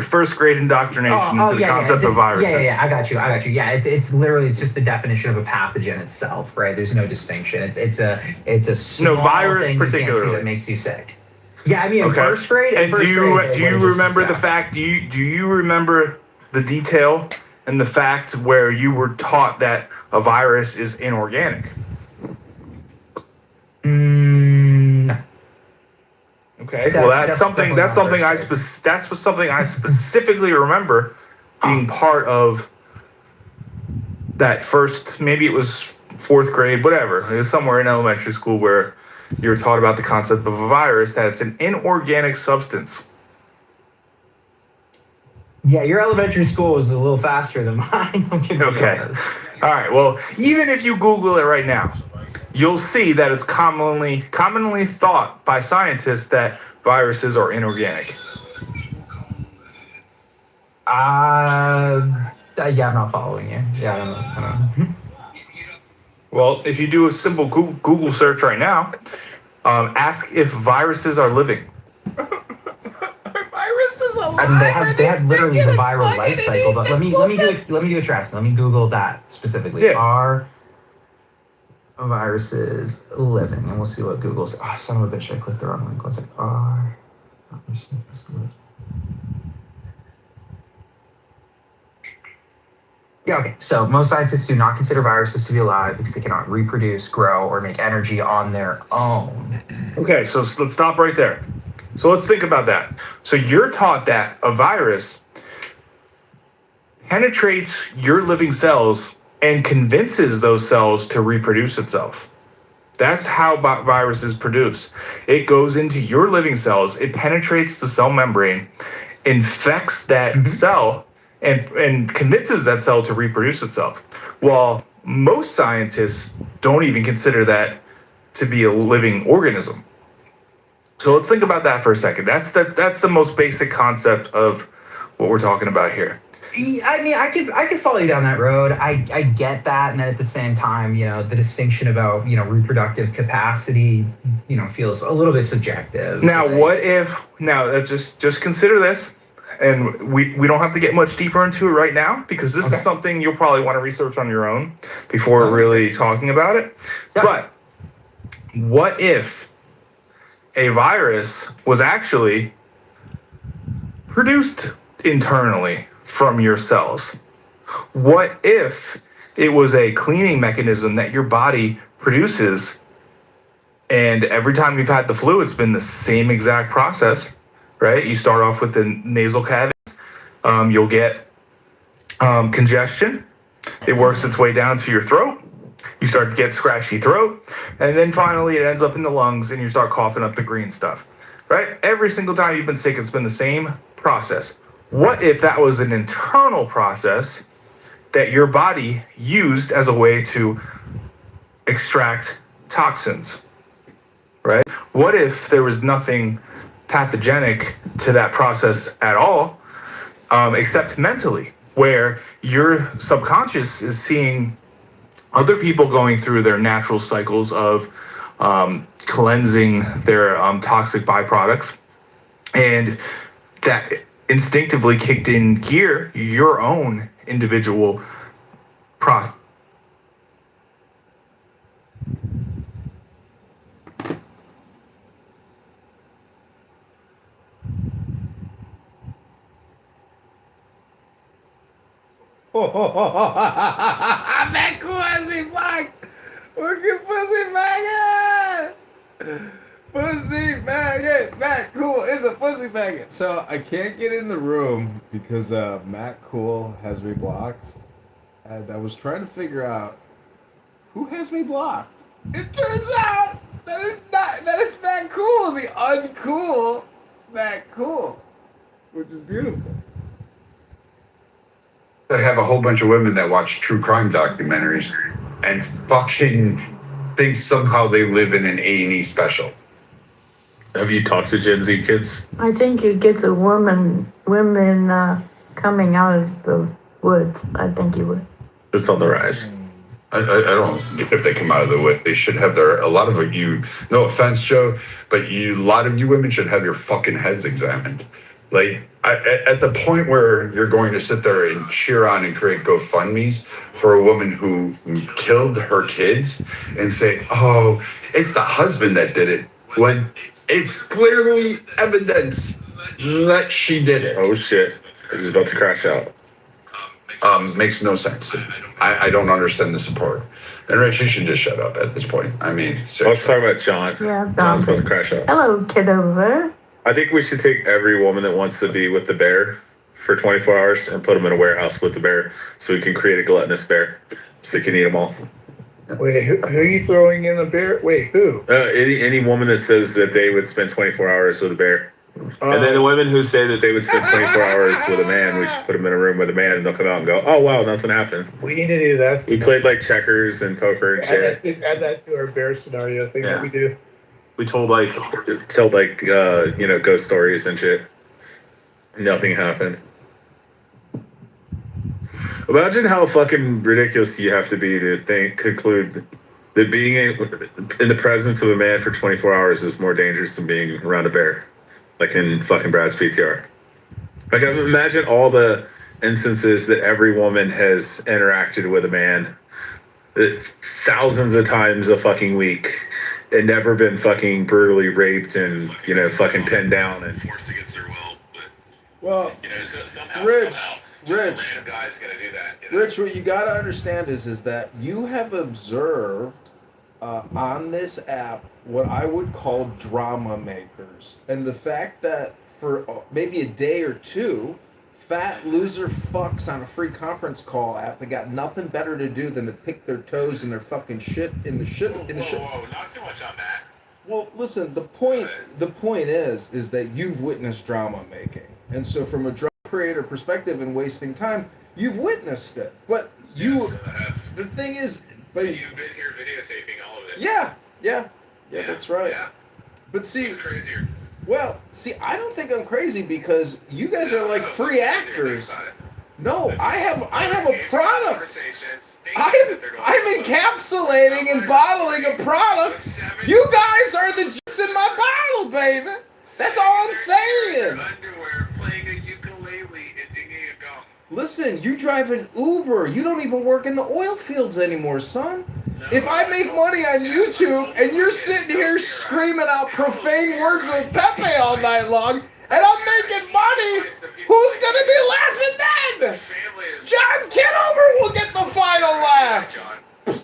first grade indoctrination into the concept of viruses. I got you. Yeah, it's literally just the definition of a pathogen itself, right? There's no distinction. It's a small virus thing particularly you can't see that makes you sick. Yeah, I mean, in first grade. And do you remember the fact? Do you remember the detail and the fact where you were taught that a virus is inorganic? No. Okay. Well, that's something I specifically remember being part of that first. Maybe it was fourth grade, whatever. It was somewhere in elementary school where you were taught about the concept of a virus, that it's an inorganic substance. Yeah, your elementary school was a little faster than mine. Okay. All right. Well, even if you Google it right now, you'll see that it's commonly thought by scientists that viruses are inorganic. Yeah, I'm not following you. Yeah, I don't know. Well, if you do a simple Google search right now, ask if viruses are living. Viruses alive? I mean, they have literally the viral life cycle. But let me do a test. Let me Google that specifically. Yeah. Are viruses living? And we'll see what Google says. Oh, son of a bitch! I clicked the wrong link. One second. Are viruses living? Yeah, okay. So most scientists do not consider viruses to be alive because they cannot reproduce, grow, or make energy on their own. Okay, so let's stop right there. So let's think about that. So you're taught that a virus penetrates your living cells and convinces those cells to reproduce itself. That's how viruses produce. It goes into your living cells, it penetrates the cell membrane, infects that cell, and convinces that cell to reproduce itself. While most scientists don't even consider that to be a living organism. So let's think about that for a second. That's the most basic concept of what we're talking about here. I mean, I could follow you down that road. I get that, and then at the same time, the distinction about reproductive capacity, feels a little bit subjective. Now, just consider this, and we don't have to get much deeper into it right now because this is something you'll probably want to research on your own before really talking about it. Yeah. But what if a virus was actually produced internally from your cells? What if it was a cleaning mechanism that your body produces, and every time you've had the flu, it's been the same exact process, right? You start off with the nasal cavities, you'll get congestion. It works its way down to your throat. You start to get scratchy throat, and then finally it ends up in the lungs, and you start coughing up the green stuff, right? Every single time you've been sick, it's been the same process. What if that was an internal process that your body used as a way to extract toxins, right? What if there was nothing pathogenic to that process at all, except mentally, where your subconscious is seeing other people going through their natural cycles of cleansing their toxic byproducts, and that instinctively kicked in gear your own individual process. That pussy fuck! Look at pussy maggot! Pussy maggot! Matt Cool is a pussy maggot! So I can't get in the room because Matt Cool has me blocked. And I was trying to figure out who has me blocked. It turns out that is Matt Cool, the uncool Matt Cool. Which is beautiful. I have a whole bunch of women that watch true crime documentaries and fucking think somehow they live in an A&E special. Have you talked to Gen Z kids? I think you get the women coming out of the woods. I think you would. It's on the rise. I don't get if they come out of the wood. They should have a lot of you, no offense, Joe, but a lot of you women should have your fucking heads examined. Like, at the point where you're going to sit there and cheer on and create GoFundMes for a woman who killed her kids and say, oh, it's the husband that did it, when it's clearly evidence that she did it. Oh, shit. This is about to crash out. Makes no sense. I don't understand the support. And Rich, you should just shut up at this point. I mean, seriously. Let's talk about John. Yeah, John's about to crash out. Hello, Kitover. I think we should take every woman that wants to be with the bear for 24 hours and put them in a warehouse with the bear so we can create a gluttonous bear so they can eat them all. Wait, who are you throwing in a bear? Wait, who? Any woman that says that they would spend 24 hours with a bear. And then the women who say that they would spend 24 hours with a man, we should put them in a room with a man, and they'll come out and go, "Oh wow, nothing happened." We need to do this. We played like checkers and poker and shit. Add that to our bear scenario thing that we do. We told ghost stories and shit. Nothing happened. Imagine how fucking ridiculous you have to be to conclude that being in the presence of a man for 24 hours is more dangerous than being around a bear, like in fucking Brad's PTR. Like, imagine all the instances that every woman has interacted with a man thousands of times a fucking week and never been fucking brutally raped and, fucking pinned down and forced against their will. Well, Rich, guy's gonna do that. Rich, what you gotta understand is that you have observed on this app what I would call drama makers, and the fact that for maybe a day or two, fat loser fucks on a free conference call app that got nothing better to do than to pick their toes and their fucking shit in the shit. Whoa, not too much on that. Well, listen, the point is that you've witnessed drama making. And so from a drama creator perspective and wasting time, you've witnessed it. But the thing is, but you've been here videotaping all of it. Yeah, that's right. Yeah. But see, it's crazier. Well, see, I don't think I'm crazy because you guys are like free actors. No, I have a product. I'm encapsulating and bottling a product. You guys are the juice in my bottle, baby. That's all I'm saying. Underwear, playing a ukulele and dinging a gong. Listen, you drive an Uber. You don't even work in the oil fields anymore, son. No, if I make money on YouTube and you're sitting here screaming out profane words with Pepe all night long, and I'm making money, who's gonna be laughing then? John Kitover will get the final laugh.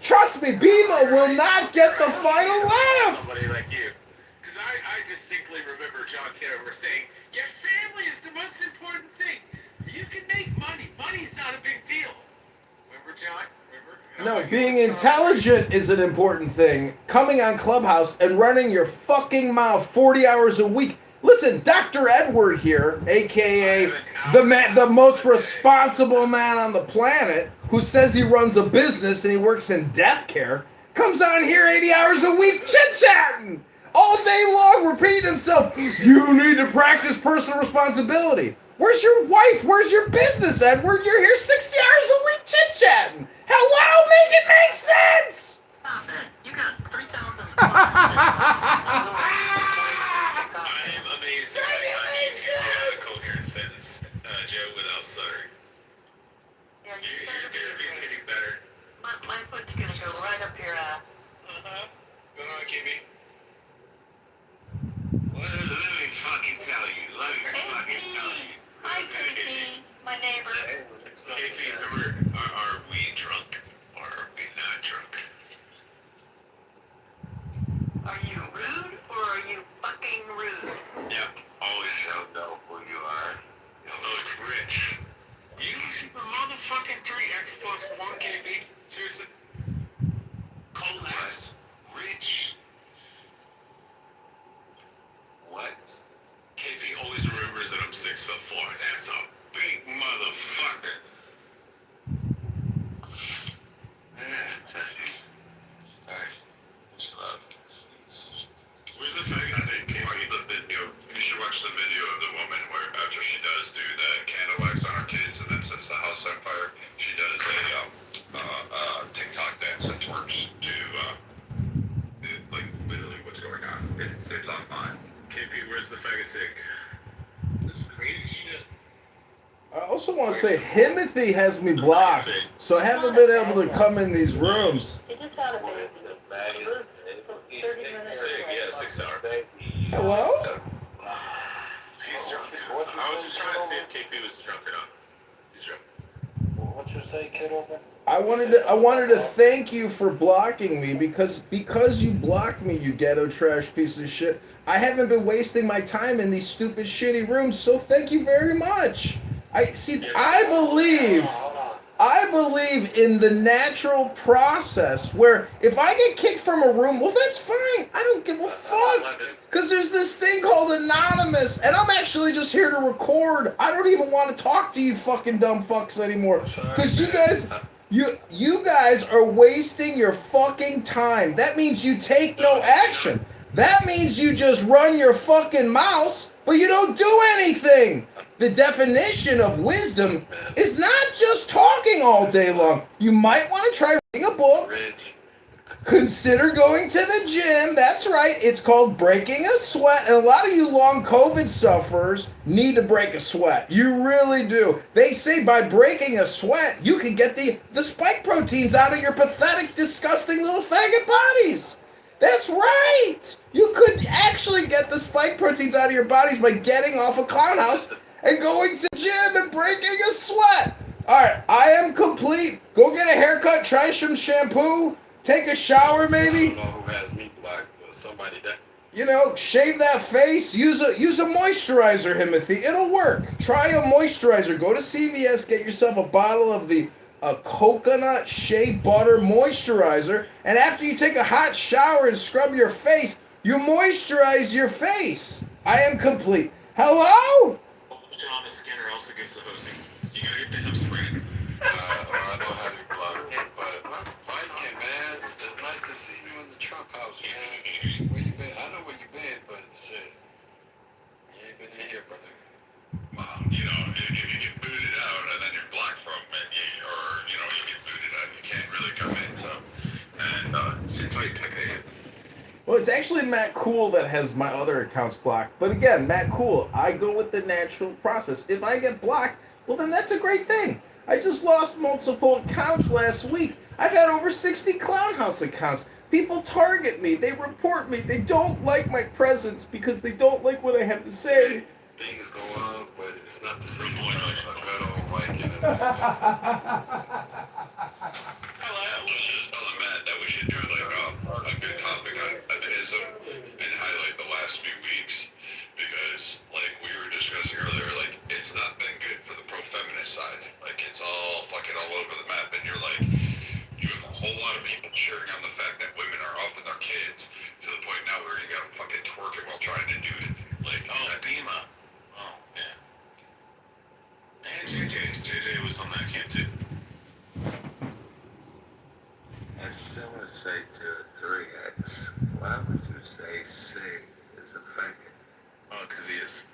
Trust me, Bima will not get the final laugh. Somebody like you. Because I distinctly remember John Kitover saying, your family is the most important thing. You can make money. Money's not a big deal. Remember, John? No, being intelligent is an important thing. Coming on Clubhouse and running your fucking mouth 40 hours a week. Listen, Dr. Edward here, a.k.a. the most responsible man on the planet, who says he runs a business and he works in death care, comes on here 80 hours a week chit-chatting all day long, repeating himself. You need to practice personal responsibility. Where's your wife? Where's your business, Edward? You're here 60 hours a week chit-chatting. Hello? Make it make sense! You got 3,000. I'm amazed at how you can get a coherent sentence, Joe, without stuttering. Your therapy's getting better. My foot's gonna go right up your ass. Go on, Kimmy. Let me fucking tell you. Hi, Katie, my neighbor. Hey, remember, are we drunk or are we not drunk? Are you rude or are you fucking rude? Yep, always don't know who you are. Oh, it's Rich. You see the motherfucking 3x plus 1 KB? Seriously? Colex. Rich. What? KP always remembers that I'm 6'4". That's a big motherfucker. Where's the faggot thing? You should watch the video of the woman where after she does do the candlelights on her kids and then sets the house on fire, she does a TikTok dance and twerks to like literally what's going on. It's online. KP, where's the faggot thing? This is crazy shit. I also want to say, Himothy has me blocked, so I haven't been able to come in these rooms. He just had a baby. 30 minutes away. Yeah, 6 hours. Hello? He's drunk. I was just trying to see if KP was drunk or not. He's drunk. What you say, Kitover? I wanted to thank you for blocking me because you blocked me, you ghetto trash piece of shit. I haven't been wasting my time in these stupid shitty rooms, so thank you very much. I believe in the natural process where if I get kicked from a room, well, that's fine. I don't give a fuck. Because there's this thing called anonymous, and I'm actually just here to record. I don't even want to talk to you fucking dumb fucks anymore, because you guys are wasting your fucking time. That means you take no action. That means you just run your fucking mouth, but you don't do anything. The definition of wisdom is not just talking all day long. You might want to try reading a book. Consider going to the gym. That's right. It's called breaking a sweat. And a lot of you long COVID sufferers need to break a sweat. You really do. They say by breaking a sweat, you can get the spike proteins out of your pathetic, disgusting little faggot bodies. That's right. You could actually get the spike proteins out of your bodies by getting off a clown house and going to the gym and breaking a sweat. All right, I am complete. Go get a haircut, try some shampoo, take a shower maybe. I don't know who has me blocked, but somebody that. You know, shave that face, use a moisturizer, Himothy. It'll work. Try a moisturizer. Go to CVS, get yourself a bottle of the coconut shea butter moisturizer, and after you take a hot shower and scrub your face, you moisturize your face. I am complete. Hello? On the skin or else it gets the hosing. You gotta get the hip spread. I don't have your blood, but Mike, man, it's nice to see you in the Trump house, man. Where you been? I know where you been, but shit, you ain't been in here, brother. Well, you know, if you get booted out and then you're blocked from it, or you get booted out, you can't really come in. So, and it's invite Pepe. Well, it's actually Matt Cool that has my other accounts blocked. But again, Matt Cool, I go with the natural process. If I get blocked, well, then that's a great thing. I just lost multiple accounts last week. I've had over 60 Clown House accounts. People target me. They report me. They don't like my presence because they don't like what I have to say. Things go on, but it's not the same one as a good old Mike in it. Just telling Matt that we should do like a good topic on feminism and highlight the last few weeks because, like we were discussing earlier, like it's not been good for the pro-feminist side. Like it's all fucking all over the map, and you're like, you have a whole lot of people cheering on the fact that women are off with their kids to the point now where you got them fucking twerking while trying to do it. Like, Dima. Oh, yeah. And JJ was on that camp too. That's similar to say to 3X. Why would you say C is a faggot? Oh, because he is.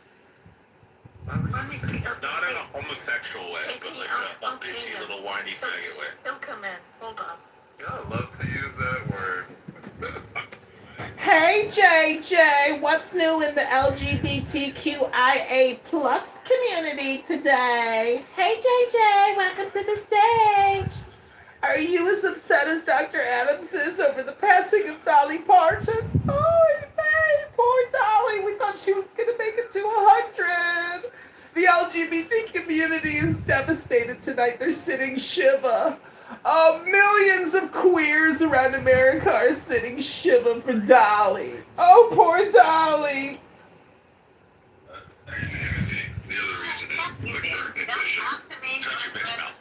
Why would you say Not in a homosexual way, but like a bitchy little whiny faggot way. He'll come in. Hold on. I love to use that word. Hey, JJ, what's new in the LGBTQIA plus community today? Hey, JJ, welcome to the stage. Are you as upset as Dr. Adams is over the passing of Dolly Parton? Oh, man, poor Dolly. We thought she was going to make it to 100. The LGBT community is devastated tonight. They're sitting Shiva. Millions of queers around America are sitting Shiva for Dolly. Oh, poor Dolly. The other reason is liquor condition. Touch your bitch mouth.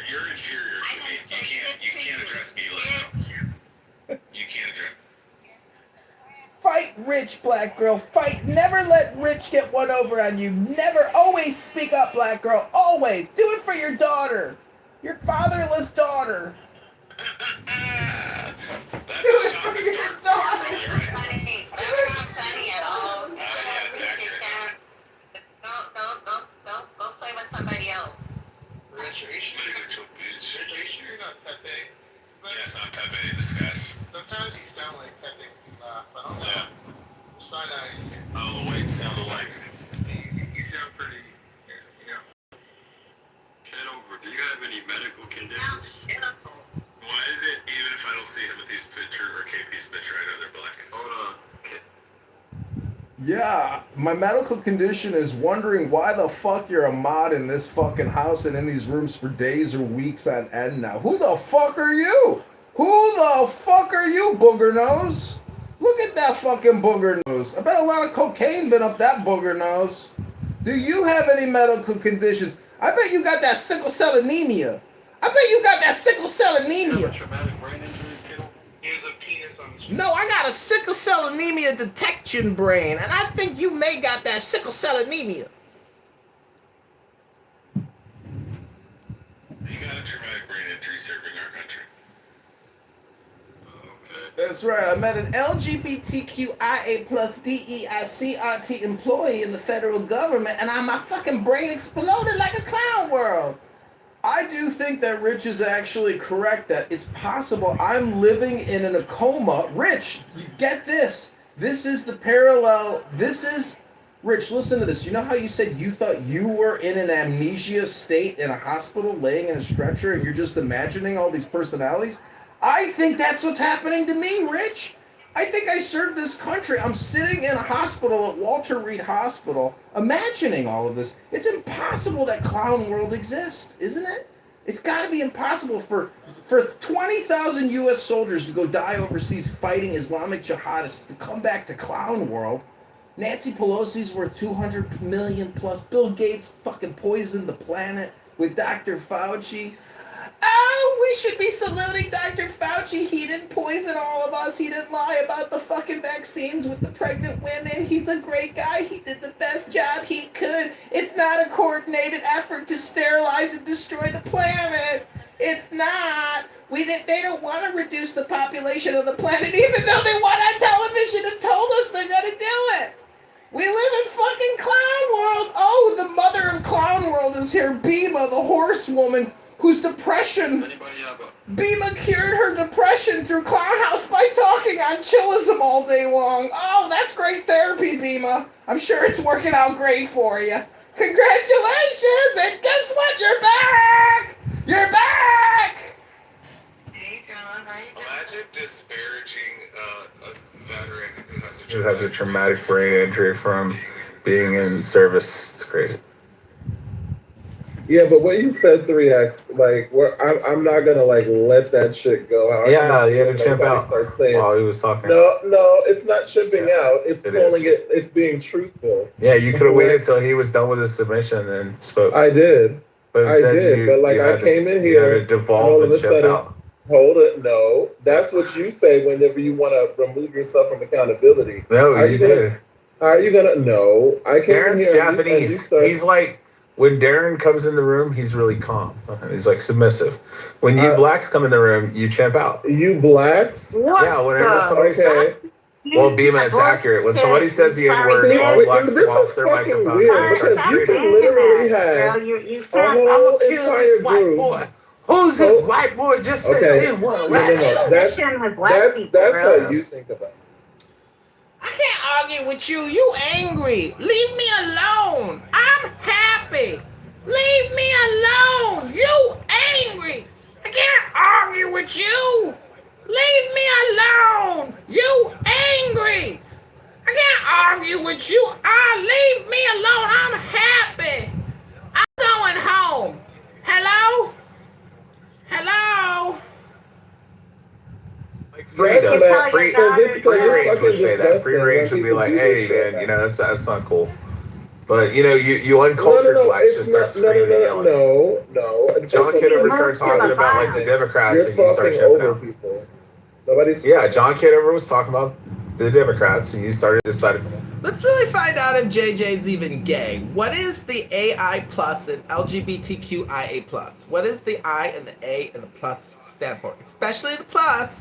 You're inferior to me. You can't address me like that. You can't address. Fight Rich, black girl. Fight. Never let Rich get one over on you. Never. Always speak up, black girl. Always. Do it for your daughter. Your fatherless daughter. Do it for your daughter. That's not funny at all. Don't play with somebody else. Rich, are you sure you're not Pepe? Yes, I'm Pepe in disguise. Sometimes you sound like Pepe when you laugh. I don't know. Yeah. Side eye. Oh, the weight sounded like. You sound pretty. Kitover, do you have any medical conditions? Why is it, even if I don't see Timothy's picture or KP's picture, I know they're black? Hold on. Yeah, my medical condition is wondering why the fuck you're a mod in this fucking house and in these rooms for days or weeks on end now. Who the fuck are you? Who the fuck are you, booger nose? Look at that fucking booger nose. I bet a lot of cocaine been up that booger nose. Do you have any medical conditions? I bet you got that sickle cell anemia. I bet you got that sickle cell anemia. Traumatic brain injury, kiddo? Here's a No, I got a sickle cell anemia detection brain, and I think you may got that sickle cell anemia. You got a traumatic brain injury serving our country. That's right. I met an LGBTQIA plus DEICRT employee in the federal government, and my fucking brain exploded like a clown world. I do think that Rich is actually correct, that it's possible I'm living in a coma. Rich, you get this. This is the parallel. Rich, listen to this. You know how you said you thought you were in an amnesia state in a hospital laying in a stretcher and you're just imagining all these personalities? I think that's what's happening to me, Rich. I think I served this country. I'm sitting in a hospital at Walter Reed Hospital, imagining all of this. It's impossible that clown world exists, isn't it? It's got to be impossible for 20,000 U.S. soldiers to go die overseas fighting Islamic jihadists to come back to clown world. Nancy Pelosi's worth 200 million plus. Bill Gates fucking poisoned the planet with Dr. Fauci. Oh, we should be saluting Dr. Fauci. He didn't poison all of us. He didn't lie about the fucking vaccines with the pregnant women. He's a great guy. He did the best job he could. It's not a coordinated effort to sterilize and destroy the planet. It's not. They don't want to reduce the population of the planet, even though they want on television and told us they're going to do it. We live in fucking clown world. Oh, the mother of clown world is here. Bima, the horsewoman, whose depression, Bima cured her depression through Clown House by talking on chillism all day long. Oh, that's great therapy, Bima. I'm sure it's working out great for you. Congratulations, and guess what? You're back! You're back! Imagine disparaging a veteran Who has a traumatic brain injury from being in service. It's crazy. Yeah, but what you said, 3X, like, I'm not gonna like let that shit go. Yeah, he had to chimp out saying, while he was talking. No, it's not chimping out. It's calling it. It's being truthful. Yeah, you could have waited till he was done with his submission and then spoke. I did. But I did. But like, I came in here. You had to devolve and chimp out. Hold it. No, that's what you say whenever you want to remove yourself from accountability. No, you did. Are you gonna? No, I came Darren's in here. Japanese. He's like, when Darren comes in the room, he's really calm. He's like submissive. When you blacks come in the room, you chimp out. You blacks? What? Yeah, whenever somebody says, well, Bima, it's accurate. When somebody says the N-word, all blacks come off their microphone. Because you can literally have a whole entire group. Who's this white boy just said N-word? No. That's how you think about it. I can't argue with you. You angry. Leave me alone. I'm happy. Leave me alone. You angry. I can't argue with you. Leave me alone. You angry. I can't argue with you. Leave me alone. I'm happy. I'm going home. Hello? Hello? Free range would say that. Free range would be like, hey, man, you know, that's not cool. But, you know, you uncultured blacks just start screaming and yelling. No. John Kitover started talking about, like, the Democrats, and you start chipping out. People. John Kitover was talking about the Democrats, and you started deciding. Let's really find out if JJ's even gay. What is the AI plus and LGBTQIA plus? What is the I and the A and the plus stand for? Especially the plus.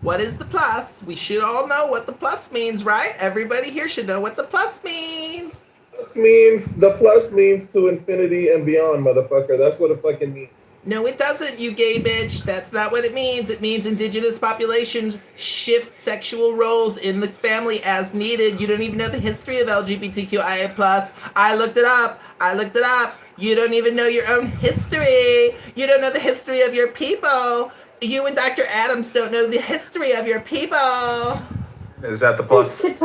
What is the plus? We should all know what the plus means, right? Everybody here should know what the plus means. The plus means to infinity and beyond, motherfucker. That's what it fucking means. No, it doesn't, you gay bitch. That's not what it means. It means indigenous populations shift sexual roles in the family as needed. You don't even know the history of LGBTQIA+. I looked it up. You don't even know your own history. You don't know the history of your people. You and Dr. Adams don't know the history of your people. Is that the plus? Man,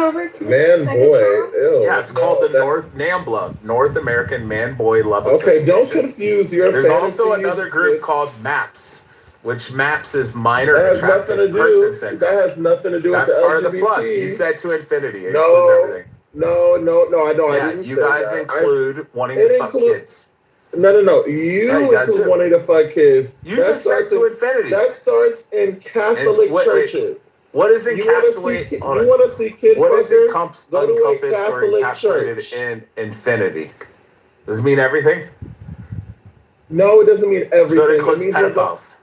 boy. Ew. Yeah, it's called the NAMBLA, North American Man-Boy Love Association. Okay, don't confuse your There's also another group called MAPS, which MAPS is Minor Attracted Person Syndrome. That has nothing to do with the LGBT. That's part of the plus. You said to infinity. It includes everything. No, I don't. Yeah, I didn't you say guys that. include wanting to fuck kids. No. You include wanting to fuck kids. You just said to infinity. That starts in Catholic churches. What is You want to see kid what is fuckers? Go to a encompassed or Catholic encapsulated church. in infinity? Does it mean everything? No, it doesn't mean everything. So it includes means pedophiles.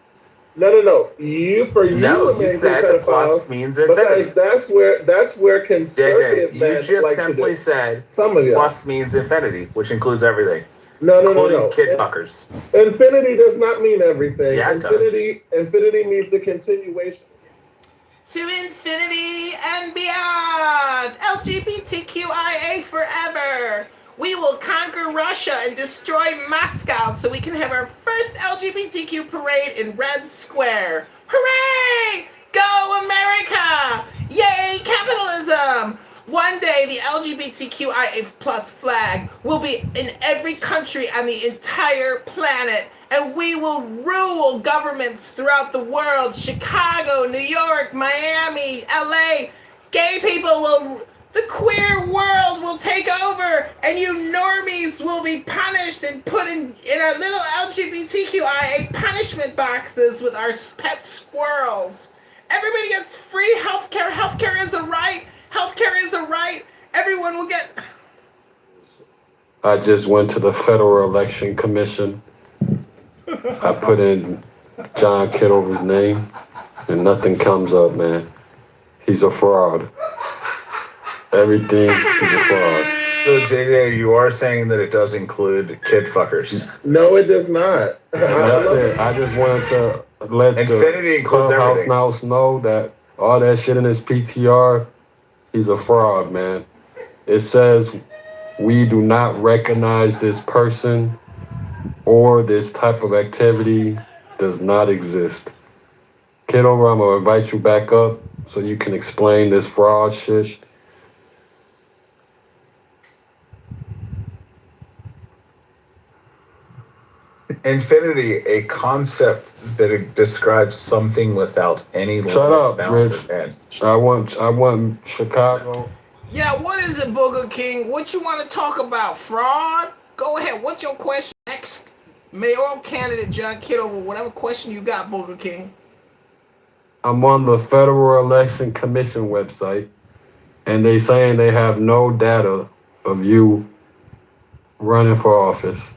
No. You No, you remain said the plus means infinity. because that's where conservative JJ, you men just like simply to do. said Some of y'all. plus means infinity, which includes everything. No. Including kid fuckers. Infinity does not mean everything. Yeah, it does. Infinity means a continuation. To infinity and beyond. LGBTQIA forever. We will conquer Russia and destroy Moscow so we can have our first LGBTQ parade in Red Square. Hooray! Go America! Yay, capitalism! One day, the LGBTQIA plus flag will be in every country on the entire planet, and we will rule governments throughout the world. Chicago, New York, Miami, LA. Gay people will... The queer world will take over, and you normies will be punished and put in our little LGBTQIA punishment boxes with our pet squirrels. Everybody gets free healthcare. Healthcare is a right. Healthcare is a right. Everyone will get... I just went to the Federal Election Commission. I put in John Kitover's name, and nothing comes up, man. He's a fraud. Everything is a fraud. So JJ, you are saying that it does include kid fuckers. No, it does not. I just wanted to let Infinity the includes Clubhouse everything. Mouse know that all that shit in his PTR, he's a fraud, man. It says we do not recognize this person or this type of activity does not exist. Kitover, I'm gonna invite you back up so you can explain this fraud shit. Infinity, a concept that describes something without any Shut up, bound Rich. or end. I want Chicago. Yeah, what is it, Booger King? What you want to talk about? Fraud? Go ahead. What's your question? Ex-mayoral candidate John Kitover, whatever question you got, Booger King. I'm on the Federal Election Commission website, and they saying they have no data of you running for office.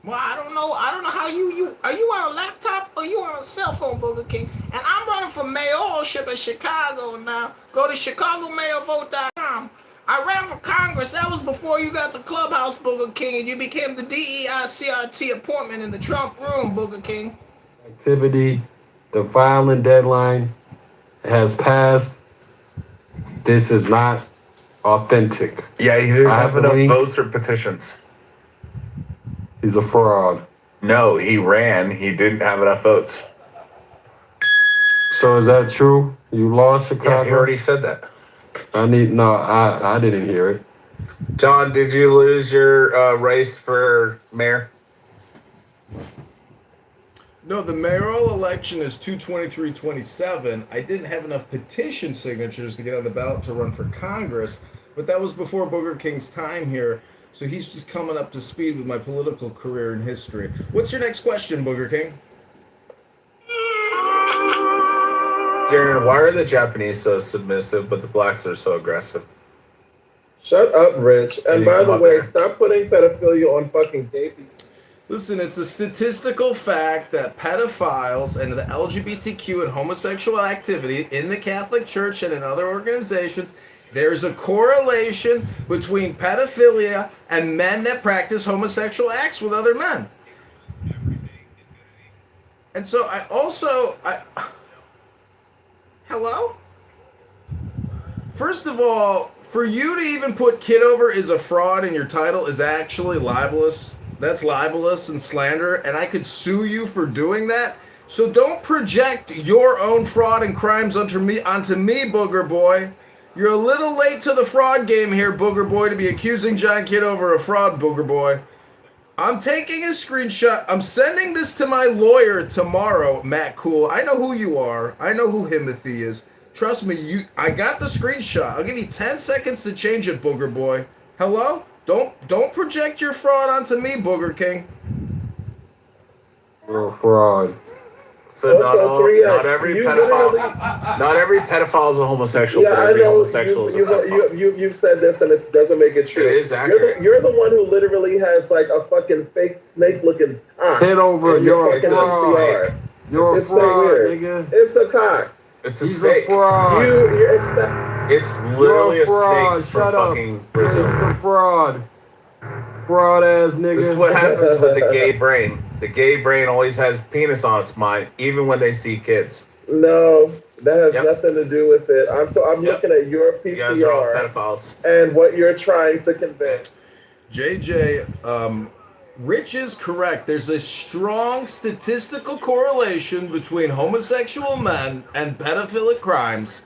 Well, I don't know how you are you on a laptop or you on a cell phone, Booger King? And I'm running for mayoralship in Chicago now. Go to ChicagoMayorVote.com. I ran for Congress. That was before you got to Clubhouse, Booger King, and you became the DEI CRT appointment in the Trump room, Booger King. Activity, the filing deadline has passed. This is not authentic. Yeah, he didn't I have have the enough link. votes or petitions. He's a fraud. No, he ran. He didn't have enough votes. So is that true? You lost Chicago? Yeah, he already said that. I didn't hear it. John, did you lose your race for mayor? No, the mayoral election is 2/23/27. I didn't have enough petition signatures to get on the ballot to run for Congress, but that was before Booger King's time here. So he's just coming up to speed with my political career and history. What's your next question, Booger King? Darren, why are the Japanese so submissive, but the blacks are so aggressive? Shut up, Rich. And by the way, stop putting pedophilia on fucking gay people. Listen, it's a statistical fact that pedophiles and the LGBTQ and homosexual activity in the Catholic Church and in other organizations, there's a correlation between pedophilia and men that practice homosexual acts with other men. And so hello? First of all, for you to even put Kitover is a fraud in your title is actually libelous. That's libelous and slander, and I could sue you for doing that. So don't project your own fraud and crimes onto me, Booger Boy. You're a little late to the fraud game here, Booger Boy, to be accusing John Kitover of fraud, Booger Boy. I'm taking a screenshot. I'm sending this to my lawyer tomorrow, Matt Cool. I know who you are. I know who Himothy is. Trust me, I got the screenshot. I'll give you 10 seconds to change it, Booger Boy. Hello? Don't project your fraud onto me, Booger King. You're a fraud. So Also, 3X. not every You pedophile, literally- not every pedophile is a homosexual. Yeah, but I every know. homosexual is a pedophile. You've said this, and it doesn't make it true. It is accurate. You're the one who literally has like a fucking fake snake-looking cock. Kitover, in you're your a fucking fraud. PCR. You're a It's so fraud, weird. nigga. It's a cock. It's a He's snake. a fraud. It's literally You're a fraud. snake from Shut up. fucking Brazil. He's a fraud. Fraud ass nigga. This is what happens with the gay brain. The gay brain always has penis on its mind, even when they see kids. No, that has nothing to do with it. I'm looking at your You guys are all PCR pedophiles. and what you're trying to convey. JJ, Rich is correct. There's a strong statistical correlation between homosexual men and pedophilic crimes.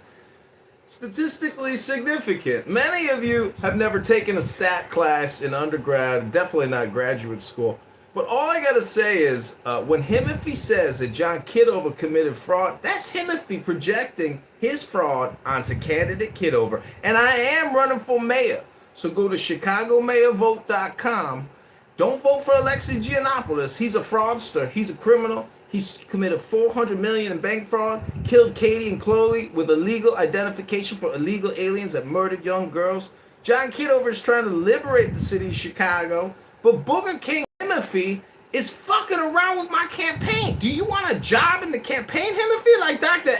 Statistically significant. Many of you have never taken a stat class in undergrad, definitely not graduate school. But all I gotta say is, when Himothy says that John Kitover committed fraud, that's Himothy projecting his fraud onto candidate Kitover. And I am running for mayor. So go to ChicagoMayorVote.com. Don't vote for Alexei Giannopoulos. He's a fraudster. He's a criminal. He's committed $400 million in bank fraud, killed Katie and Chloe with illegal identification for illegal aliens that murdered young girls. John Kitover is trying to liberate the city of Chicago, but Booger King Himothy is fucking around with my campaign. Do you want a job in the campaign, Himothy, like Dr.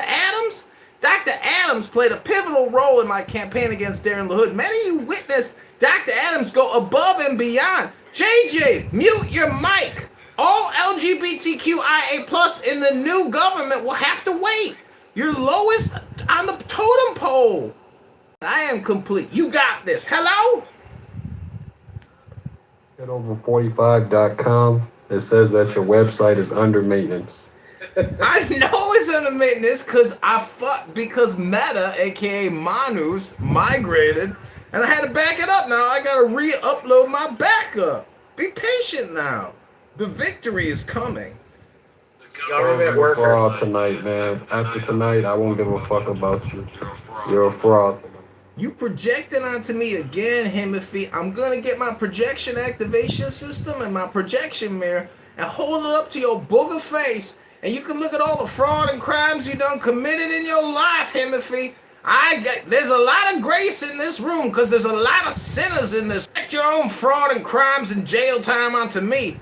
Adams? Dr. Adams played a pivotal role in my campaign against Darren LaHood. Many of you witnessed Dr. Adams go above and beyond. JJ, mute your mic. All LGBTQIA+ in the new government will have to wait. You're lowest on the totem pole. I am complete. You got this. Hello? Kitover45.com. It says that your website is under maintenance. I know it's under maintenance because Meta, aka Manus, migrated, and I had to back it up now. I gotta re-upload my backup. Be patient now. The victory is coming. Government You're a worker. fraud tonight, man. After tonight, I won't give a fuck about you. You're a fraud. You projecting onto me again, Himothy. I'm gonna get my projection activation system and my projection mirror and hold it up to your booger face, and you can look at all the fraud and crimes you done committed in your life, Himothy. There's a lot of grace in this room because there's a lot of sinners in this. Get your own fraud and crimes and jail time onto me.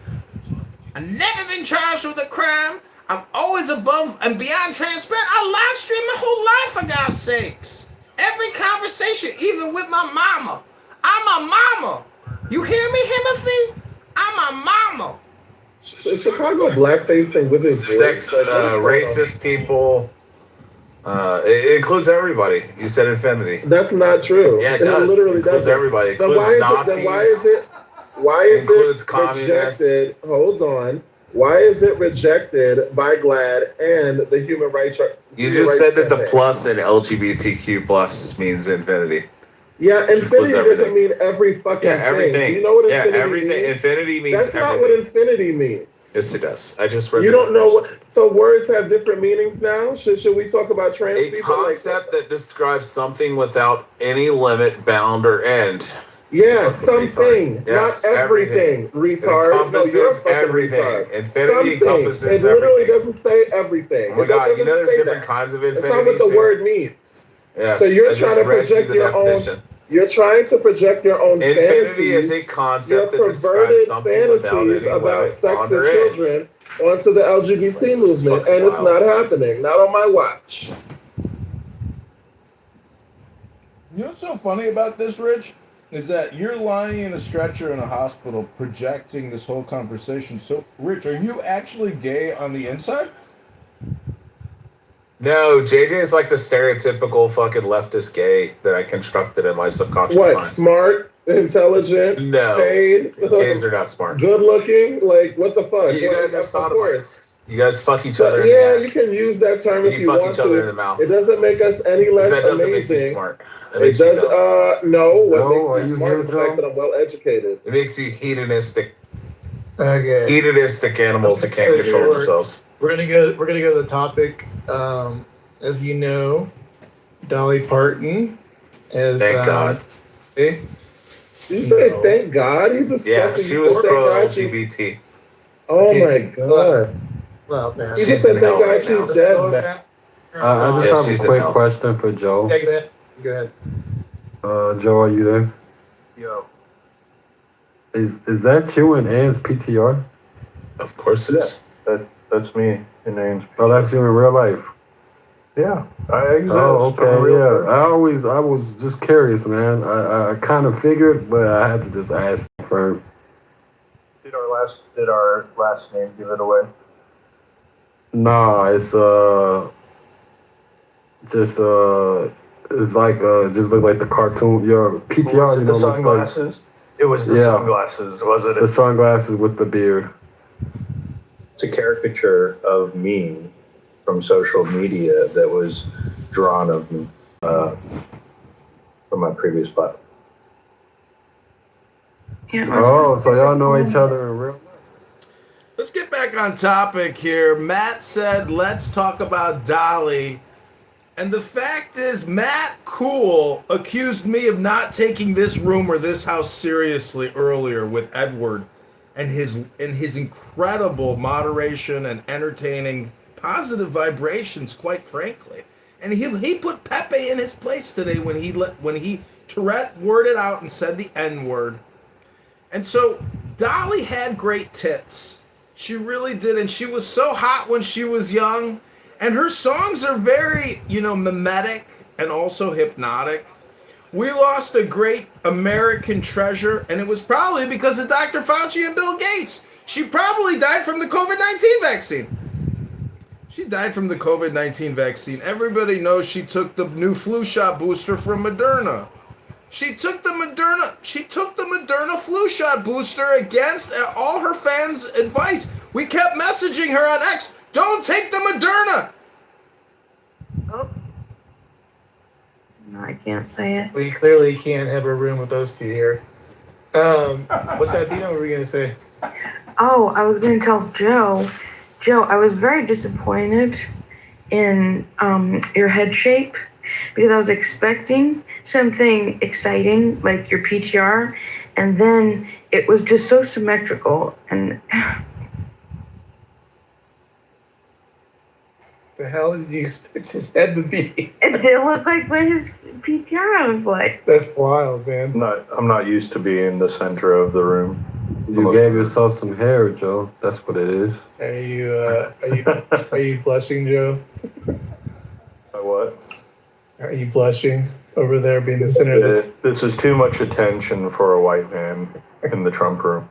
I've never been charged with a crime. I'm always above and beyond transparent. I live stream my whole life, for God's sakes. Every conversation, even with my mama. I'm a mama. You hear me, Himothy? I'm a mama. Is Chicago blackfacing with his Sex, racist people. It includes everybody. You said infinity. That's not true. Yeah, it does. Literally Includes doesn't. everybody. It Then includes why is it? Why is Includes it communists. rejected? Hold on. Why is it rejected by GLAAD and the Human Rights? You just said that the plus in LGBTQ plus means infinity. Yeah, Which includes infinity doesn't mean every fucking everything. thing. Do you know what infinity everything. means? Infinity means That's not everything. what infinity means. Yes, it does. I just read. You the don't know what. So words have different meanings now. Should we talk about trans a people? concept that describes something without any limit, bound, or end. Yeah, something, Yes, not everything. Retard. No, encompasses you're a fucking everything. retard. Infinity Something. encompasses It literally everything. doesn't say everything. Oh my It God, you doesn't know there's say different that. kinds of That's infinity. not what the too. word means. Yes, So you're I just trying to read you project the your definition. own. You're trying to project your own Infinity fantasies. is a concept your that describes perverted something without fantasies any about limit, sex bound, with or end. children onto the LGBT movement, and it's not happening. Not on my watch. You know what's so funny about this, Rich? Is that you're lying in a stretcher in a hospital projecting this whole conversation. So, Rich, are you actually gay on the inside? No, JJ is like the stereotypical fucking leftist gay that I constructed in my subconscious What? mind. Smart, intelligent, No, paid, gays are not smart. good looking. Like, what the fuck? You guys are Of sodomites. You guys fuck each So, other in yeah, the you ass. can use that term And if you you fuck want each other in to. the mouth. It doesn't make us any less That doesn't make you amazing. smart. That It makes you does. dumb. No. What No, are makes me you smart here, is the fact Joe? that I'm well educated. It makes you hedonistic. Okay. Hedonistic animals that can't control themselves. We're gonna go to the topic. As you know, Dolly Parton is. Thank God. Did you say thank God? He's Yeah, disgusting. she You was said thank pro God she's- LGBT. Oh Okay. my God. Well, man. He just said thank God she's dead, man. I just Yeah, have she's a in quick hell. question for Joe. Yeah, go ahead. Go ahead. Joe, are you there? Yo. Is that you in Ann's PTR? Of course it is. That's me in Ann's. Oh, that's you in real life. Yeah, I exist. Oh, I'm a okay, real yeah. person. I was just curious, man. I kind of figured, but I had to just ask for. Did our last name give it away? Nah, it's just it's like just look like the cartoon. Your PTR, Was you it know, the looks like sunglasses? It was the yeah, sunglasses, was it? the sunglasses with the beard. It's a caricature of me from social media that was drawn of me from my previous platform. Oh, so y'all know each other in real. Let's get back on topic here. Matt said, let's talk about Dolly. And the fact is, Matt Cool accused me of not taking this room or this house seriously earlier with Edward and his incredible moderation and entertaining positive vibrations, quite frankly. And he put Pepe in his place today when he Tourette worded out and said the N-word. And so Dolly had great tits. She really did, and she was so hot when she was young. And her songs are very, mimetic and also hypnotic. We lost a great American treasure, and it was probably because of Dr. Fauci and Bill Gates. She probably died from the COVID-19 vaccine. She died from the COVID-19 vaccine. Everybody knows she took the new flu shot booster from Moderna. She took the Moderna flu shot booster against all her fans' advice. We kept messaging her on X. Don't take the Moderna! Oh. No, I can't say it. We clearly can't have a room with those two here. What's that, Dino? What were you going to say? Oh, I was going to tell Joe. Joe, I was very disappointed in your head shape because I was expecting something exciting like your PTR, and then it was just so symmetrical and... The hell did you expect his head to be? It did look like what his PTR was like. That's wild, man. I'm not used to being in the center of the room. You gave yourself some hair, Joe. That's what it is. Are you blushing, Joe? What? Are you blushing over there being the center of the... This is too much attention for a white man in the Trump room.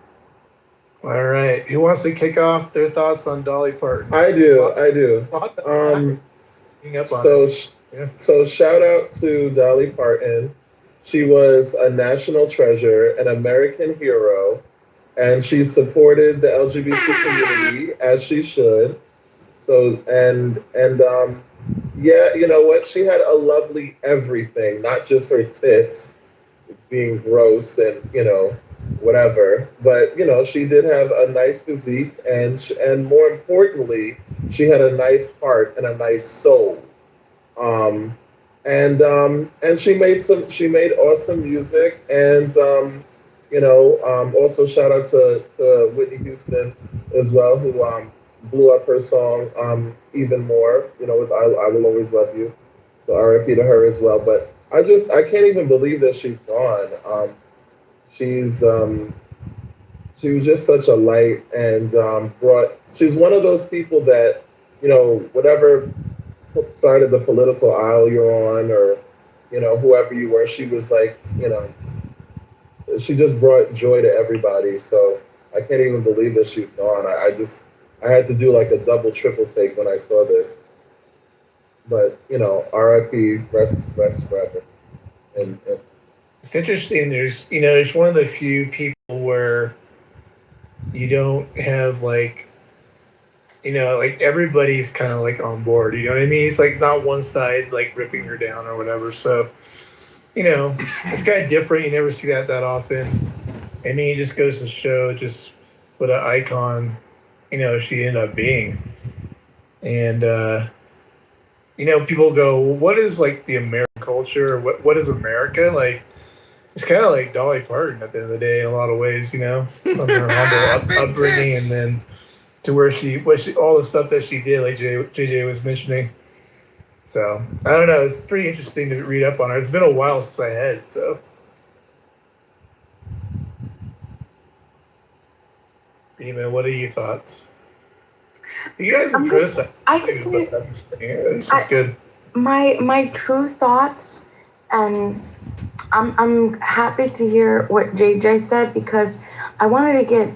All right. Who wants to kick off their thoughts on Dolly Parton? I do. So shout out to Dolly Parton. She was a national treasure, an American hero, and she supported the LGBT community as she should. So yeah, you know what? She had a lovely everything, not just her tits being gross and whatever. But she did have a nice physique, and more importantly, she had a nice heart and a nice soul. And she made awesome music, and also shout out to Whitney Houston as well, who blew up her song even more, with I Will Always Love You. So RIP to her as well. But I can't even believe that she's gone. She was just such a light, and she's one of those people that, whatever side of the political aisle you're on, or, whoever you were, she was like, she just brought joy to everybody. So I can't even believe that she's gone. I had to do like a double, triple take when I saw this. But, RIP, rest forever. And it's interesting. There's one of the few people where you don't have like everybody's kind of like on board. You know what I mean? It's like not one side like ripping her down or whatever. So, it's kind of different. You never see that often. And then it just goes to show just what an icon, she ended up being. And, people go, well, what is like the American culture? What is America? Like, it's kind of like Dolly Parton at the end of the day in a lot of ways, from her humble upbringing, and then to where she all the stuff that she did, like JJ was mentioning. So I don't know. It's pretty interesting to read up on her. It's been a while since I had. So, Beeman, what are your thoughts? You guys are good. I can say It's just good. my true thoughts, and I'm happy to hear what JJ said because I wanted to get.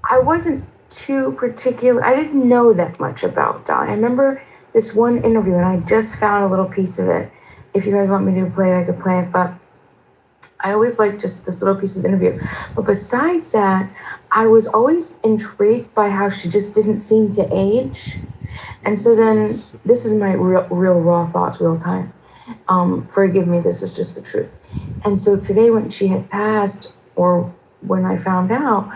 I wasn't too particular. I didn't know that much about Dolly. I remember this one interview, and I just found a little piece of it. If you guys want me to play it, I could play it. But I always liked just this little piece of the interview. But besides that, I was always intrigued by how she just didn't seem to age. And so then, this is my real raw thoughts, real time. Forgive me, this is just the truth. And so today, when she had passed, or when I found out,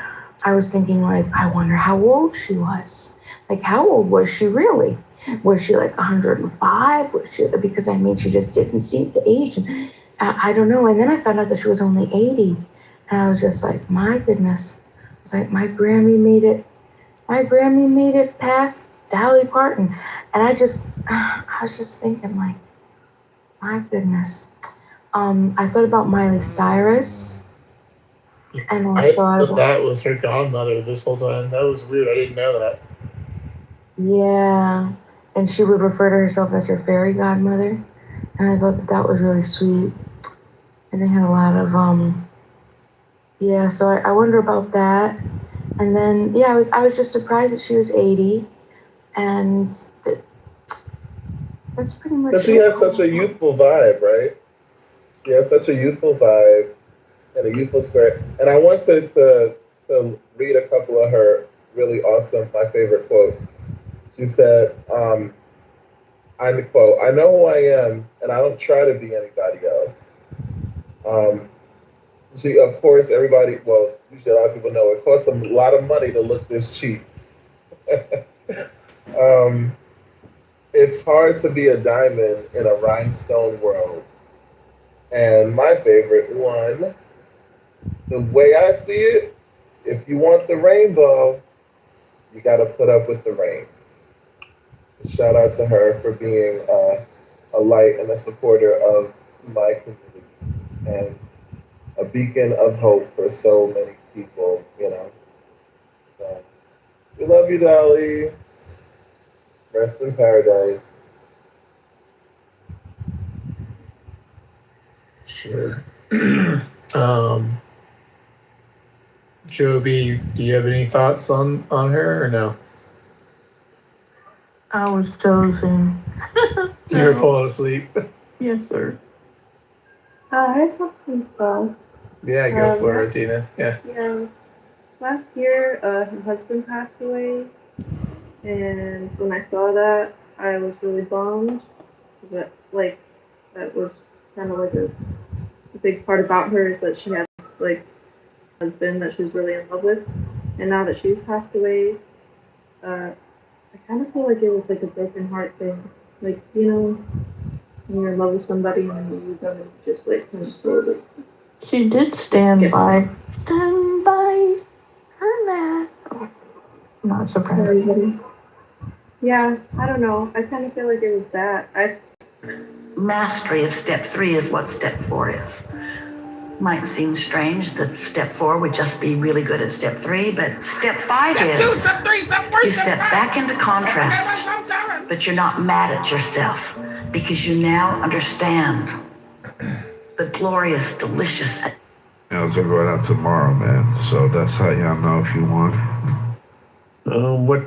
I was thinking, like, I wonder how old she was. Like, how old was she really? Was she like 105? Was she, because I mean, she just didn't seem to age. And I don't know. And then I found out that she was only 80. And I was just like, my goodness. It's like, my Grammy made it past Dolly Parton. And I was just thinking, like, my goodness. I thought about Miley Cyrus. And I thought that was her godmother this whole time. That was weird. I didn't know that. Yeah. And she would refer to herself as her fairy godmother. And I thought that was really sweet. And they had a lot of, yeah, so I wonder about that. And then, yeah, I was just surprised that she was 80. And that's pretty much But she has such a youthful vibe, right? She has such a youthful vibe and a youthful spirit. And I wanted to read a couple of her really awesome, my favorite quotes. She said, I quote, "I know who I am, and I don't try to be anybody else." She, of course, usually a lot of people know it costs a lot of money to look this cheap. It's hard to be a diamond in a rhinestone world. And my favorite one, the way I see it, if you want the rainbow, you got to put up with the rain. Shout out to her for being a light and a supporter of my community and a beacon of hope for so many people, you know. So, we love you, Dolly. Rest in paradise. Sure. Joby, do you have any thoughts on her or no? I was dozing. You were falling asleep. Yes, sir. I have some thoughts. Yeah, go for it, Dina. Yeah. Yeah. Last year, her husband passed away, and when I saw that, I was really bummed. That was kind of like a big part about her is that she has like a husband that she was really in love with, and now that she's passed away, I kind of feel like it was like a broken heart thing. Like, you know, when you're in love with somebody and then you lose them and you just like kind of slowly. She did stand by her man. Not surprised. Yeah, I don't know. I kind of feel like it was that. Mastery of step 3 is what step 4 is. Might seem strange that step 4 would just be really good at step 3, but step 5 Step is 2, step 3, step 4, you step step 5. back into contrast, but you're not mad at yourself because you now understand the glorious, delicious. Yeah, it's going out tomorrow, man. So that's how y'all know if you want. What?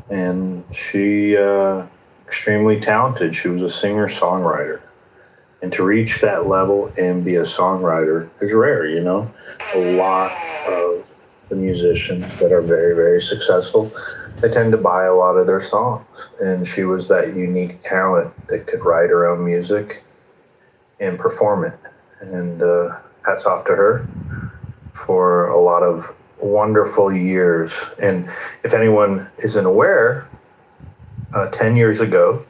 And she extremely talented. She was a singer-songwriter. And to reach that level and be a songwriter is rare, you know? A lot of the musicians that are very, very successful, they tend to buy a lot of their songs. And she was that unique talent that could write her own music and perform it. And hats off to her for a lot of wonderful years. And if anyone isn't aware, 10 years ago,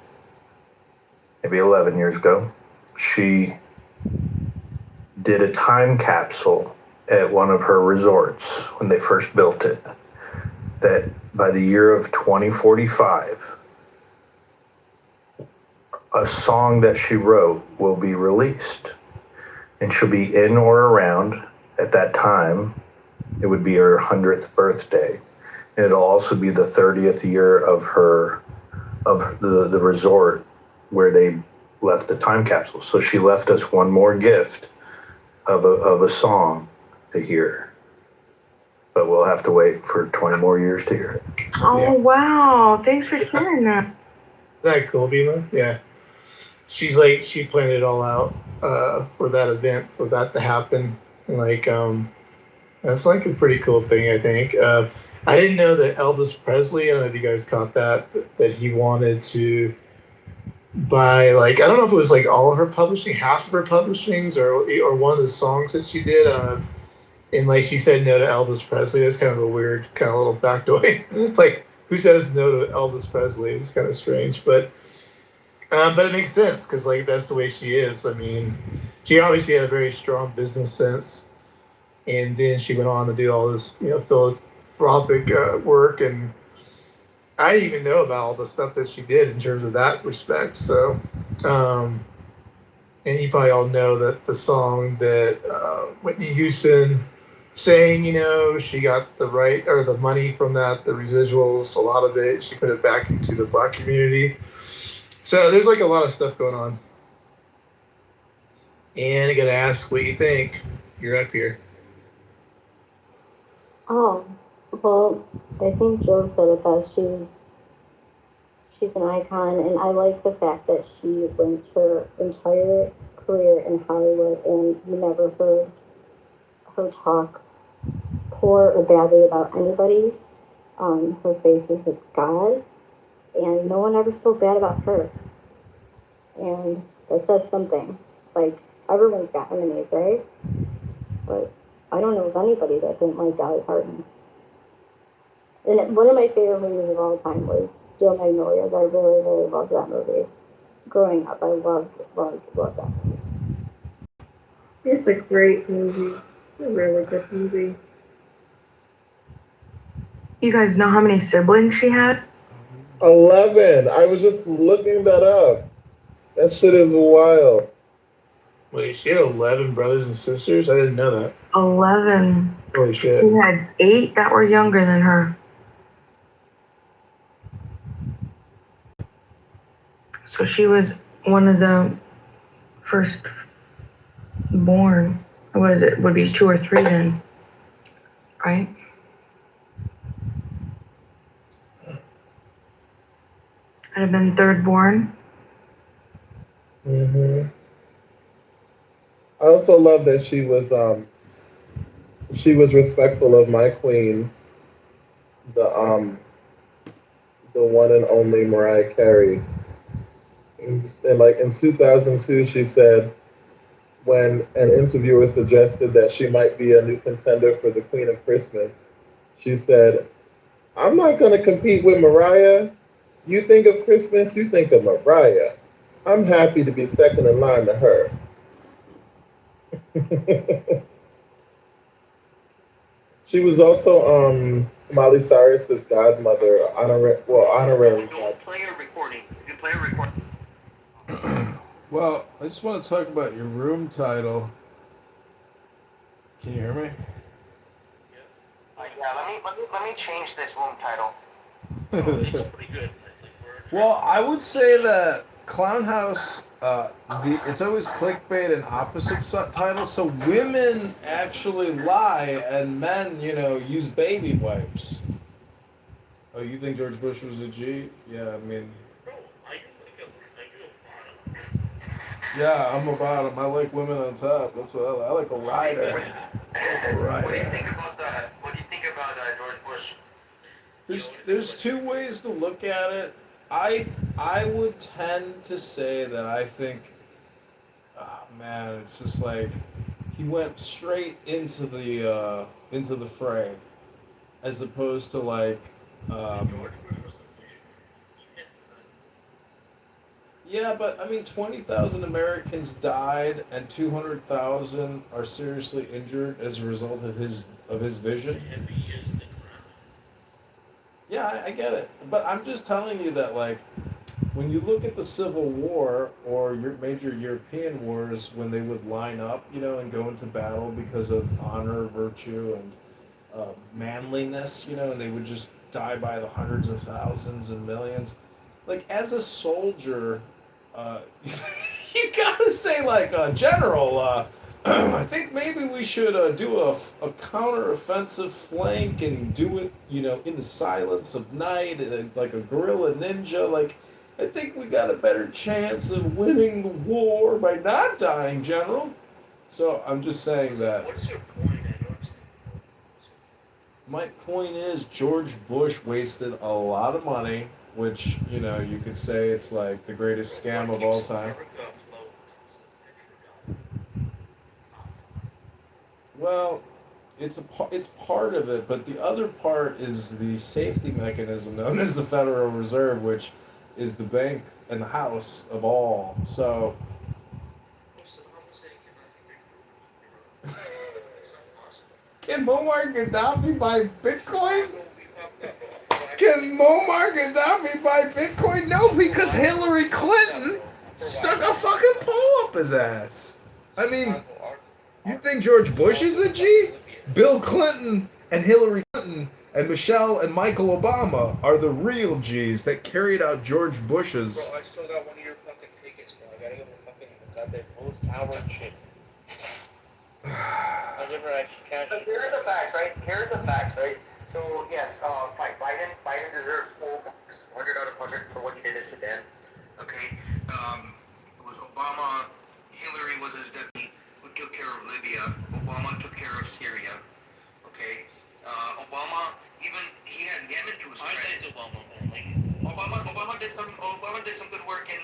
maybe 11 years ago, she did a time capsule at one of her resorts when they first built it that by the year of 2045, a song that she wrote will be released. And she'll be in or around at that time. It would be her 100th birthday. And it'll also be the 30th year of the resort where they left the time capsule. So she left us one more gift of a song to hear. But we'll have to wait for 20 more years to hear it. Oh, wow. Thanks for sharing that. Isn't that cool, Bima? Yeah. She's like, she planned it all out for that event, for that to happen. And like, that's like a pretty cool thing, I think. I didn't know that Elvis Presley, I don't know if you guys caught that he wanted to buy, like, I don't know if it was like all of her publishing, half of her publishings, or one of the songs that she did. I don't know. And like, she said no to Elvis Presley. That's kind of a weird kind of little factoid. Like, who says no to Elvis Presley? It's kind of strange, but it makes sense because like that's the way she is. I mean, she obviously had a very strong business sense, and then she went on to do all this, philanthropic work, and I didn't even know about all the stuff that she did in terms of that respect. So, and you probably all know that the song that Whitney Houston sang, she got the right or the money from that, the residuals, a lot of it, she put it back into the Black community. So there's like a lot of stuff going on. And I gotta ask what you think. You're up here. Oh, well, I think Joe said it best. She's an icon, and I like the fact that she went her entire career in Hollywood, and you never heard her talk poor or badly about anybody. Her faith is with God, and no one ever spoke bad about her. And that says something. Like, everyone's got enemies, right? But I don't know of anybody that didn't like Dolly Parton. And one of my favorite movies of all time was Steel Magnolias. I really, really loved that movie. Growing up, I loved that movie. It's a great movie. It's a really good movie. You guys know how many siblings she had? 11. I was just looking that up. That shit is wild. Wait, she had 11 brothers and sisters? I didn't know that. 11. Holy shit. She had 8 that were younger than her. So she was one of the first born. What is it? Would be 2 or 3 then, right? I'd have been 3rd born. Mm-hmm. I also love that she was respectful of my queen, the one and only Mariah Carey. And like in 2002, she said, when an interviewer suggested that she might be a new contender for the Queen of Christmas, she said, "I'm not going to compete with Mariah. You think of Christmas, you think of Mariah. I'm happy to be second in line to her." She was also Miley Cyrus's godmother, honorary. Play a recording. If you play a recording. Well, I just want to talk about your room title. Can you hear me? Yeah, let me change this room title. It's pretty good. Well, I would say that Clown House, it's always clickbait and opposite titles. So women actually lie, and men, use baby wipes. Oh, you think George Bush was a G? Yeah, I mean. Yeah, I'm a bottom. I like women on top. That's what I like. I like a rider. What do you think about that? What do you think about George Bush? There's 2 ways to look at it. I would tend to say that I think, it's just like he went straight into the fray, as opposed to . Yeah, but I mean, 20,000 Americans died, and 200,000 are seriously injured as a result of his vision. Yeah, I get it, but I'm just telling you that like when you look at the Civil War or your major European wars, when they would line up, and go into battle because of honor, virtue, and manliness, and they would just die by the hundreds of thousands and millions. Like as a soldier, you gotta say like general. I think maybe we should do a counter-offensive flank and do it, in the silence of night, like a guerrilla ninja. Like, I think we got a better chance of winning the war by not dying, General. So I'm just saying that. What's your point? I don't understand. My point is George Bush wasted a lot of money, which, you could say it's like the greatest scam of all time. Well, it's part of it, but the other part is the safety mechanism known as the Federal Reserve, which is the bank and the house of all. So, can Muammar Gaddafi buy Bitcoin? Can Muammar Gaddafi buy Bitcoin? No, because Hillary Clinton stuck a fucking pole up his ass. I mean, you think George Bush is a G? Bill Clinton and Hillary Clinton and Michelle and Michael Obama are the real G's that carried out George Bush's. Bro, I still got one of your fucking tickets, bro. I gotta go to fucking goddamn post-hour shit. I never actually cashed it. Here are the facts, right? So yes, fine. Biden deserves full marks, 100 out of 100 for what he did in Sudan. Okay, it was Obama. Hillary was his deputy who took care of Libya. Obama took care of Syria. Okay, Obama he had Yemen to his credit. I liked Obama, man. Obama did some good work in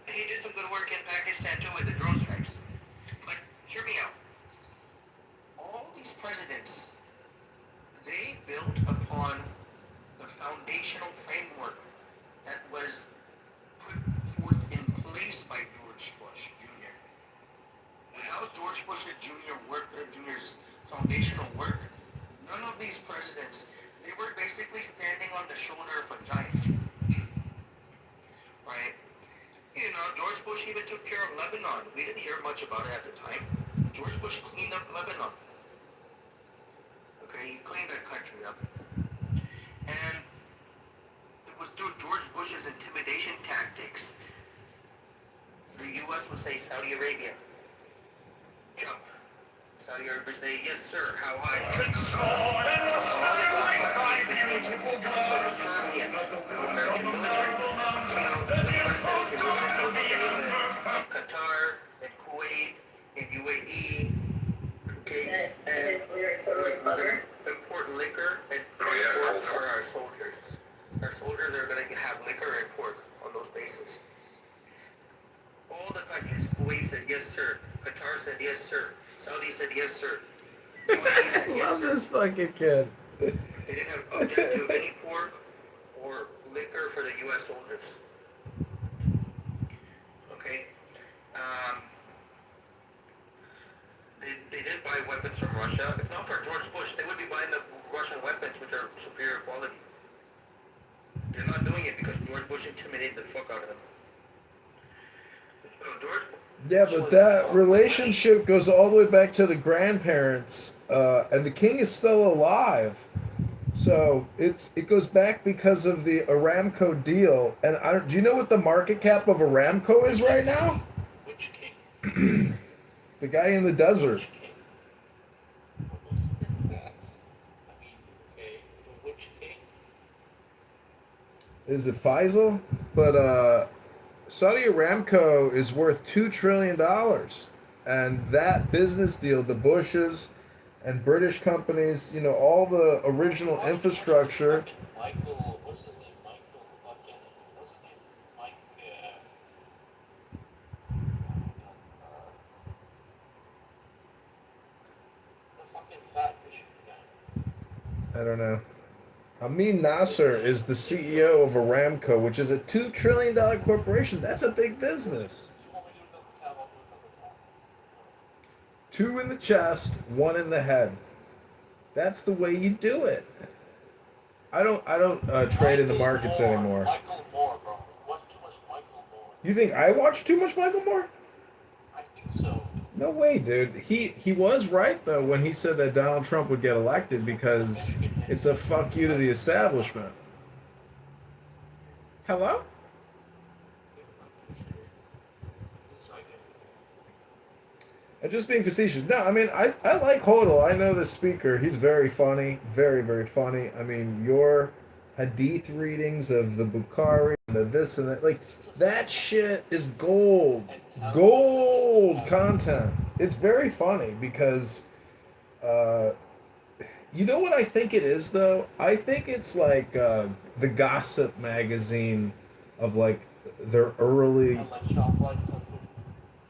he did some good work in Pakistan too with the drone strikes. But hear me out. All these presidents, they built upon the foundational framework that was put forth in place by George Bush Jr. Without George Bush Jr.'s foundational work, none of these presidents, they were basically standing on the shoulder of a giant. Right? George Bush even took care of Lebanon. We didn't hear much about it at the time. George Bush cleaned up Lebanon. Okay, he cleaned that country up. And it was through George Bush's intimidation tactics. The U.S. would say, Saudi Arabia, jump. Saudi Arabia would say, yes, sir, how high? Subservient to American military. The U.S. said, okay, we're going to sell in Qatar, in Kuwait, in UAE, okay, and we're going to import liquor and pork for our soldiers. Our soldiers are going to have liquor and pork on those bases. All the countries, Kuwait said yes, sir. Qatar said yes, sir. Saudi said yes, sir. UAE said yes, Love sir. this fucking kid. They didn't have object to any pork or liquor for the U.S. soldiers. Okay. They didn't buy weapons from Russia. If not for George Bush, they would be buying the Russian weapons with their superior quality. They're not doing it because George Bush intimidated the fuck out of them. So Yeah, but that relationship goes all the way back to the grandparents, and the king is still alive. So it goes back because of the Aramco deal. And do you know what the market cap of Aramco is right now? Which king? The guy in the desert. Okay, which king? Is it Faisal? But Saudi Aramco is worth $2 trillion. And that business deal, the Bushes and British companies, all the original infrastructure. Michael, what's his name? Michael fucking, what's his name? Mike, the fucking fat Bishop guy. I don't know. Amin Nasser is the CEO of Aramco, which is a $2 trillion corporation. That's a big business. 2 in the chest, 1 in the head. That's the way you do it. I don't trade in the markets anymore. Michael Moore, bro. Watch too much Michael Moore. You think I watch too much Michael Moore? I think so. No way, dude. He was right though when he said that Donald Trump would get elected because it's a fuck you to the establishment. Hello? I'm just being facetious. No, I mean I like Hodel. I know the speaker. He's very funny, very very funny. I mean your hadith readings of the Bukhari and the this and that, like that shit is gold content. It's very funny because you know what I think it is though? I think it's like the gossip magazine of like their early.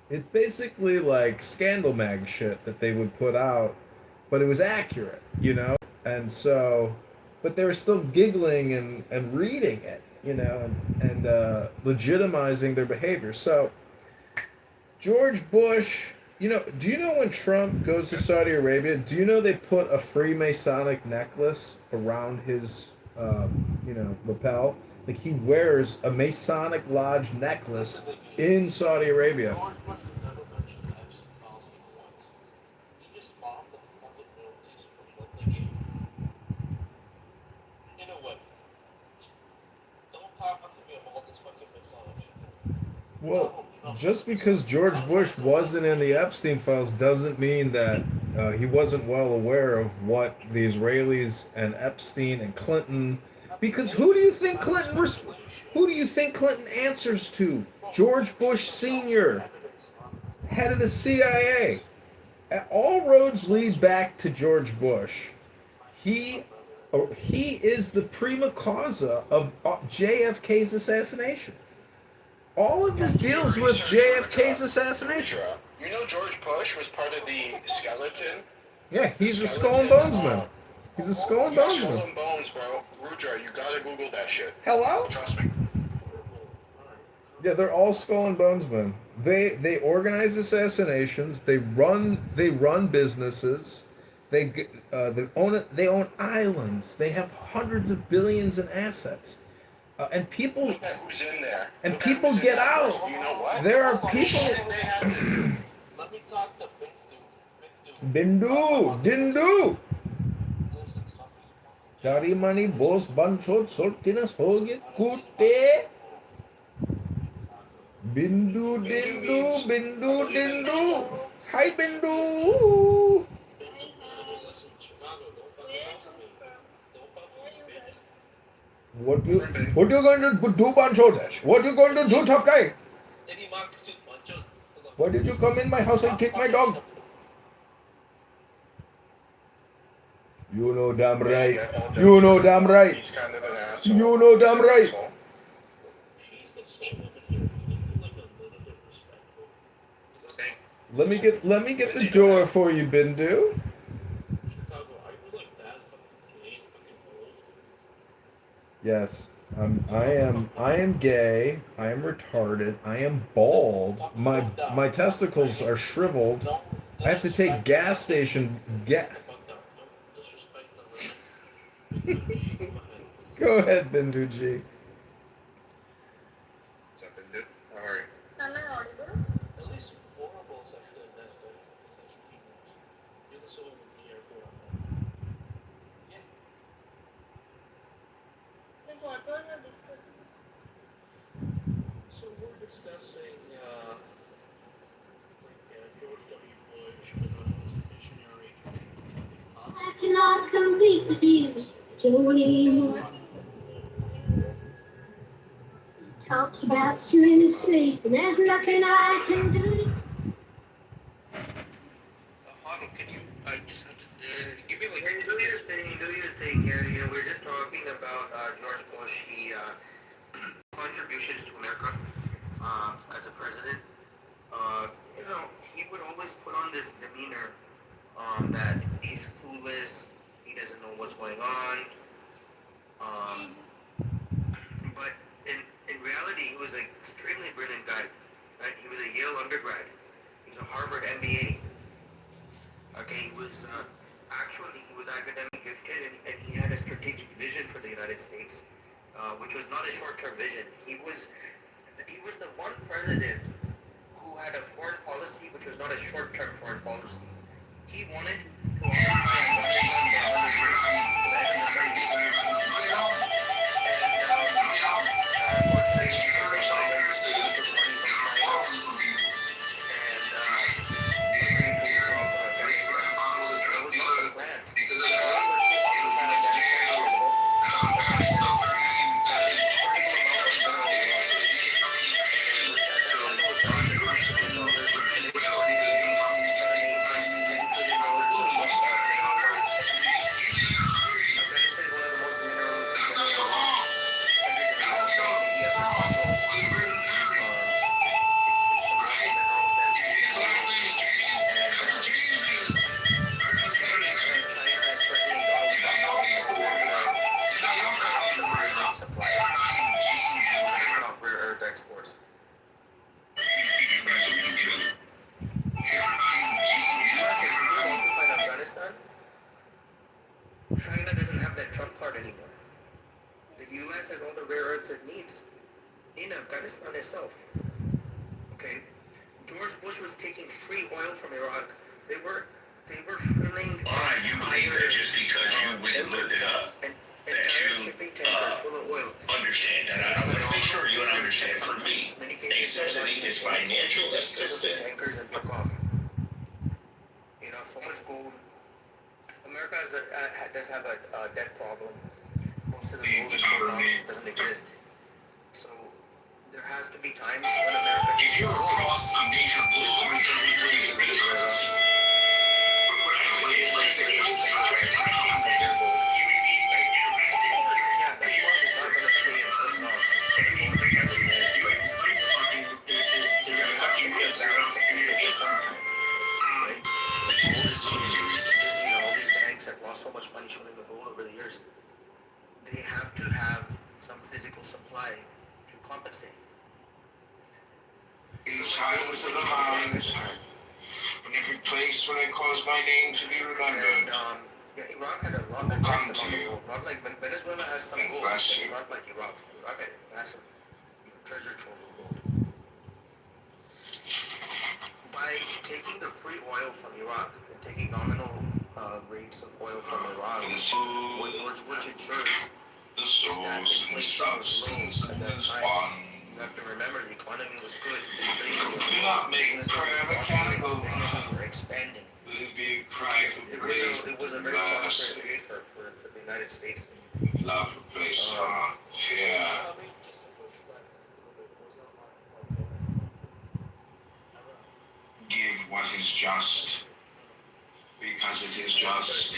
It's basically like scandal mag shit that they would put out, but it was accurate, you know? And so, but they were still giggling and reading it, you know, and legitimizing their behavior. So, George Bush, you know, do you know when Trump goes to Saudi Arabia, do you know they put a Freemasonic necklace around his, you know, lapel? Like he wears a Masonic Lodge necklace in Saudi Arabia. George Bush never mentioned the Epstein files even once. He just bombed the public notice for what they gave. In a way. Don't talk to me about all this fucking massage. Well, just because George Bush wasn't in the Epstein files doesn't mean that he wasn't well aware of what the Israelis and Epstein and Clinton. Because who do you think Clinton answers to? George Bush Sr., head of the CIA. All roads lead back to George Bush. He is the prima causa of JFK's assassination. All of this deals with JFK's assassination. You know George Bush was part of the skeleton? Yeah, he's a skull and bones man. He's a skull and bones Skull man. and bones, bro. Rudra, you gotta Google that shit. Hello? Trust me. Yeah, they're all skull and bones men. They organize assassinations. They run businesses. They own islands. They have hundreds of billions in assets. And people Who's in there? and people get out. You know what? There are people. Let me talk to Bindu. Dindu. Dari mani bos banchot sortinas hoge kute. Bindu. Hi Bindu. What you going to do, Banchot? What you going to do, tough guy? Why did you come in my house and kick my dog? You know damn right. You know damn right. You know damn right. Let me get the door for you, Bindu. Yes, I am gay. I am retarded. I am bald. My testicles are shriveled. I have to take gas station Go ahead, Bindu G. What's up, Bindu? How are you? At least horrible sexually invested. You're the soul of the airport. Yeah. So we're discussing George W. Bush, was a missionary. I cannot compete with you, Jody. Talks about swimming safe, but there's nothing I can do. Huddle, can you just give me like do your thing here. You know, we were just talking about George Bush. He contributions to America as a president. You know, he would always put on this demeanor that he's clueless, he doesn't know what's going on. Um, but in reality, he was an extremely brilliant guy. Right? He was a Yale undergrad. He's a Harvard MBA. Okay, he was academic gifted, and he had a strategic vision for the United States, which was not a short-term vision. He was the one president who had a foreign policy which was not a short-term foreign policy. He wanted to occupy Afghanistan for 100 years to the end of the century. And unfortunately, because of Biden, he took money from China and agreed to withdraw from Afghanistan. That was not the plan. The plan was to occupy Afghanistan for his own purposes. Had incredible amount of mineral wealth. It was said that China was valued at $2 trillion. In today's money, it's $7, $8, $10 trillion worth of mineral wealth. Afghanistan is one of the most mineral countries in the world, maybe after Congo. It's the most mineral dense region in the world. And China is threatening Donald Trump that they're going to cut off the rare earth supply. Cut off rare earth exports. Occupied Afghanistan, China doesn't have that trump card anymore. The U.S. has all the rare earths it needs in Afghanistan itself. Okay, George Bush was taking free oil from Iraq. They were filling you believe that just because you went and looked it up, that you shipping tankers full of oil. understand. And I want to make sure you understand. For me, essentially, is financial assistance. Tankers and took off. You know, so much gold. America does have a debt problem. Most of the gold is sold off, doesn't exist. So there has to be times when America needs to cross a major have lost so much money shorting the gold over the years. They have to have some physical supply to compensate. In silence of the mind, in every place where I cause my name to be remembered. And, Iraq had a lot of gold. Not like Venezuela has some gold, but not like Iraq. Iraq had massive treasure trove of gold. By taking the free oil from Iraq and taking nominal rates of oil from Iraq, what George Bush ensured is that inflation was low at that time. You have to remember the economy was good. Inflation was low. Businesses were expanding. It was a very prosperous period for the United States. Love replaced fear. Give what is just, because it is just.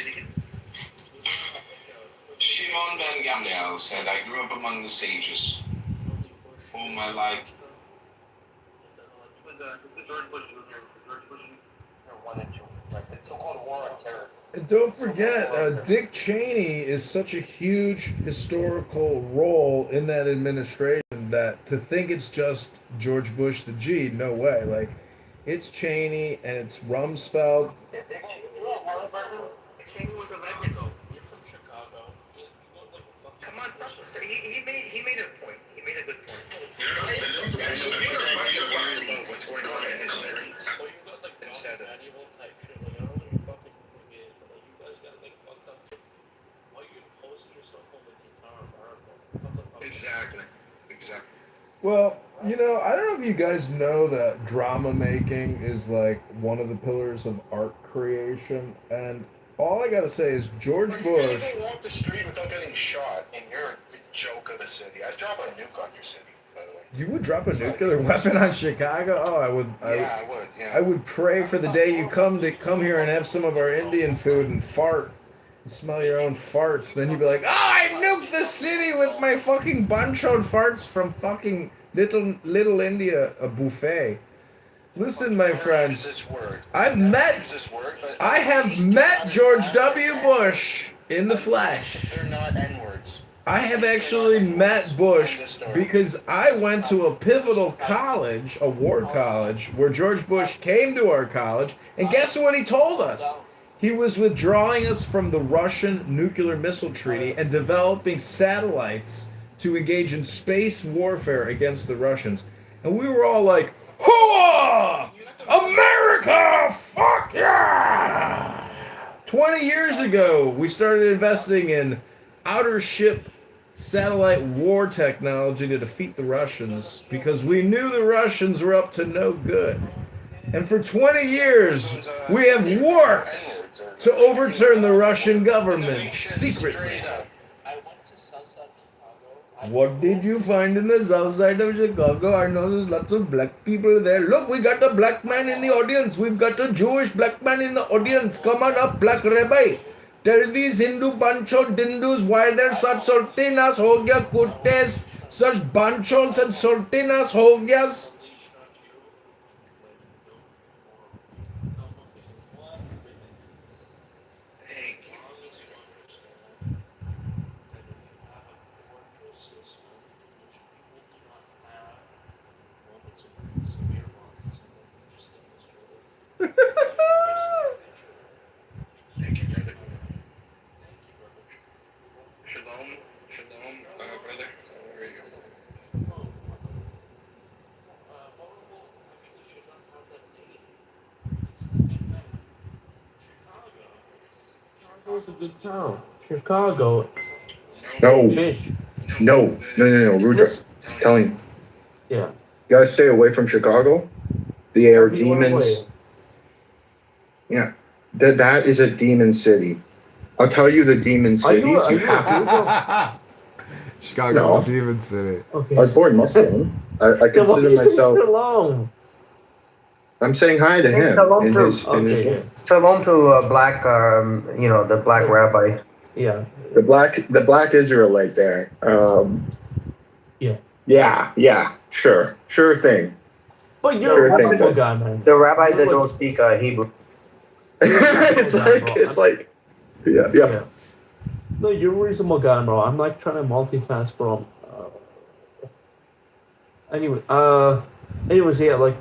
Shimon ben Gamliel said, I grew up among the sages. All my life. It was George Bush Jr., George Bush Jr. 1 and 2, like the so-called war on terror. And don't forget, Dick Cheney is such a huge historical role in that administration that to think it's just George Bush the G, no way. Like, it's Cheney and it's Rumsfeld. Cheney was elected. You're from Chicago. Come on, stop. So he made a point. He made a good point. What's going on in his country? Instead of. Exactly. Well, you know, I don't know if you guys know that drama making is like one of the pillars of art creation, and all I gotta say is George Bush. You walk the street without getting shot, and you're the joke of the city. I'd drop a nuke on your city, by the way. You would drop a nuclear weapon on Chicago? Oh, I would. I would. Yeah. I would pray for the day you come here and have some of our Indian food and fart. Smell your own farts, then you'd be like, oh, I nuked the city with my fucking bunchod farts from fucking Little India, a buffet. Listen, my friends, I have met George W. Bush in the flesh. They're not N-words. I have actually met Bush because I went to a pivotal college, a war college, where George Bush came to our college, and guess what he told us? He was withdrawing us from the Russian nuclear missile treaty and developing satellites to engage in space warfare against the Russians. And we were all like, "Hooah! America! Fuck yeah!" 20 years ago, we started investing in outer ship satellite war technology to defeat the Russians because we knew the Russians were up to no good. And for 20 years, we have worked to overturn the Russian government secretly. What did you find in the south side of Chicago? I know there's lots of black people there. Look, we got a black man in the audience. We've got a Jewish black man in the audience. Come on up, black rabbi. Tell these Hindu bancho dindus why they're such sultinas ho gya kuttes, such banchols and sultinas ho gyas. Shalom, brother. How are you? Chicago's a good town. Chicago. No. Fish. No. Rudra, telling you. Yeah. You gotta stay away from Chicago. The air demons. Yeah. That is a demon city. I'll tell you the demon cities you have. Chicago's a demon city. I was born Muslim. I consider myself. I'm saying hi to him. Shalom to black, the black rabbi. Yeah. The black Israelite there. Yeah. Sure thing. But you're a reasonable guy, man. The rabbi that don't speak Hebrew. it's like, yeah. No, you're a reasonable guy, bro. I'm like trying to multitask, bro. Anyways, yeah, like,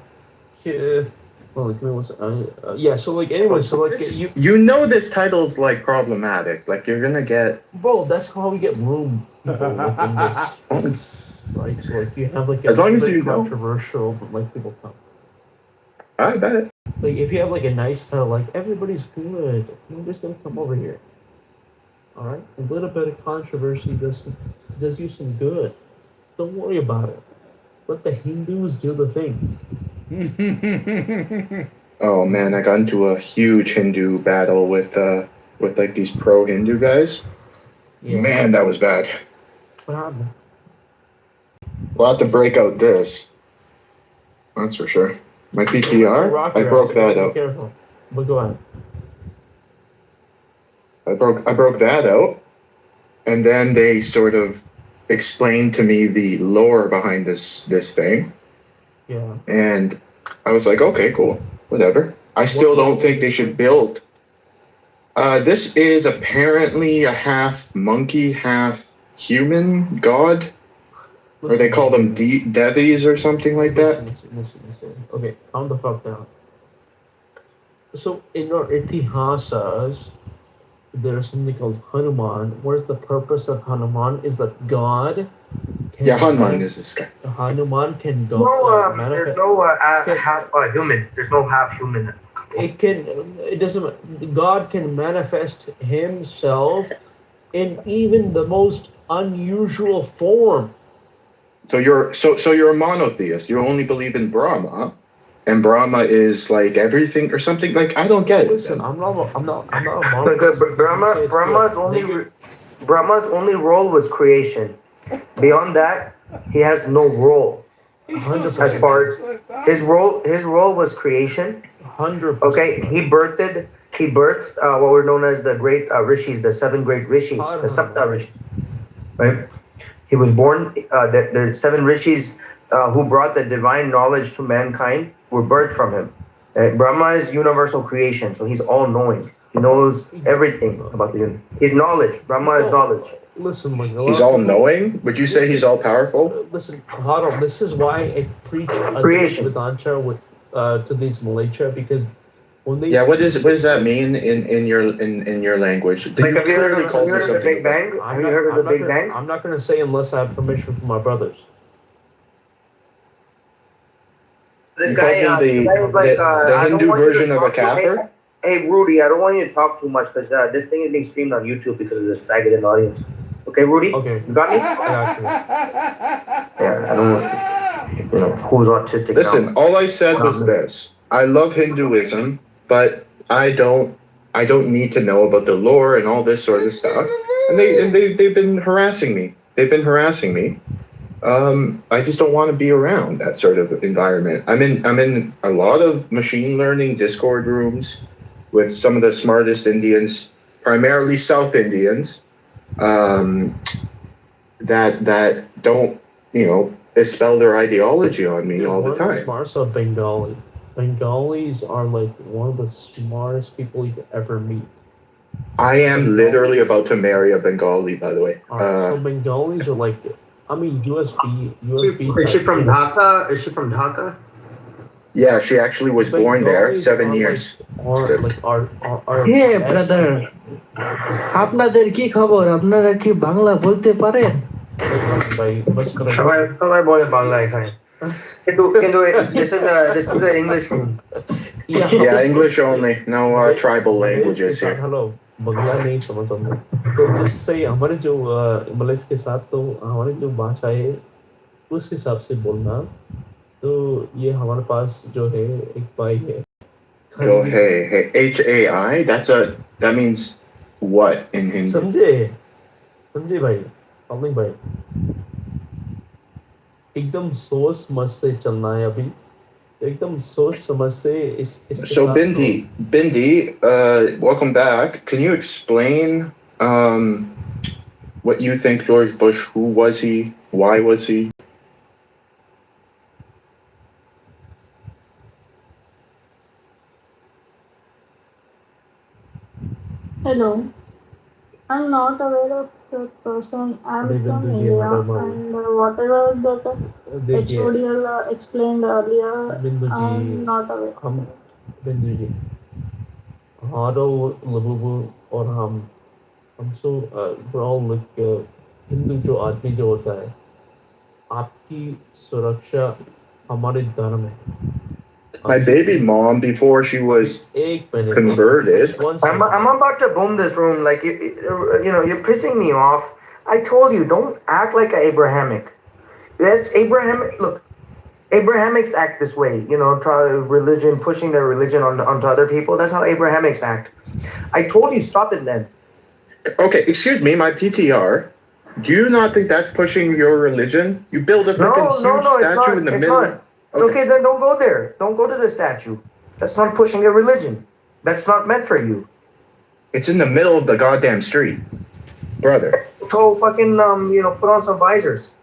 well, give me one second. Yeah, so like, anyway, so like, you know this title's like problematic. Like you're gonna get. Bro, that's how we get room. People, like, in this, right? So like, you have like a as long as you controversial, but like people come. I bet it. Like if you have like a nice title, like everybody's good, nobody's gonna come over here. All right, a little bit of controversy does you some good. Don't worry about it. Let the Hindus do the thing. Oh man, I got into a huge Hindu battle with like these pro-Hindu guys. Yeah. Man, that was bad. What happened? We'll have to break out this. That's for sure. My PTR, I broke that out. Be careful. But go ahead. I broke that out, and then they sort of explained to me the lore behind this thing. Yeah. And I was like, okay, cool, whatever. I still don't think they should build. This is apparently a half monkey, half human god. Or they call them Devis or something like that. Listen. Okay, calm the fuck down. So in our Itihasas, there's something called Hanuman. Where's the purpose of Hanuman? Is that God can... Yeah, Hanuman is this guy. Hanuman can go... There's no half human. There's no half human. It doesn't... God can manifest himself in even the most unusual form. So you're a monotheist. You only believe in Brahma, and Brahma is like everything or something. Like I don't get it. Listen, I'm not a monotheist. Because Brahma's only role was creation. Beyond that, he has no role. 100%. As far as his role was creation. 100%. Okay, he birthed what were known as the great rishis, the 7 great rishis, the Sapta rishis, right? He was born, the 7 rishis who brought the divine knowledge to mankind were birthed from him. Brahma is universal creation, so he's all-knowing. He knows everything about the universe. He's knowledge. Brahma is knowledge. Listen, like He's all knowing? Would you say he's all powerful? Listen, hold on. This is why I preach Creation. Vedancha with to these Malaysia, because when they Yeah, what does that mean in your language? Like, have you heard of the Big Bang? Have you heard of the Big Bang? I'm not gonna say unless I have permission from my brothers. This guy was like, the I don't Hindu want you to version of a talk to- kafir? Hey, Rudy, I don't want you to talk too much because this thing is being streamed on YouTube because of this faggot in the audience. Okay, Rudy? Okay. You got me? Yeah, I don't want, who's autistic Listen, now? all I said was this. I love Hinduism, but I don't need to know about the lore and all this sort of stuff. And they've been harassing me. I just don't want to be around that sort of environment. I'm in a lot of machine learning Discord rooms with some of the smartest Indians, primarily South Indians, that don't, expel their ideology on me all the One of the time. smartest are Bengali. Bengalis are like one of the smartest people you could ever meet. I am literally about to marry a Bengali, by the way. So Bengalis are like, USB. Is she from Dhaka? Is she from Dhaka? Yeah, she actually was born there, 7 years. Hey brother, আপনাদের কি খবর? আপনারা কি বাংলা বলতে পারেন? সবাই বলে বাংলা এখানে। কিন্তু this is an English room. Yeah, English only. No tribal languages here. Hello, बंगला नहीं समझ सकते तो जिससे हमारे जो मलयास के साथ तो हमारी जो भाषा है उस हिसाब से बोलना तो ये हमारे पास जो है एक भाई है Go hey HAI, that means what in Hindi? समझे भाई अमित भाई एकदम सोच समझ से चलना है अभी एकदम सोच समझ से So Bindi, welcome back. Can you explain what you think George Bush? Who was he? Why was he? Hello. I'm not aware of the person. I'm from India, and whatever that HODL explained earlier, I'm not aware. बिंदु जी Haro, Labubu और हम so we're all like Hindu जो आदमी जो होता है आपकी सुरक्षा हमारे धर्म है. My baby mom, before she was converted. I'm about to boom this room. Like, you're pissing me off. I told you, don't act like an Abrahamic. That's Abrahamic. Look, Abrahamics act this way. Try religion, pushing their religion onto other people. That's how Abrahamics act. I told you, stop it then. Okay, excuse me, my PTR. Do you not think that's pushing your religion? You build a freaking huge statue in the middle. Not. Okay, then don't go there. Don't go to the statue. That's not pushing your religion. That's not meant for you. It's in the middle of the goddamn street, brother. Go fucking put on some visors.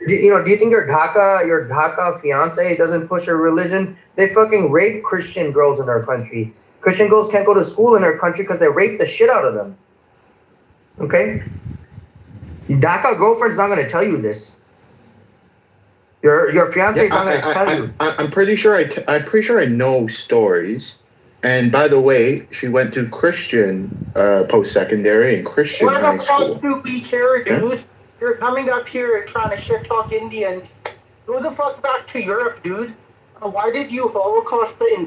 Do you think your Dhaka fiance doesn't push your religion? They fucking rape Christian girls in our country. Christian girls can't go to school in our country because they rape the shit out of them. Okay? Dhaka girlfriend's not gonna tell you this. Your fiance is not gonna tell you. I'm pretty sure I know stories. And by the way, she went to Christian post-secondary and Christian high school. Where the fuck do we care, dude? You're coming up here and trying to shit talk Indians. Go the fuck back to Europe, dude. Why did you Holocaust the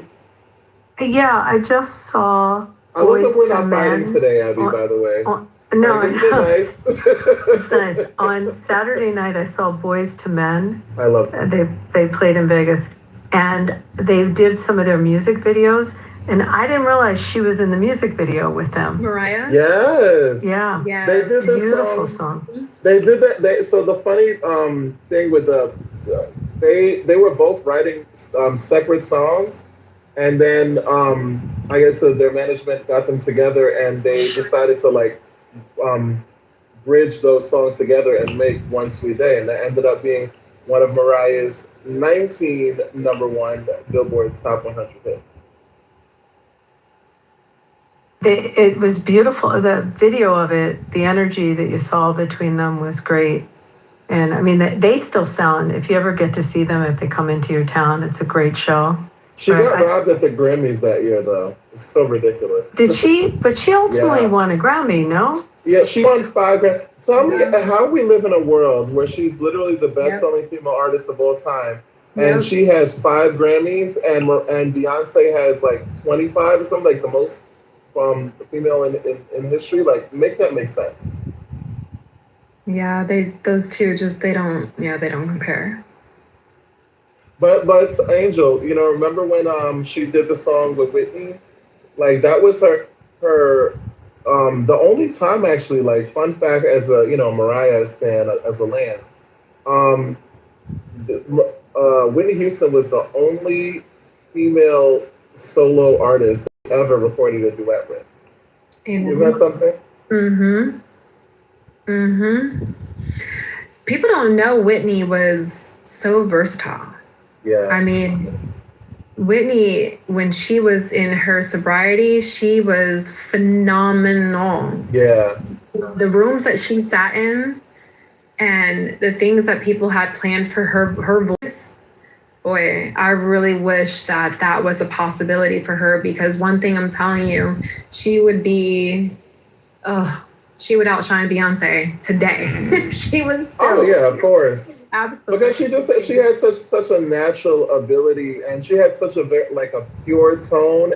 Yeah, I just saw I love that we're not Men. fighting today, Abby, by the way. No, Isn't it nice? it's nice. On Saturday night, I saw Boys to Men. I love that. They played in Vegas, and they did some of their music videos. And I didn't realize she was in the music video with them. Mariah? Yes. Yeah. They did the beautiful song. They did that. So the funny thing with they were both writing separate songs, and then I guess their management got them together, and they decided to bridge those songs together and make One Sweet Day, and that ended up being one of Mariah's 19 number one Billboard Top 100 hits. It was beautiful. The video of it, the energy that you saw between them was great. And I mean, they still sound, if you ever get to see them, if they come into your town, it's a great show. She got robbed at the Grammys that year, though. It's so ridiculous. Did she? But she ultimately won a Grammy, no? Yeah, she won 5 Grammys. Tell me how we live in a world where she's literally the best-selling female artist of all time, and she has 5 Grammys, and Beyonce has like 25 or something, like the most from female in history. Like, make that make sense. Yeah, those two they don't compare. But Angel, remember when she did the song with Whitney? Like, that was her the only time, actually, like, fun fact, as a Mariah stan, as a land, Whitney Houston was the only female solo artist that ever recorded a duet with. Isn't that something? People don't know Whitney was so versatile. Yeah. I mean, Whitney, when she was in her sobriety, she was phenomenal. Yeah. The rooms that she sat in and the things that people had planned for her voice, boy, I really wish that was a possibility for her, because one thing I'm telling you, she would outshine Beyonce today. She was still. Oh yeah, of course. Absolutely. Because she had such a natural ability, and she had such a pure tone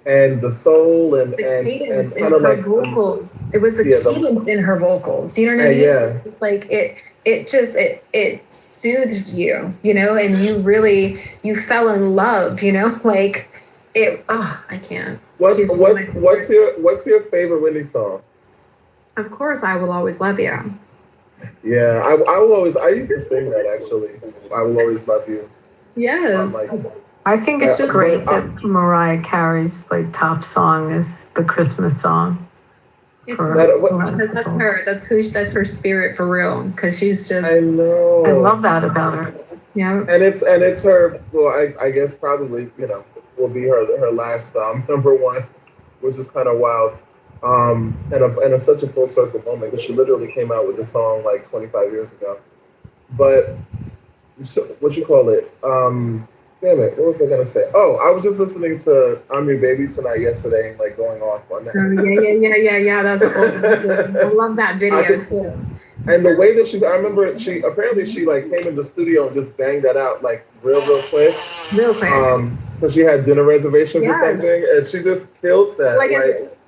and the soul and cadence in kind of her like vocals. It was the cadence in her vocals. You know what I mean? Yeah. It's like it soothed you, and you fell in love, like it. Oh, I can't. What's your favorite Whitney song? Of course, I Will Always Love You. Yeah, I will always. I used to sing that, actually. I Will Always Love You. Yes. I think it's great that Mariah Carey's top song is the Christmas song. Because that's her. That's her spirit for real. Because she's just. I know. I love that about her. Yeah. And it's her. Well, I guess probably will be her last number one, which is kind of wild. And it's such a full circle moment, because she literally came out with the song like 25 years ago. But what you call it? Damn it, what was I gonna say? Oh, I was just listening to "I'm Your Baby Tonight" yesterday, and like going off on that. Yeah. That's I love that video too. And the way that I remember she like came in the studio and just banged that out like real quick. Real quick. Because she had dinner reservations or something, and she just killed that.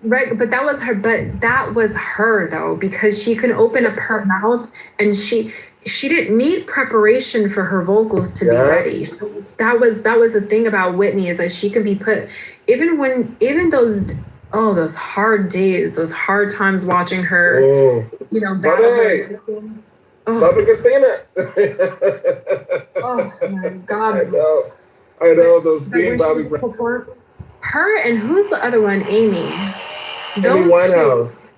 Right, but that was her. But that was her though, because she can open up her mouth, and she didn't need preparation for her vocals to be ready. That was the thing about Whitney, is that she can be put even those hard days, those hard times watching her, Bobby Christina. Oh my God. I know those being Bobby. Her and who's the other one? Amy. Amy Winehouse.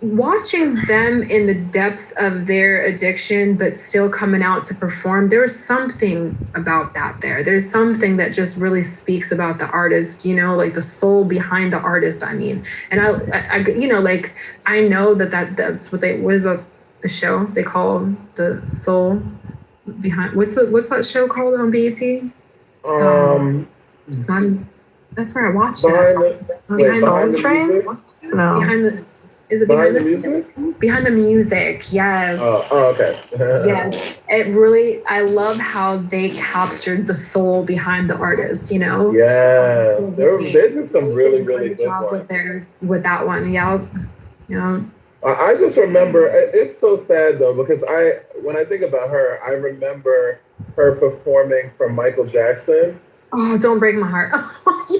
Watching them in the depths of their addiction, but still coming out to perform, there's something about that there. There's something that just really speaks about the artist, like the soul behind the artist, I mean. And I know that's what is a show they call the soul behind. What's that show called on BET? That's where I watched it. Behind Soul Train? No. Is it behind the music? Behind the music, yes. Oh, okay. Yes. It really, I love how they captured the soul behind the artist, Yeah. They did some really good job ones. with that one. Yeah. I just remember, it's so sad though, because when I think about her, I remember her performing for Michael Jackson. Oh, don't break my heart.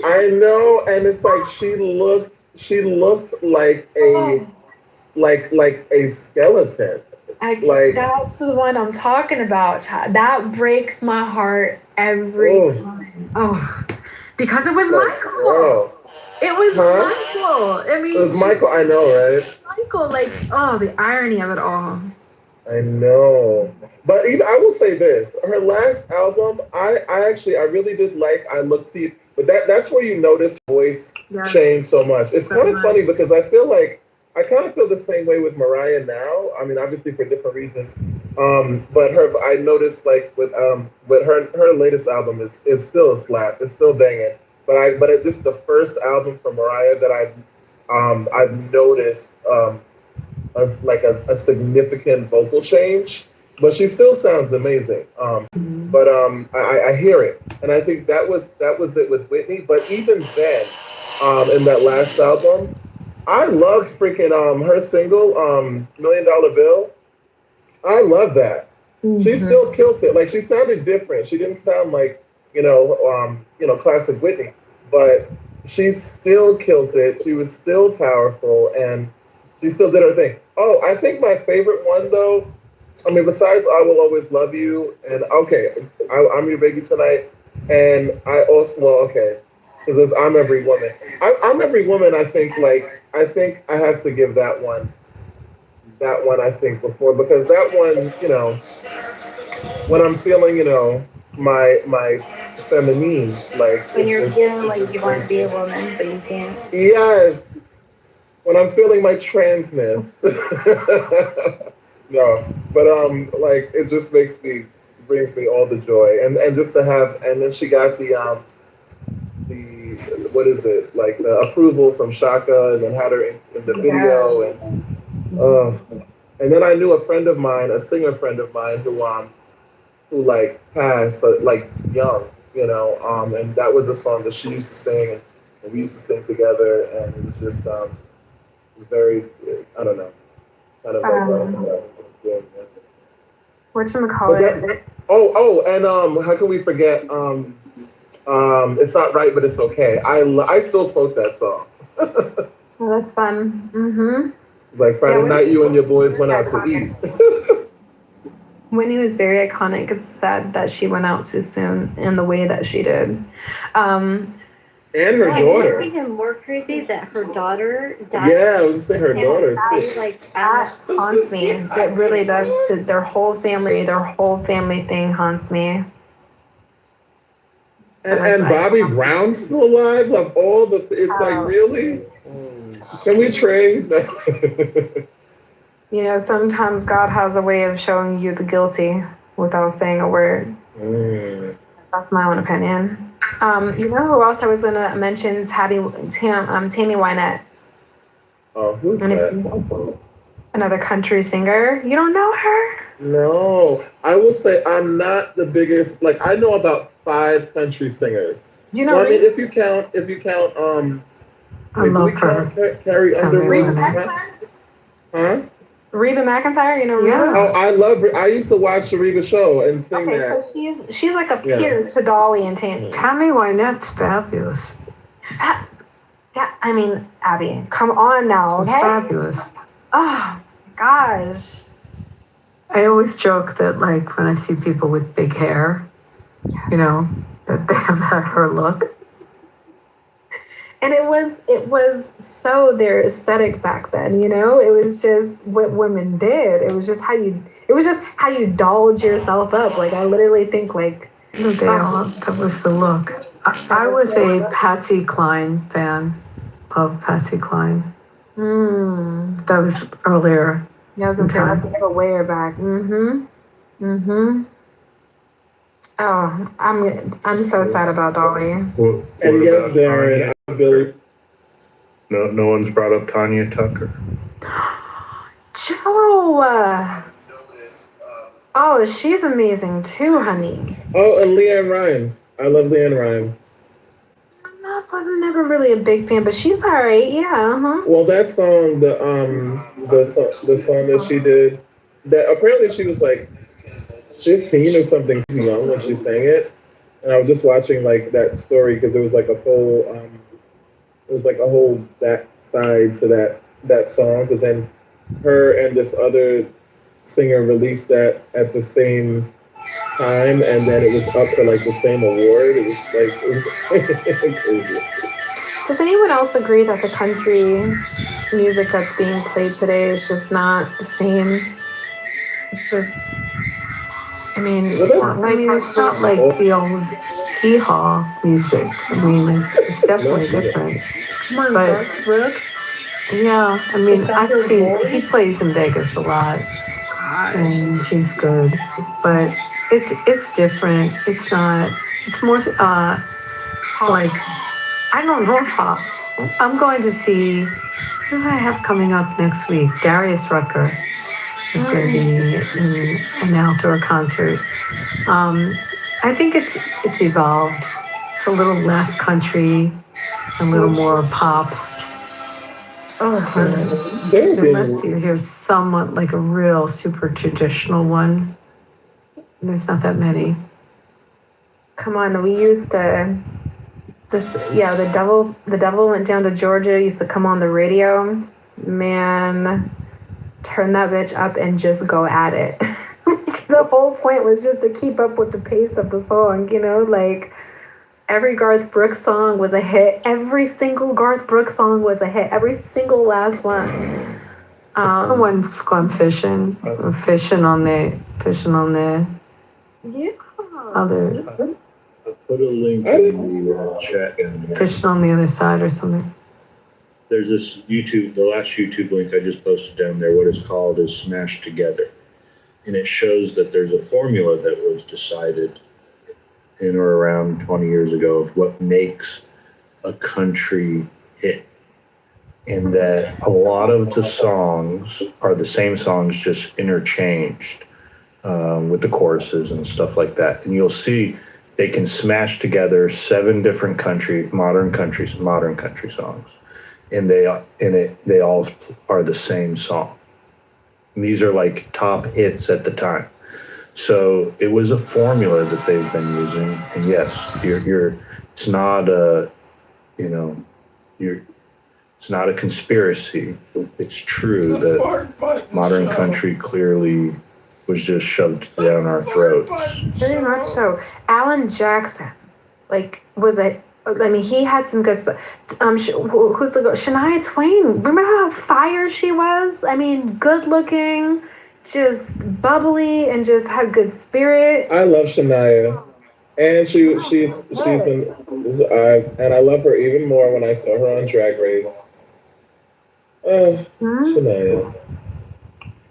I know, and it's like she looked like a skeleton. That's the one I'm talking about. That breaks my heart every time. Oh, because it was Michael. It was Michael. I mean, it was Michael. I know, right? Michael, the irony of it all. I know. But even, I will say this: her last album, I really did like. I Look to You, but that's where you notice voice change so much. It's kind of funny because I feel like I kind of feel the same way with Mariah now. I mean, obviously for different reasons. But I noticed like with her latest album is still a slap. It's still banging. This is the first album from Mariah that I've noticed a significant vocal change, but she still sounds amazing. But I hear it, and I think that was it with Whitney. But even then, in that last album, I love freaking her single Million Dollar Bill. I love that. She still killed it. Like she sounded different. She didn't sound like classic Whitney, but she still killed it. She was still powerful, and she still did her thing. Oh, I think my favorite one though. I mean, besides "I Will Always Love You" and I'm Your Baby Tonight, and I also because I'm Every Woman. I'm Every Woman. I think I have to give that one. That one I think before because that one, when I'm feeling, my feminine, like When it you're just feeling it like just you want to brings be me. a woman, but you can't. Yes, when I'm feeling my transness. No, but like it just brings me all the joy, and just to have, and then she got the what is it like the approval from Shaka, and then had her in the video, and then I knew a friend of mine, a singer friend of mine, who like passed like young, and that was a song that she used to sing, and we used to sing together, and it was just it was very, I don't know, kind of like yeah. Whatchamacallit? And how can we forget? It's not right, but it's okay. I still quote that song. Oh, that's fun. Mm-hmm. It's like Friday night, you and your boys went out to eat. Whitney was very iconic. It's sad that she went out too soon in the way that she did. And her What's daughter. even more crazy that her daughter died. Yeah, I was saying her daughter too. That haunts me. It really does. To their whole family thing haunts me. And Bobby Brown's still alive. Of all the, it's like really. Can we trade? Sometimes God has a way of showing you the guilty without saying a word. That's my own opinion. You know who else I was gonna mention? Tammy Wynette. Oh, who's that? Another country singer. You don't know her? No, I will say I'm not the biggest. Like I know about 5 country singers. You know, I mean, if you count, I love her. Carrie Underwood. Reba McEntire? Huh? Reba McEntire, you know Reba? Yeah. Oh, I love her. I used to watch the Reba show and sing that. So she's like a peer to Dolly and Tammy. Tammy Wynette's fabulous. Yeah, I mean, Abby, come on now. She's okay? fabulous. Oh, gosh. I always joke that, like, when I see people with big hair, that they have her look. And it was so their aesthetic back then, It was just what women did. It was just how you dolled yourself up. Like I literally think like that was the look. I was a Patsy Cline fan. Love Patsy Cline. That was earlier. Yeah, I was gonna say a way back. Oh, I'm so sad about Dolly. And yes, Darren, Billy. No one's brought up Tanya Tucker. Joe. Oh, she's amazing too, honey. Oh, and Leanne Rimes. I love Leanne Rimes. I wasn't never really a big fan, but she's alright. Yeah. Well, that song, the song that she did, that apparently she was like 15 or something young when she sang it, and I was just watching like that story because there was like a whole back side to that song because then her and this other singer released that at the same time, and then it was up for like the same award. It was crazy. Does anyone else agree that the country music that's being played today is just not the same? It's just I mean, Well, that's it's not like the old hee-haw music. I mean, it's definitely different. Come on, But Garth Brooks. yeah, I mean, he plays in Vegas a lot, and he's good. But it's different. It's not. It's more like I don't know how. I'm going to see. Who do I have coming up next week? Darius Rucker is going to be in an outdoor concert. I think it's evolved. It's a little less country, a little more pop. Oh, unless you hear somewhat like a real super traditional one. There's not that many. Come on, we used to. The devil went down to Georgia. Used to come on the radio. Man, turn that bitch up and just go at it. The whole point was just to keep up with the pace of the song, like every Garth Brooks song was a hit. Every single Garth Brooks song was a hit. Every single last one. Someone's gone fishing on the Yeah. other I'll put a link in the chat. fishing on the other side or something. There's this the last YouTube link I just posted down there. What it's called is Smashed Together. And it shows that there's a formula that was decided in or around 20 years ago of what makes a country hit. And that a lot of the songs are the same songs, just interchanged with the choruses and stuff like that. And you'll see they can smash together 7 different modern country songs. And they all are the same song. And these are like top hits at the time. So it was a formula that they've been using. And yes, it's not it's not a conspiracy. It's true that modern country clearly was just shoved down our throats. Very much so. Alan Jackson, he had some good stuff. Who's the girl? Shania Twain. Remember how fire she was? I mean, good looking, just bubbly, and just had good spirit. I love Shania, and she's and I love her even more when I saw her on Drag Race. Shania.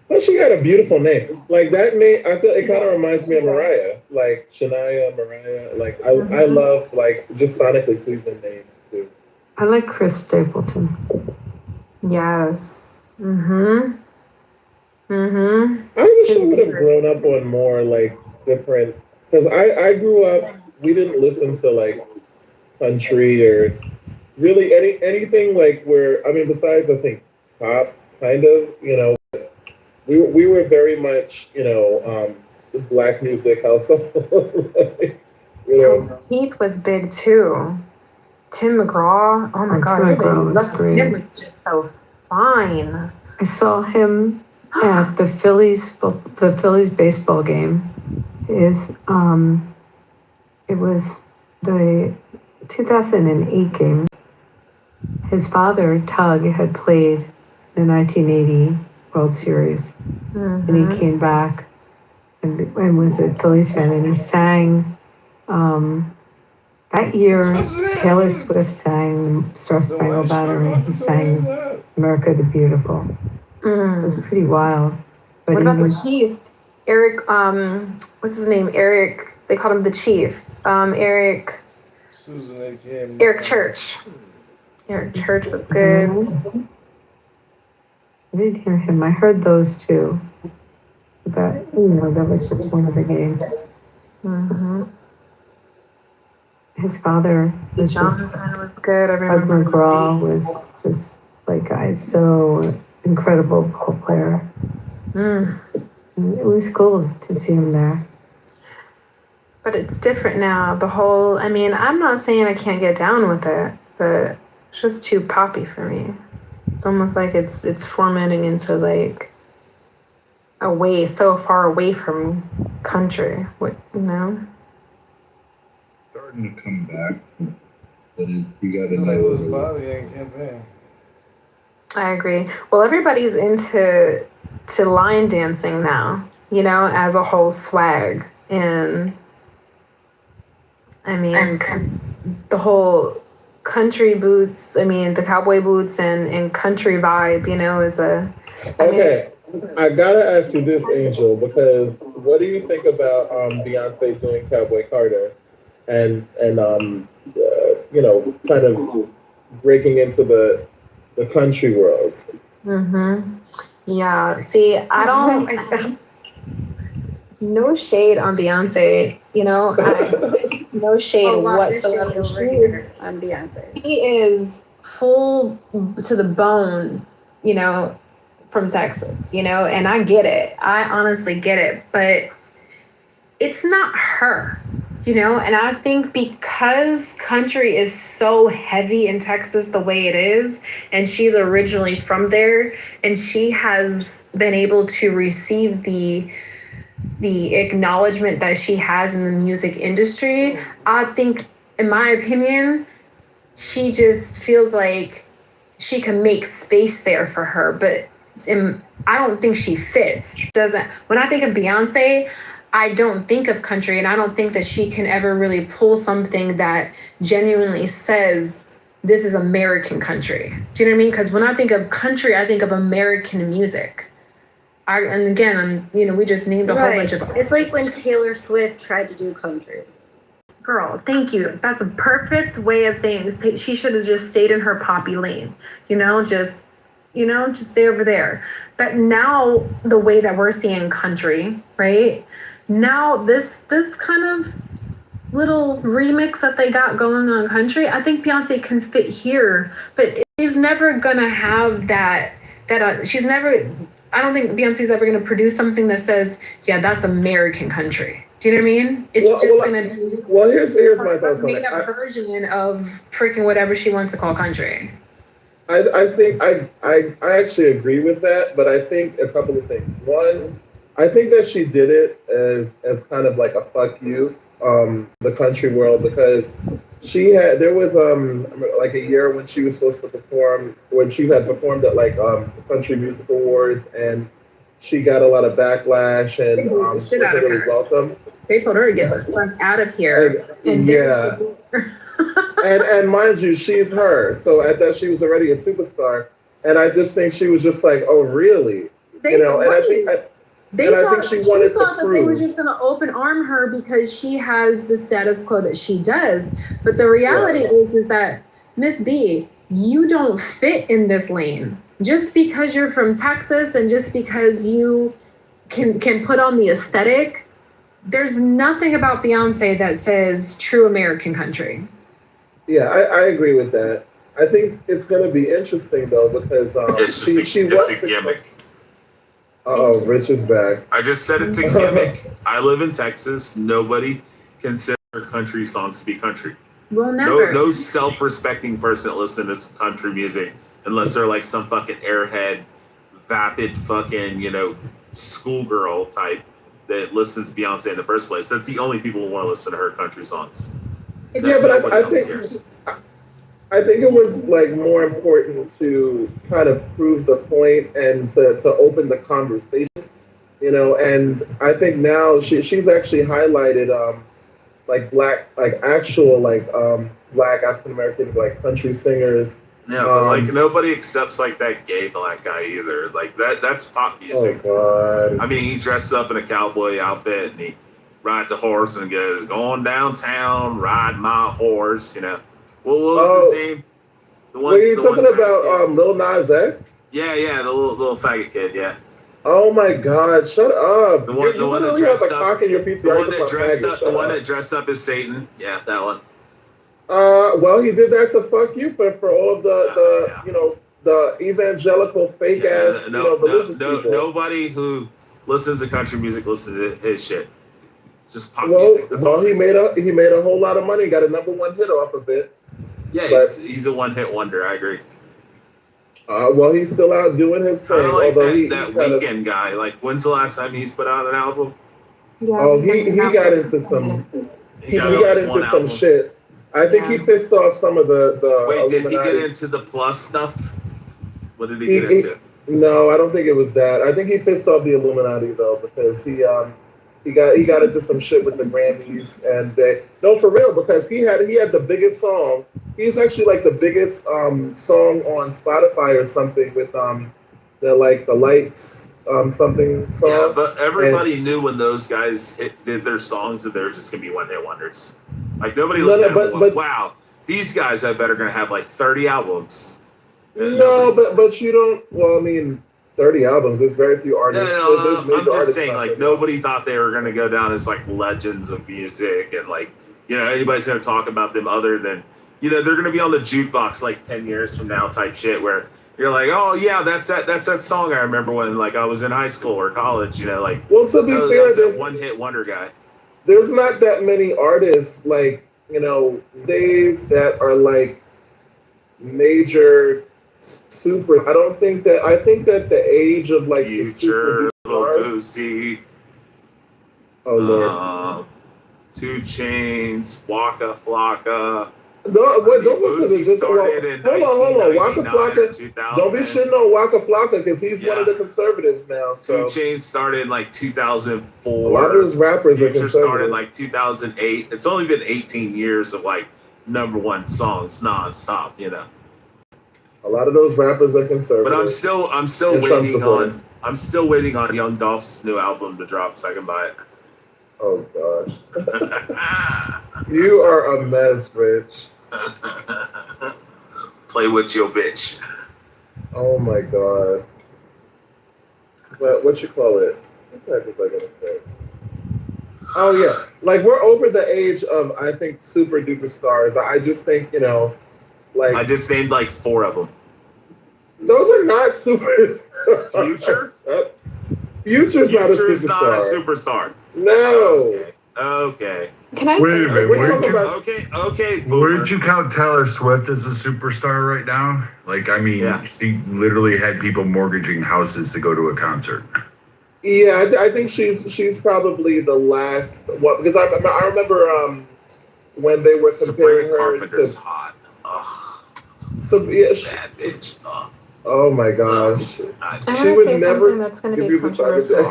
But she got a beautiful name. Like that name, I feel it kind of reminds me of Mariah. Like Shania, Mariah. Like I love just sonically pleasing names too. I like Chris Stapleton. Yes. I wish I would have grown up on more different. Because I grew up. We didn't listen to country or really anything besides I think pop kind of We were very much, black music household. Heath was big too. Tim McGraw. Oh my God, Tim McGraw was great. Tim was just so fine. I saw him at the Phillies baseball game. It was the 2008 game. His father, Tug, had played the 1980 World Series, and he came back and was a Phillies fan, and he sang. That year, Taylor Swift sang "Star Spangled Banner," and he sang "America the Beautiful." It was pretty wild. But what about the Chief? Eric, what's his name? Eric. They called him the Chief. Eric. Eric Church. Eric Church was good. I didn't hear him. I heard those two. But, that was just one of the games. His father was good. I remember. Tug McGraw was just so incredible ball player. It was cool to see him there. But it's different now. I'm not saying I can't get down with it, but it's just too poppy for me. It's almost like it's formatting into so far away from country. Starting to come back, but you got to know. I agree. Well, everybody's into line dancing now. As a whole swag. And I mean, the whole country boots, I mean, the cowboy boots and country vibe, you know, is Okay, I gotta ask you this, Angel, because what do you think about Beyonce doing Cowboy Carter, and kind of breaking into the country world? Mm-hmm. Yeah. See, I don't. No shade on Beyonce. You know, no shade whatsoever. On Beyonce. He is full to the bone. You know, from Texas. You know, and I get it. I honestly get it, but it's not her. You know, and I think because country is so heavy in Texas the way it is, and she's originally from there, and she has been able to receive the acknowledgement that she has in the music industry, I think, in my opinion, she just feels like she can make space there for her, but I don't think she fits. When I think of Beyonce, I don't think of country, and I don't think that she can ever really pull something that genuinely says this is American country. Do you know what I mean? Because when I think of country, I think of American music. We just named a whole bunch of. It's like when Taylor Swift tried to do country. Girl, thank you. That's a perfect way of saying this. She should have just stayed in her poppy lane. Just stay over there. But now the way that we're seeing country, right? Now this kind of little remix that they got going on country, I think Beyonce can fit here, but she's never gonna have that she's never. I don't think Beyonce's ever going to produce something that says, yeah, that's American country. Do you know what I mean? It's going to be here's my thoughts on made up version of freaking whatever she wants to call country. I think I actually agree with that, but I think a couple of things. One, I think that she did it as kind of like a fuck you, the country world, because there was like a year when she was supposed to perform, when she had performed at like the Country Music Awards, and she got a lot of backlash and wasn't really welcome. They told her to get the fuck out of here. And mind you, she's her. So at that, she was already a superstar, and I just think she was just like, oh really? They thought she wanted to that they were just going to open arm her because she has the status quo that she does. But the reality is that, Miss B, you don't fit in this lane. Just because you're from Texas and just because you can put on the aesthetic, there's nothing about Beyonce that says true American country. Yeah, I agree with that. I think it's going to be interesting, though, because she was a gimmick. Oh, Rich is back. I just said it's a gimmick. I live in Texas. Nobody considers country songs to be country. Well, never. No self-respecting person that listens to country music unless they're like some fucking airhead, vapid fucking, schoolgirl type that listens to Beyonce in the first place. That's the only people who want to listen to her country songs. Yeah, but I think it was like more important to kind of prove the point and to open the conversation, and I think now she's actually highlighted like black, like actual like black African American like country singers. Yeah, but like nobody accepts like that gay black guy either. Like that's pop music. Oh God. I mean, he dresses up in a cowboy outfit and he rides a horse and goes, going downtown, ride my horse, What was his name? Were you talking about Lil Nas X? Yeah, the little faggot kid, yeah. Oh my God! Shut up! The one that dressed up. The one that dressed up as Satan. Yeah, that one. Well, he did that to fuck you for all of the evangelical fake ass religious people. Nobody who listens to country music listens to his shit. Just pop music. He made a whole lot of money. Got a #1 hit off of it. Yeah, he's a one-hit wonder. I agree. Well, he's still out doing his thing. Like that Weekend guy. Like, when's the last time he's put out an album? Yeah, he got into some. He got into some shit. I think he pissed off some of the. Wait, Illuminati. Did he get into the plus stuff? What did he get into? No, I don't think it was that. I think he pissed off the Illuminati though, because he He got into some shit with the Grammys, and no, for real, because he had the biggest song. He's actually like the biggest song on Spotify or something with the lights something song. Yeah, but everybody knew when those guys did their songs that they were just gonna be one hit wonders. Like nobody looked at them and went, wow, these guys I bet are gonna have like 30 albums. No, but you don't. Well, I mean, 30 albums. There's very few artists. No, I'm just saying, like nobody thought they were gonna go down as like legends of music, and like anybody's gonna talk about them other than they're gonna be on the jukebox like 10 years from now type shit where you're like, oh yeah, that's that song I remember when like I was in high school or college. Like well, to be fair, there's one hit wonder guy. There's not that many artists like days that are like major. Super. I think that the age of like Future, Lil Boosie, oh Lord, 2 Chainz, Waka Flocka. Don't listen to this. Hold on. Waka Flocka. Don't be shitting on Waka Flocka because he's one of the conservatives now. So 2 Chainz started in like 2004. A lot of those rappers are conservative. Started in like 2008. It's only been 18 years of like #1 songs nonstop. A lot of those rappers are conservative. But I'm still waiting on Young Dolph's new album to drop so I can buy it. Oh gosh. You are a mess, Rich. Play with your bitch. Oh my god. What you call it? What the heck was I gonna say? Oh yeah. Like we're over the age of I think super duper stars. I just think, like I just named like 4 of them. Those are not superstars. Future? Future's not a superstar. Not a superstar. No. Okay. Can I wait a minute? Okay. Wouldn't you count Taylor Swift as a superstar right now? Like, I mean, she literally had people mortgaging houses to go to a concert. Yeah, I think she's probably the last one because I remember when they were comparing her to hot. So yeah, bad bitch. Oh my gosh. She would never that's going to be controversial.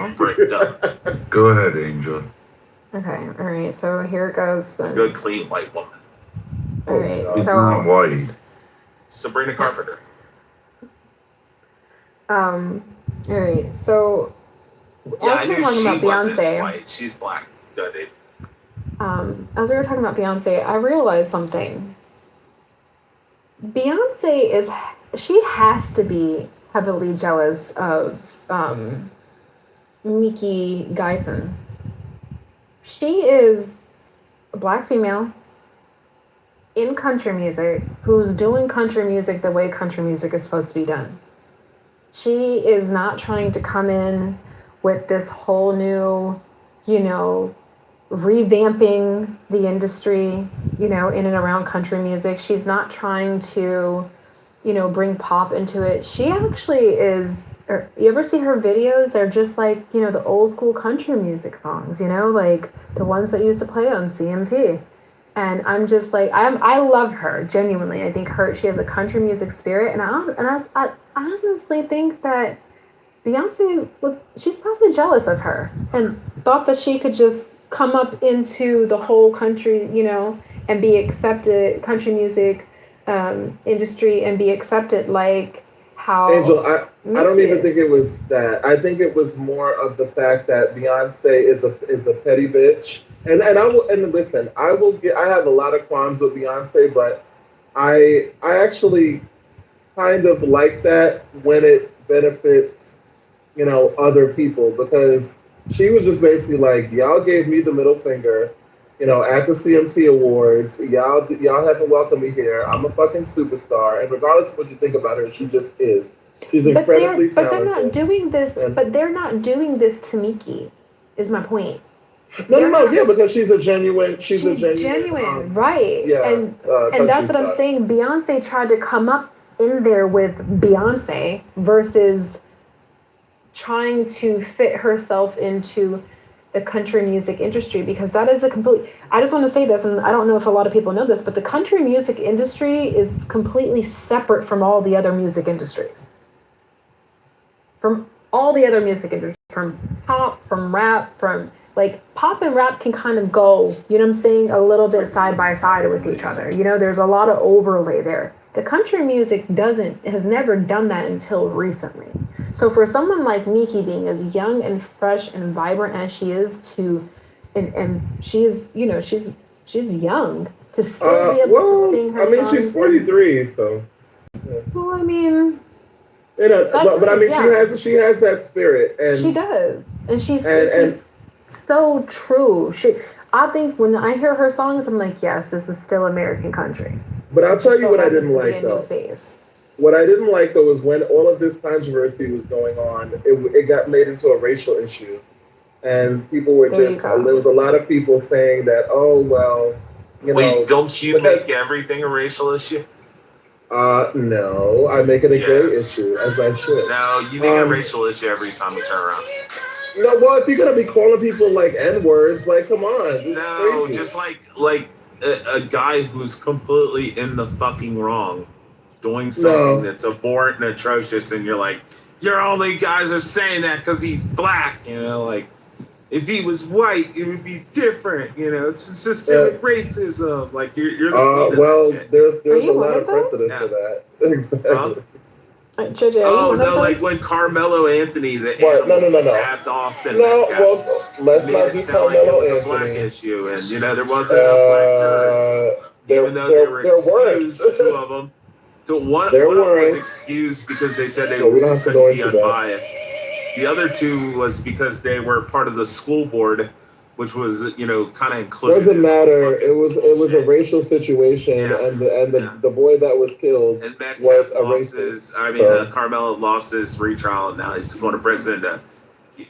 Go ahead, Angel. Okay, all right. So here it goes. Good, clean white woman. All right. It's not white. Sabrina Carpenter. All right. So yeah, as we were talking about Beyonce, white. She's black. Go ahead, Dave. As we were talking about Beyonce, I realized something. Beyonce she has to be heavily jealous of Miki Guyton. She is a black female in country music who's doing country music the way country music is supposed to be done. She is not trying to come in with this whole new, revamping the industry, in and around country music. She's not trying to, bring pop into it. She actually is, you ever see her videos? They're just like, the old school country music songs, like the ones that used to play on CMT. And I'm just like, I love her, genuinely. I think she has a country music spirit. And I honestly think that Beyonce she's probably jealous of her and thought that she could just come up into the whole country, and be accepted, country music industry, and be accepted like how Angel, I don't even think it was that. I think it was more of the fact that Beyonce is a petty bitch. And listen, I have a lot of qualms with Beyonce, but I actually kind of like that when it benefits, other people, because she was just basically like, y'all gave me the middle finger, at the CMT Awards. Y'all haven't welcomed me here. I'm a fucking superstar, and regardless of what you think about her, she just is. She's incredibly talented. But they're not doing this. But they're not doing this to Miki. Is my point. No, yeah, because she's a genuine, right? Yeah, and that's what I'm saying. Beyonce tried to come up in there with Beyonce versus trying to fit herself into the country music industry, because that is I just want to say this, and I don't know if a lot of people know this, but the country music industry is completely separate from all the other music industries. From all the other music industries, from pop, from rap, from like pop and rap can kind of go, you know what I'm saying, a little bit side by side with each other. You know, there's a lot of overlay there. The country music has never done that until recently. So for someone like Miki being as young and fresh and vibrant as she is and she's, you know, she's young to still be able to sing her songs. She's 43, so. Yeah. Well, I mean, you know, but I mean, she has that spirit, and she does, and she's so true. I think when I hear her songs, I'm like, yes, this is still American country. But I'll tell you what I didn't like though. What I didn't like though was when all of this controversy was going on, it got made into a racial issue, and people were there was a lot of people saying that, oh well, you know. Don't you make everything a racial issue? No, I make it a gay issue, as I should. No, you make it a racial issue every time we turn around. No, well, if you're gonna be calling people like N-words, like, come on. No, just like a guy who's completely in the fucking wrong, doing something that's abhorrent and atrocious, and you're like, your only guys are saying that because he's black, you know, like. If he was white, it would be different. You know, it's systemic racism. Like you're the well, there's a lot of precedent for that. Exactly. Oh no! Like when Carmelo Anthony, stabbed Austin. No, well, let's not do Carmelo Anthony. A black issue, and you know there wasn't enough black jurors, even though they were excused. Two of them. So one was excused because they said they couldn't be unbiased. The other two was because they were part of the school board, which was, you know, kind of included. Doesn't matter. It was a racial situation, and the boy that was killed was a racist. Carmelo lost his retrial, and now he's going to prison to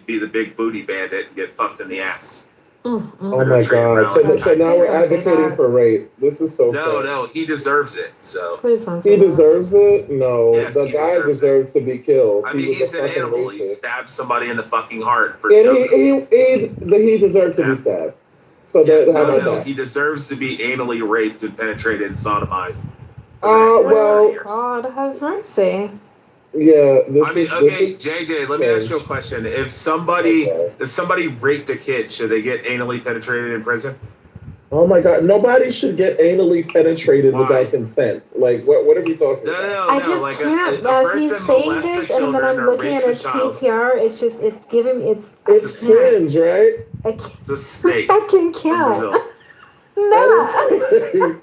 be the big booty bandit and get fucked in the ass. Oh my God! So now we're advocating for rape. This is so. No, he deserves it. So he deserves it. No, the guy deserves to be killed. I mean, he's an animal. He stabbed somebody in the fucking heart for. And he deserved to be stabbed. So he deserves to be anally raped and penetrated and sodomized. Well, God have mercy. Yeah, JJ, let me ask you a question. If somebody raped a kid, should they get anally penetrated in prison? Oh my God, nobody should get anally penetrated without consent. Like, what are we talking about? No, I just can't. As he's saying this, and then I'm looking at his PTR, it's giving it's sins, right? It's a snake. I can't. No.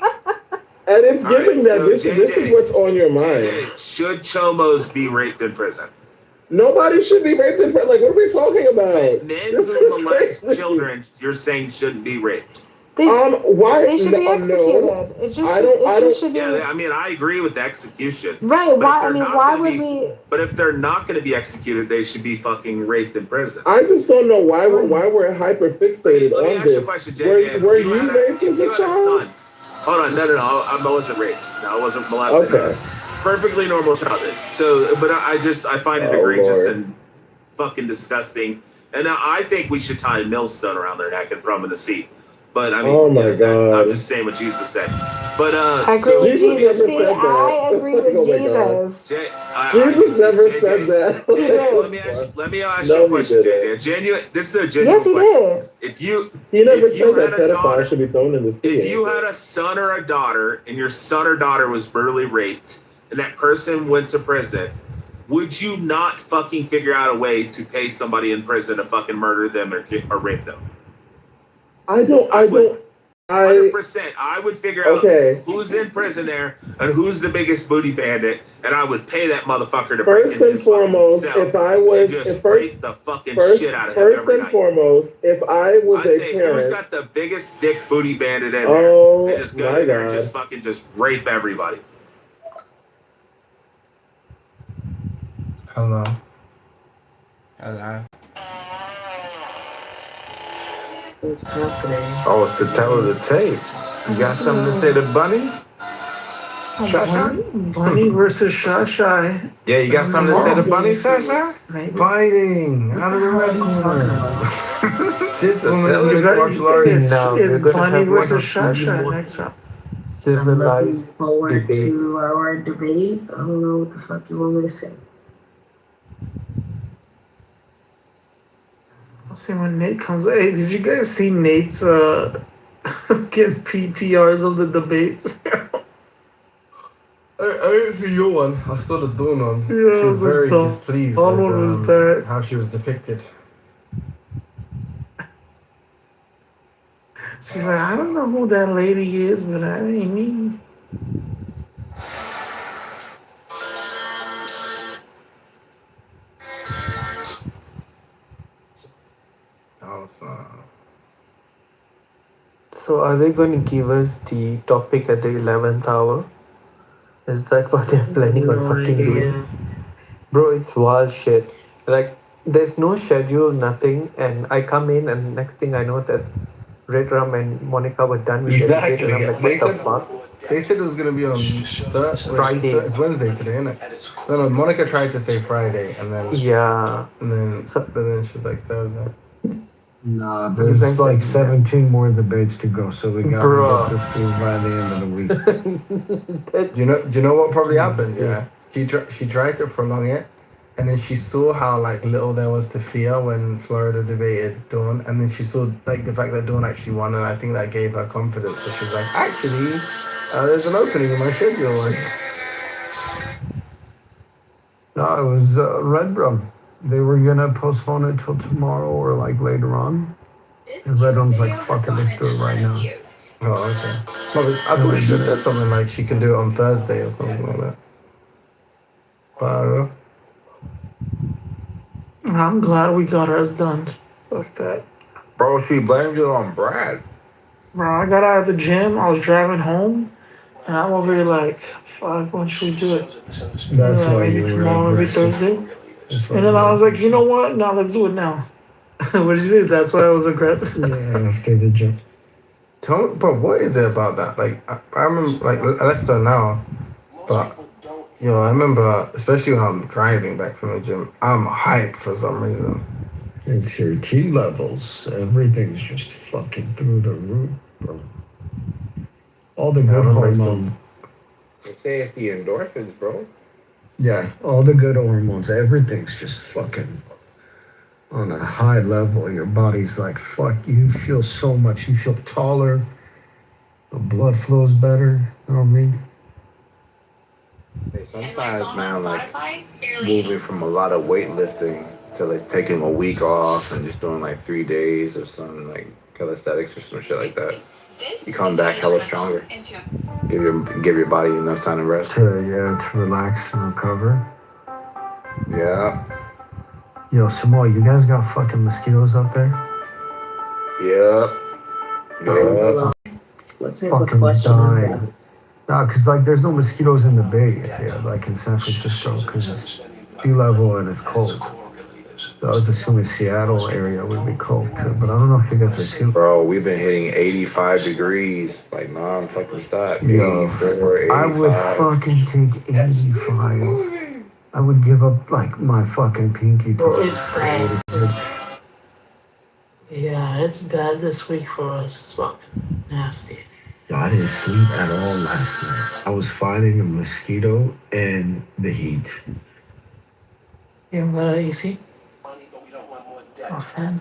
And it's giving that this is what's on your mind. Should chomos be raped in prison? Nobody should be raped in prison. Like, what are we talking about? Men who molest children, you're saying shouldn't be raped. Why? They should be executed. It just should be. Yeah, I mean, I agree with the execution. Right? Why would we? But if they're not going to be executed, they should be fucking raped in prison. I just don't know why we're hyper fixated on this. Let me ask you a question, JJ. Were you raped as a child? Hold on, no, I wasn't raped. No, I wasn't molested. Okay. Perfectly normal childhood. So, but I find it egregious and fucking disgusting. And I think we should tie a millstone around their neck and throw them in the sea. But I mean, oh my God. I'm just saying what Jesus said. But I agree with Jesus. See, I agree with Jesus. Jesus never said that. Let me ask you a question, JJ. This is a genuine question. Yes, he did. He never said that pedophiles should be thrown in the sea. If you had a son or a daughter, and your son or daughter was brutally raped, and that person went to prison, would you not fucking figure out a way to pay somebody in prison to fucking murder them or rape them? I don't. 100%. I would figure out who's in prison there and who's the biggest booty bandit, and I would pay that motherfucker to break First and foremost, if I was break the fucking shit out of him First and foremost, if I was a parent, who's got the biggest dick booty bandit in there? And just go in there and just fucking just rape everybody. Hello. Oh, it's the tell of the tape. You got something to say to Bunny? Bunny versus Shashai. Yeah, you got something to say to Bunny, Shashai? Fighting out of the red corner. This woman is martial artist. It's Bunny versus Shashai next up. Civilized forward debate. to our debate. I don't know what the fuck you want me to say. I'll see when Nate comes. Hey, did you guys see Nate's get PTRs of the debates? I didn't see your one. I saw the Dawn one. Yeah, She was very the displeased Dawn with one was bad. how she was depicted. She's like, I don't know who that lady is, but that ain't me. So are they going to give us the topic at the 11th hour? Is that what they're planning on fucking doing? Bro, it's wild shit. Like, there's no schedule, nothing, and I come in and next thing I know that Red Rum and Monica were done with their debate and I'm like, what the fuck? They said it was gonna be on Friday. It's Wednesday today, isn't it? No, Monica tried to say Friday, and then Yeah. but then she's like Thursday. Nah, there's like 17 more debates to go, so we gotta Bruh. get this through by the end of the week. Do you know what probably happened? Yeah, she tried to prolong it, and then she saw how like little there was to fear when Florida debated Dawn, and then she saw like the fact that Dawn actually won, and I think that gave her confidence. So she's like, actually, there's an opening in my schedule. No, it was Red Rum. They were gonna postpone it till tomorrow or like later on. And Red Rum's like, fuck it, let's do it right now. Oh, okay. No, but I thought she said something like she can do it on Thursday or something like that. But I don't know. I'm glad we got ours done. Fuck that. Bro, she blamed it on Brad. Bro, I got out of the gym, I was driving home, and I'm over here like, fuck, when should we do it? That's Like, why maybe you were tomorrow, maybe aggressive. Thursday. And then I was like, you know what? Now let's do it now. What did you say? That's why I was aggressive. Yeah, after the gym. But what is it about that? Like, I remember, like, less so now, but, I remember, especially when I'm driving back from the gym, I'm hyped for some reason. It's your T levels. Everything's just fucking through the roof, bro. All the good hormones. They say it's the endorphins, bro. Yeah, all the good hormones. Everything's just fucking on a high level. Your body's like, fuck, you feel so much. You feel taller. The blood flows better. You know what I mean? Sometimes, man, like moving from a lot of weightlifting to like taking a week off and just doing like 3 days or something like calisthenics or some shit like that. You come back hella stronger. Give your body enough time to rest. To relax and recover. Yeah. Yo, Samoa, you guys got fucking mosquitoes up there? Yep. What type of question is that? Nah, cause like there's no mosquitoes in the bay, like in San Francisco, cause it's sea level and it's cold. So I was assuming Seattle area would be cold too, but I don't know if you guys are seeing. Bro, we've been hitting 85 degrees, like non-fucking stop. Yo, 84, I would fucking take 85. I would give up like my fucking pinky toe. It's bad. Yeah, it's bad this week for us. It's fucking nasty. I didn't sleep at all last night. I was fighting a mosquito and the heat. You don't got AC? Oh, fan?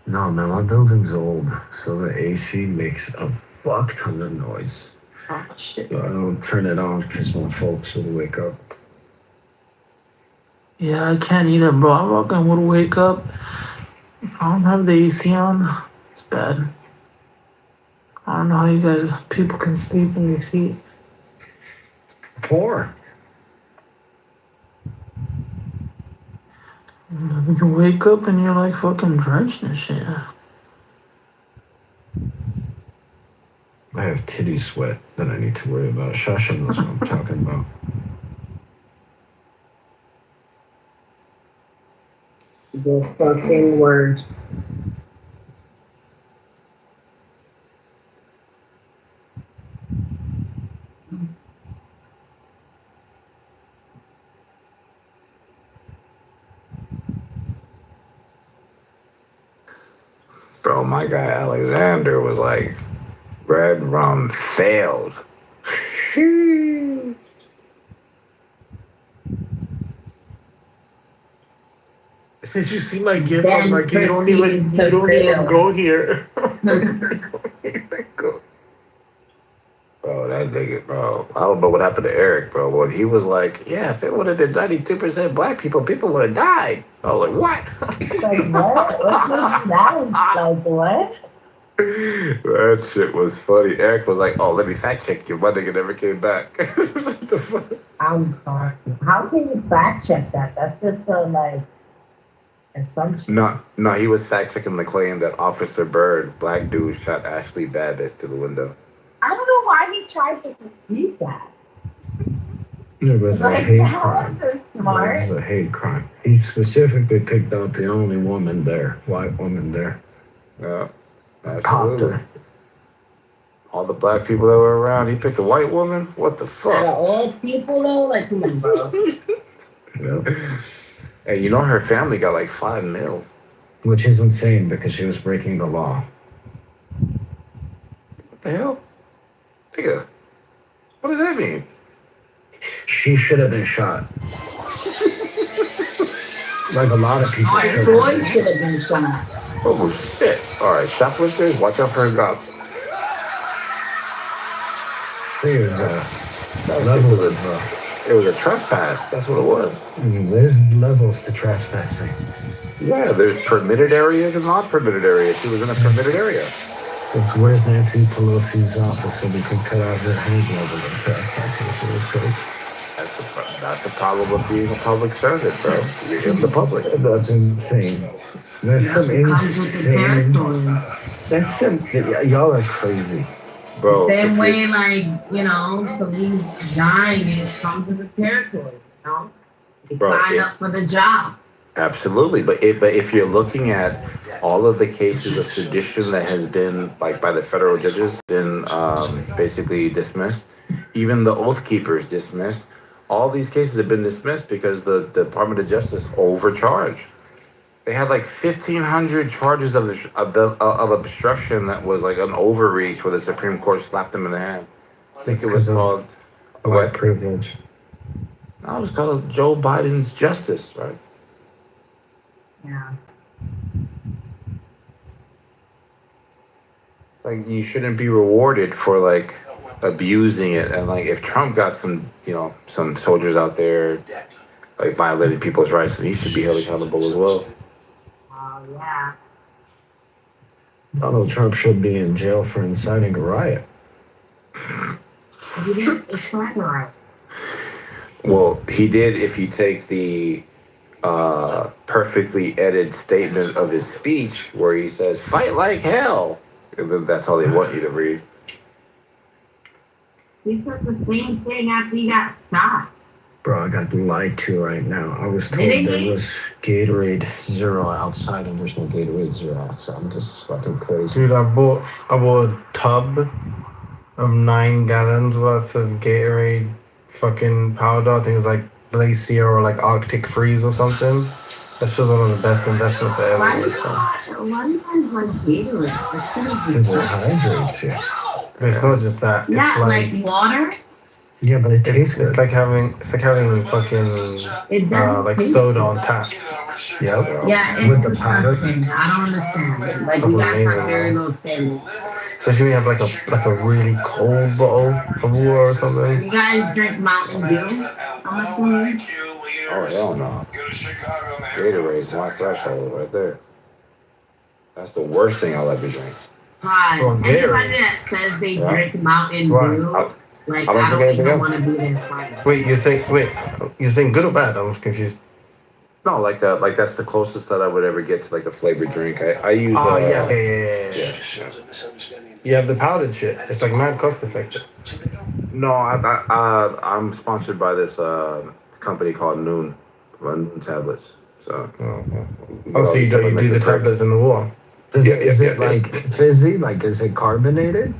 No, man, my building's old, so the AC makes a fuck ton of noise. Oh, shit. So I don't turn it on because my folks will wake up. Yeah, I can't either, bro. I fucking would wake up. I don't have the AC on. It's bad. I don't know how you guys, people can sleep in these heat. Poor. You can wake up and you're like fucking drenched and shit. I have titty sweat that I need to worry about. Shasha knows what I'm talking about. The fucking words. Bro, my guy Alexander was like, Red Rum failed. Did you see my gift? I'm Then like, you don't proceed to grill. go here. Bro, that nigga, bro. I don't know what happened to Eric, bro. When he was like, yeah, if it would have been 92% black people, people would have died. I was like, what? Like what? What's that? Like what? That shit was funny. Eric was like, oh, let me fact check you. My nigga never came back. I'm sorry. How can you fact check that? That's just a like assumption. No, he was fact checking the claim that Officer Bird, black dude, shot Ashley Babbitt through the window. I don't know why he tried to dispute that. It was a Like, hate how crime. is this smart? It was a hate crime. He specifically picked out the only woman there, white woman there. Yeah, Popped absolutely. her. All the black people that were around, he picked a white woman? What the Out of fuck? all people though, like come on, bro. Yep. And you know her family got like $5 million. Which is insane because she was breaking the law. What the hell? Nigga, what does that mean? She should have been shot. Like a lot of people Our should boy have. should have been shot. Oh shit. Alright, shoplifters, watch out for cops. There's It was a trespass. That's what it was. There's levels to trespassing. Yeah, there's permitted areas and not permitted areas. She was in a permitted area. It's where's Nancy Pelosi's office so we can cut out her hand level of trespassing. She was great. That's the problem with being a public servant, bro. You're in the public. That's insane. That's some insane. That's some. Y'all are crazy, bro. Same way, like, you know, police dying, it comes with the territory, you know? You sign up for the job. Absolutely, but if you're looking at all of the cases of sedition that has been, like, by the federal judges, been basically dismissed, even the Oath Keepers dismissed, all these cases have been dismissed because the Department of Justice overcharged. They had like 1,500 charges of obstruction that was like an overreach where the Supreme Court slapped them in the hand. I think it was called white privilege. No, it was called Joe Biden's justice, right? Yeah. Like you shouldn't be rewarded for like abusing it, and like if Trump got some, you know, some soldiers out there like violating people's rights, then he should be held accountable as well. Yeah. Donald Trump should be in jail for inciting a riot. He didn't incite a riot. Well, he did if you take the perfectly edited statement of his speech where he says, "Fight like hell." And then that's all they want you to read. He said the same thing after he got shot. Bro, I got lied to right now. I was told Really? there was Gatorade Zero outside, and there's no Gatorade Zero outside. This is fucking crazy. Dude, I bought a tub of 9 gallons worth of Gatorade fucking powder. I think it's like Glacier or like Arctic Freeze or something. That's just one of the best investments I ever Why do made. you guys like Gatorade? It shouldn't be Because it hydrates you. It's not just that. It's not like like water. Yeah, but it tastes good. it's like having fucking It doesn't like taste soda good. on tap. Yep. Yeah, With it's the powder. disgusting. I don't understand it. Like you guys have very low standards. Especially when you have like a really cold bottle of water or something. You guys drink Mountain Dew? I'm assuming. Oh hell no! Gatorade's my threshold right there. That's the worst thing I'll ever drink. Right. Well, Anybody Gatorade. that says they Yeah. drink Mountain Right. Dew, like I don't I don't drink anything even else. want to be their friend. Wait, you're saying good or bad? I was confused. No, like that's the closest that I would ever get to like a flavored drink. I use. Oh yeah. yeah. You have the powdered shit. It's like mad cost effective. No, I'm sponsored by this company called Noon tablets. So. Oh, so you do the tablets in the water. Is it like fizzy? Like, is it carbonated?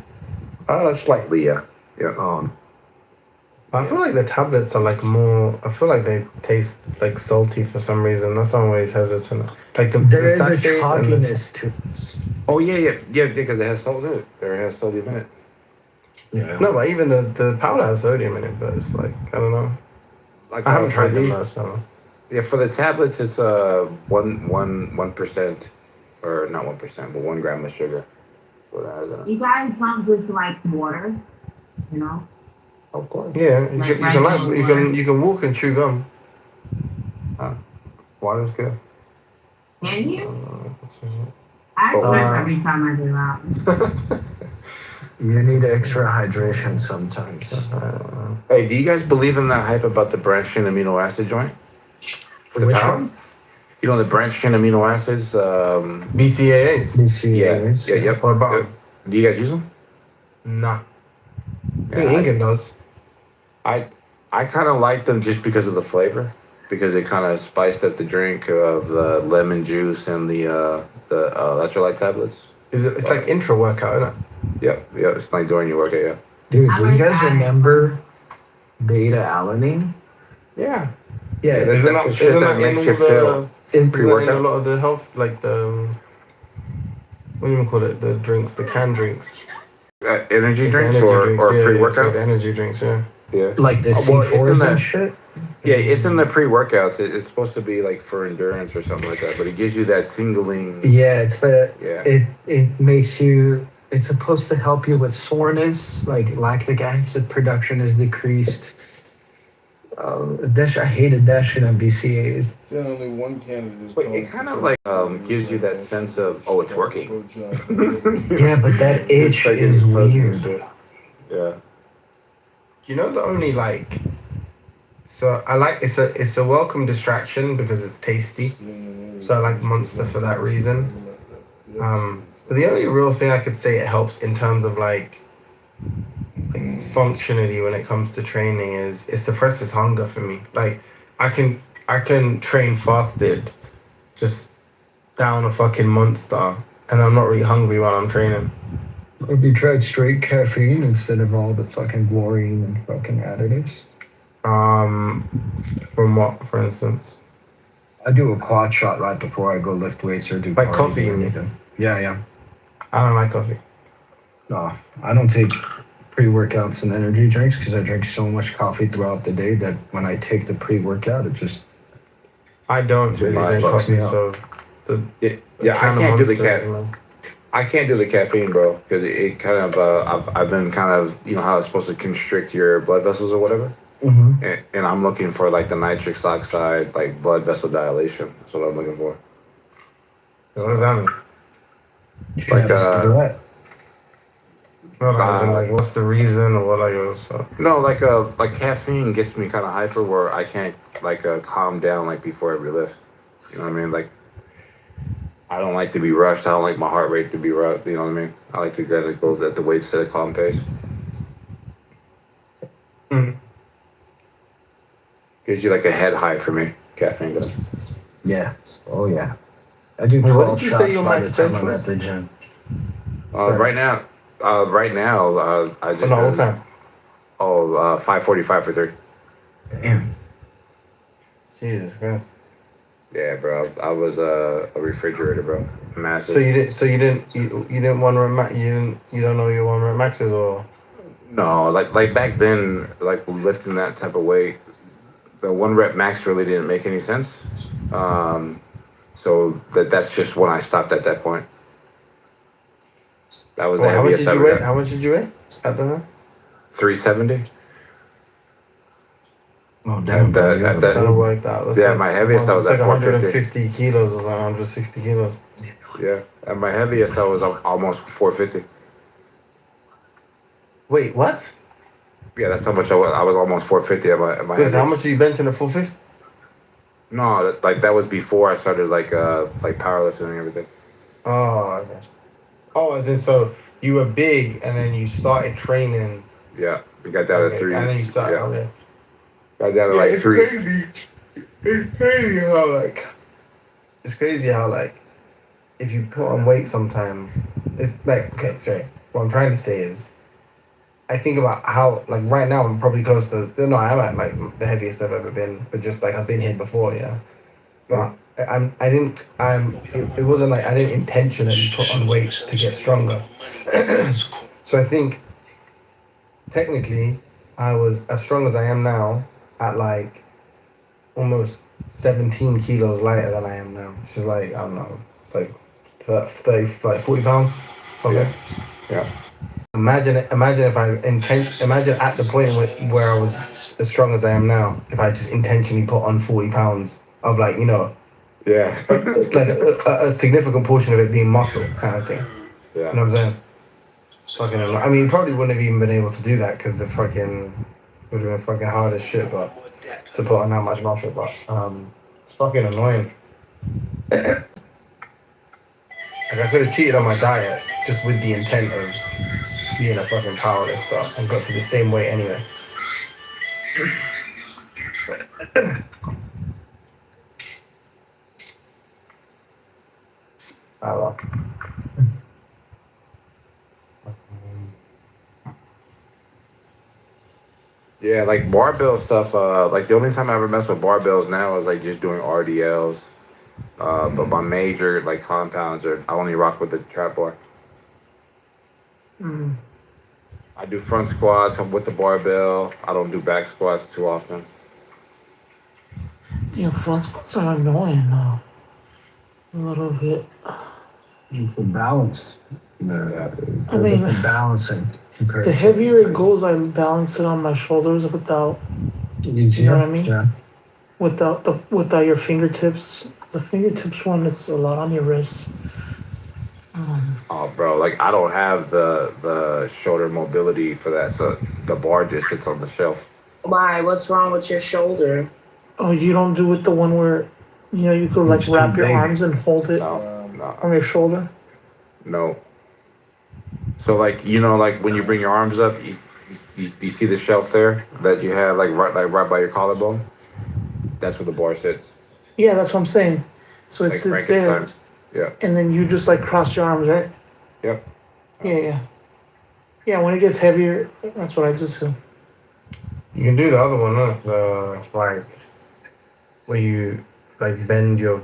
Slightly, yeah. I feel like the tablets are like more. I feel like they taste like salty for some reason. That's why I'm always hesitant. Like There is a sachets and the- chalkiness to. Oh yeah, because it has salt in it. Or it has sodium in it. Yeah. No, but even the powder has sodium in it. But it's like I don't know. Like I haven't for tried them these- though. So Yeah, for the tablets, it's 1%, or not 1%, but 1 gram of sugar. What it has in it. You guys don't just like water, you know? Of course. Yeah, you Like can regular you can walk and chew gum. Water's good. Can you? I burp every time I do that. You need extra hydration sometimes. Hey, do you guys believe in that hype about the branched chain amino acid joint? For the Which power? one? You know the branched chain amino acids? BCAAs. BCAAs. Yeah, yep. What about them? Do you guys use them? Nah. I think Incan does. I kind of like them just because of the flavor, because it kind of spiced up the drink of the lemon juice and the electrolyte tablets. It's like intra workout, isn't it? Yep, it's like during your workout, yeah. Dude, do you guys remember beta alanine? Yeah. Yeah, Isn't that in all in a lot of the health, like the what do you call it? The drinks, the canned drinks. Energy Like the drinks energy or drinks, yeah, pre-workout? the energy drinks, yeah. Yeah. Like the Well, C4s and shit? Yeah, it's in the pre-workouts. It's supposed to be like for endurance or something like that, but it gives you that tingling. Yeah, it's the Yeah. it makes you. It's supposed to help you with soreness, like lactic acid production is decreased. I hated that shit on BCAAs. Then only one candidate is Wait, it kind of like gives you that sense of, oh, it's working. Yeah, but that itch is weird. Yeah. You know the only like, so I like it's a welcome distraction because it's tasty. So I like Monster for that reason. But the only real thing I could say it helps in terms of like functionally when it comes to training is it suppresses hunger for me. Like I can train fasted, just down a fucking Monster, and I'm not really hungry while I'm training. Have you tried straight caffeine instead of all the fucking chlorine and fucking additives? From what, for instance? I do a quad shot right before I go lift weights or do Like cardio coffee, or you mean? anything. Yeah. I don't like coffee. No, I don't take pre-workouts and energy drinks because I drink so much coffee throughout the day that when I take the pre-workout, it just I don't really drink coffee, so I can't do the caffeine, bro, because it kind of I've been kind of, you know how it's supposed to constrict your blood vessels or whatever. Mm-hmm. And I'm looking for like the nitric oxide, like blood vessel dilation. That's what I'm looking for. What does that mean? Like like what's the reason or what no, like caffeine gets me kind of hyper where I can't like calm down like before every lift. You know what I mean? Like I don't like to be rushed. I don't like my heart rate to be rushed. You know what I mean? I like to go at the weights at a calm pace. Gives you like a head high for me. Caffeine does. Yeah. Oh yeah. I do 12 shots by the time I'm at the gym. Right now, I just. all time. 5:45 for 3. Damn. Jesus Christ. Yeah, bro. I was a refrigerator, bro. Massive. So you didn't one rep you don't know your 1 rep maxes or? No, like back then, like lifting that type of weight, the 1 rep max really didn't make any sense. So that's just when I stopped at that point. That was the heaviest I ever got. How much did you weigh at the time? 370. Oh damn! My heaviest I was at 450. 150 kilos or something, 160 kilos. Yeah, at my heaviest I was almost 450. Wait, what? Yeah, that's how much I was. I was almost 450 at my Wait, heaviest. how much are you benching at 450? No, that was before I started like powerlifting and everything. Oh, okay. Oh, as in so you were big and then you started training. Yeah, we got down to 3. And then you started. Yeah. Okay. Got down to like it's 3. Crazy. It's crazy how like if you put on weight sometimes it's like what I'm trying to say is I think about how like right now I'm probably close to I'm at like the heaviest I've ever been, but just like I've been here before, yeah. But it wasn't like I didn't intentionally put on weight to get stronger. So I think technically I was as strong as I am now at like almost 17 kilos lighter than I am now. Which is like, I don't know, like 30 like 40 pounds, something. Yeah. Imagine if imagine at the point where I was as strong as I am now, if I just intentionally put on 40 pounds of like, you know, Yeah. like a significant portion of it being muscle kind of thing. Yeah. You know what I'm saying? Fucking, I mean, you probably wouldn't have even been able to do that because the fucking would have been fucking hard as shit, but to put on that much muscle, but it's fucking annoying. Like I could have cheated on my diet just with the intent of being a fucking powerlifter and got to the same weight anyway. I love. Yeah, like barbell stuff. Like the only time I ever mess with barbells now is like just doing RDLs. But my major like compounds are I only rock with the trap bar. Mm. I do front squats with the barbell. I don't do back squats too often. Yeah, front squats are annoying now. A little bit. You feel balanced. I mean, balancing. the heavier it goes, I balance it on my shoulders without. You know what I mean? Yeah. Without your fingertips. The fingertips one, it's a lot on your wrists. Oh, bro, like I don't have the shoulder mobility for that, so the bar just sits on the shelf. Why? What's wrong with your shoulder? Oh, you don't do it the one where, you know, you could like It's wrap too your big. arms and hold it No. on your shoulder. No. So like you know, like when you bring your arms up, you see the shelf there that you have like right by your collarbone. That's where the bar sits. Yeah, that's what I'm saying. So it Like sits there, Frankenstein's. Yeah. and then you just like cross your arms, right? Yep. Yeah. Yeah, when it gets heavier, that's what I do too. You can do the other one, huh? Like where you like bend your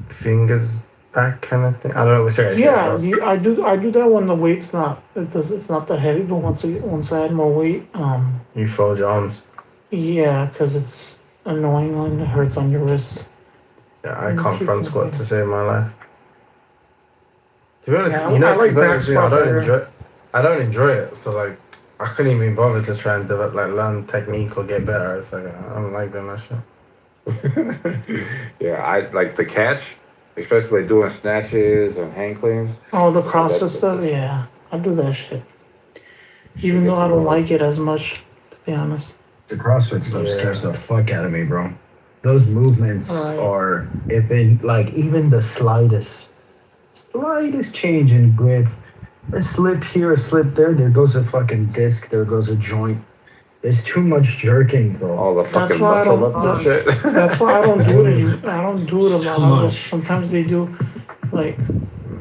fingers back, kind of thing. I don't know what's your Yeah, I do that when the weight's not. It's not that heavy, but once I add more weight, You fold your arms. yeah, because it's annoying when it hurts on your wrists. Yeah, I can't front squat to save my life. To be honest, Yeah, you know, I like it's the back thing, squat better. I don't enjoy it. So like, I couldn't even bother to try and develop, like, learn technique or get better. It's like I don't like doing that shit. Yeah, I like the catch, especially like doing snatches and hang cleans. Oh, the CrossFit stuff, yeah, I do that shit. Even though I don't like it as much, to be honest. The CrossFit stuff scares the fuck out of me, bro. Those movements are, if it, like, even the slightest change in grip, a slip here, a slip there, there goes a fucking disc, there goes a joint. There's too much jerking, bro. All the That's why I don't. That's why I don't do it. I don't do it a lot. I'll just- Sometimes they do, like,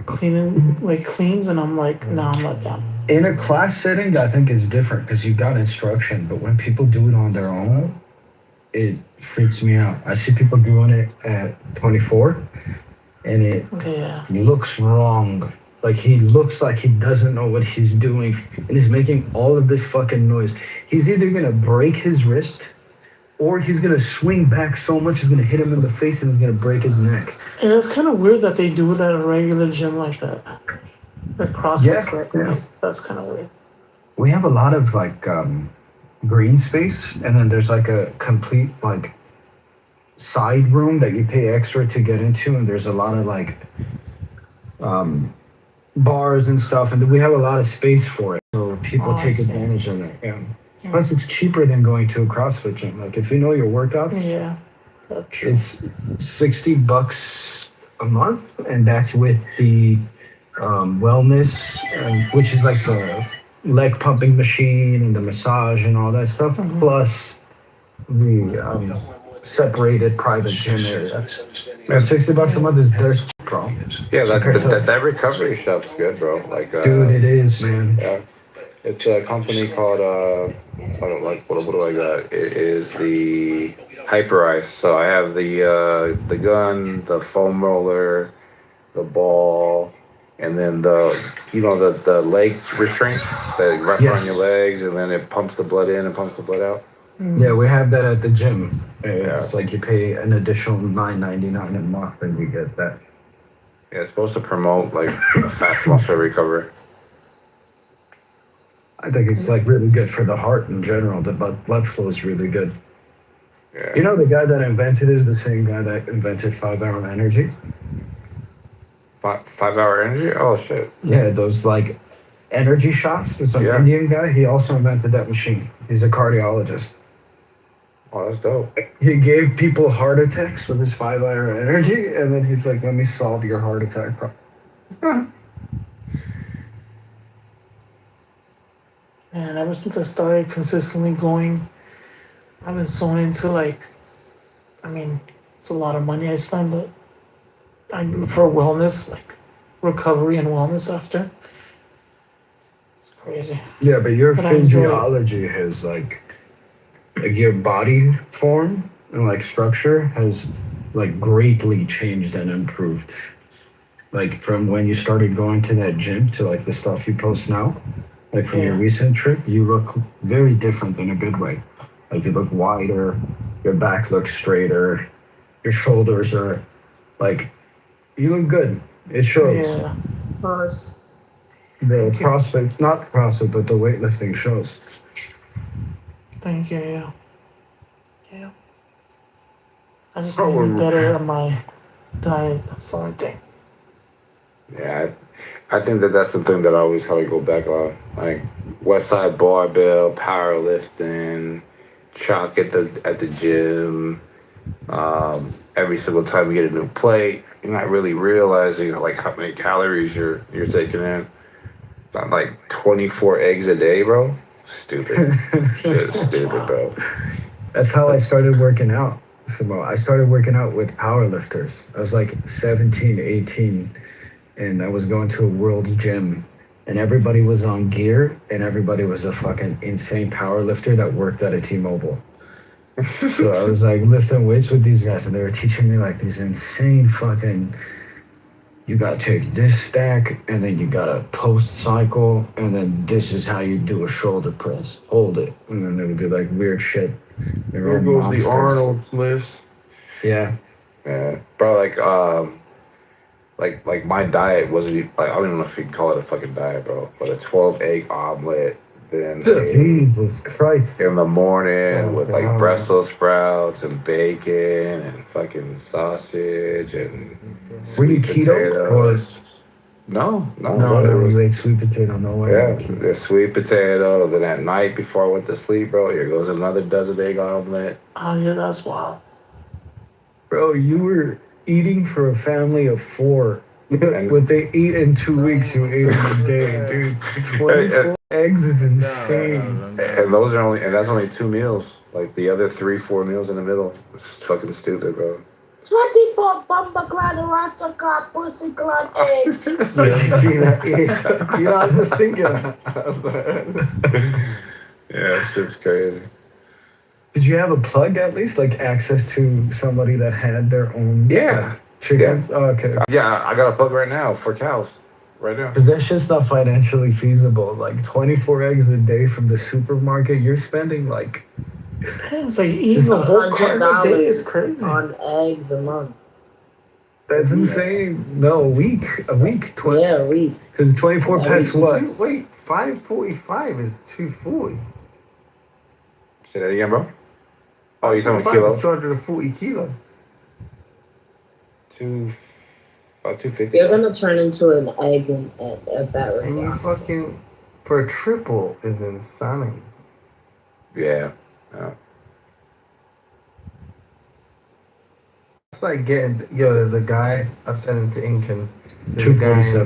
cleans, and I'm like, no, I'm not down. In a class setting, I think it's different because you got instruction, but when people do it on their own, it freaks me out. I see people doing it at 24, and it looks wrong. Like he looks like he doesn't know what he's doing, and he's making all of this fucking noise. He's either gonna break his wrist, or he's gonna swing back so much he's gonna hit him in the face and he's gonna break his neck. And it's kind of weird that they do it at a regular gym like that. The CrossFit stuff. That's kind of weird. We have a lot of like green space, and then there's like a complete like side room that you pay extra to get into, and there's a lot of like bars and stuff, and we have a lot of space for it, so people take advantage of it. Yeah. Plus, it's cheaper than going to a CrossFit gym. Like if you know your workouts, it's $60 a month, and that's with the wellness, which is like the leg pumping machine and the massage and all that stuff, plus the separated private gym area. And $60 a month is dirt cheap, bro. Yeah, that recovery stuff's good, bro. Like, dude, it is, man. Yeah, it's a company called what do I got? It is the Hyper Ice. So I have the gun, the foam roller, the ball, and then the leg restraint that wraps around your legs, and then it pumps the blood in and pumps the blood out. Yeah, we have that at the gym. It's like you pay an additional $9.99 a month and you get that. Yeah, it's supposed to promote like fast muscle recovery. I think it's like really good for the heart in general. The blood flow is really good. Yeah. You know, the guy that invented it is the same guy that invented 5-hour energy. 5-hour energy? Oh shit. Yeah, those like energy shots. It's an Indian guy. He also invented that machine. He's a cardiologist. Oh, that's dope. He gave people heart attacks with his 5-hour energy, and then he's like, "Let me solve your heart attack problem." And ever since I started consistently going, I've been so into like, I mean, it's a lot of money I spend, but for wellness, like recovery and wellness after. It's crazy. Yeah, but your But I enjoy it. physiology has like your body form and like structure has like greatly changed and improved. Like from when you started going to that gym to like the stuff you post now, like from your recent trip, you look very different in a good way. Like you look wider, your back looks straighter, your shoulders are like, you look good. It shows. Yeah. Pause. The CrossFit, not the CrossFit, but the weightlifting shows. Thank you. Yeah. Yeah. I just need to be better at my diet. That's the only thing. Yeah, I think that's the thing that I always have to go back on. Like West Side barbell, powerlifting, chalk at the gym. Every single time you get a new plate, you're not really realizing like how many calories you're taking in. It's like 24 eggs a day, bro. Stupid. Shit, stupid, bro. That's how I started working out. So I started working out with powerlifters. I was like 17, 18, and I was going to a world's gym, and everybody was on gear, and everybody was a fucking insane powerlifter that worked at a T-Mobile. So I was like lifting weights with these guys, and they were teaching me like these insane fucking, you gotta take this stack, and then you gotta post cycle, and then this is how you do a shoulder press. Hold it. And then they would do like weird shit. There goes the Arnold lifts. Yeah. Yeah. Bro, like my diet wasn't like, I don't even know if you can call it a fucking diet, bro. But a 12-egg omelet, then Jesus Christ. in the morning with like Brussels sprouts and bacon and fucking sausage and Were you sweet keto? potatoes. No, You ate sweet potato. No way. Yeah, the sweet potato. Then at night before I went to sleep, bro, here goes another dozen egg omelet. Oh yeah, that's wild. Bro, you were eating for a family of 4. What they eat in 2 weeks, you ate in a day, dude. 24 eggs is insane. And that's only 2 meals. Like the other 3-4 meals in the middle. It's fucking stupid, bro. 24 bumper clad rasta car pussy clad eggs. You know, I was just thinking Yeah, shit's crazy. Did you have a plug at least? Like access to somebody that had their own chickens? Yeah. Oh, okay. Yeah, I got a plug right now for cows. Right now. Because that shit's not financially feasible. Like 24 eggs a day from the supermarket, you're spending like... It's like eating a whole carton a day is crazy. On eggs a month. That's insane. No, a week. 20. Yeah, a week. Because 24 pets what? Wait, 545 is 240. Say that again, bro? Oh, you're talking 5 kilos? is 240 kilos. About 250. You're gonna turn into an egg at that rate. And you fucking, for a triple is insanity. Yeah. It's like getting, there's a guy, I sent him to Incan. There's a guy 247.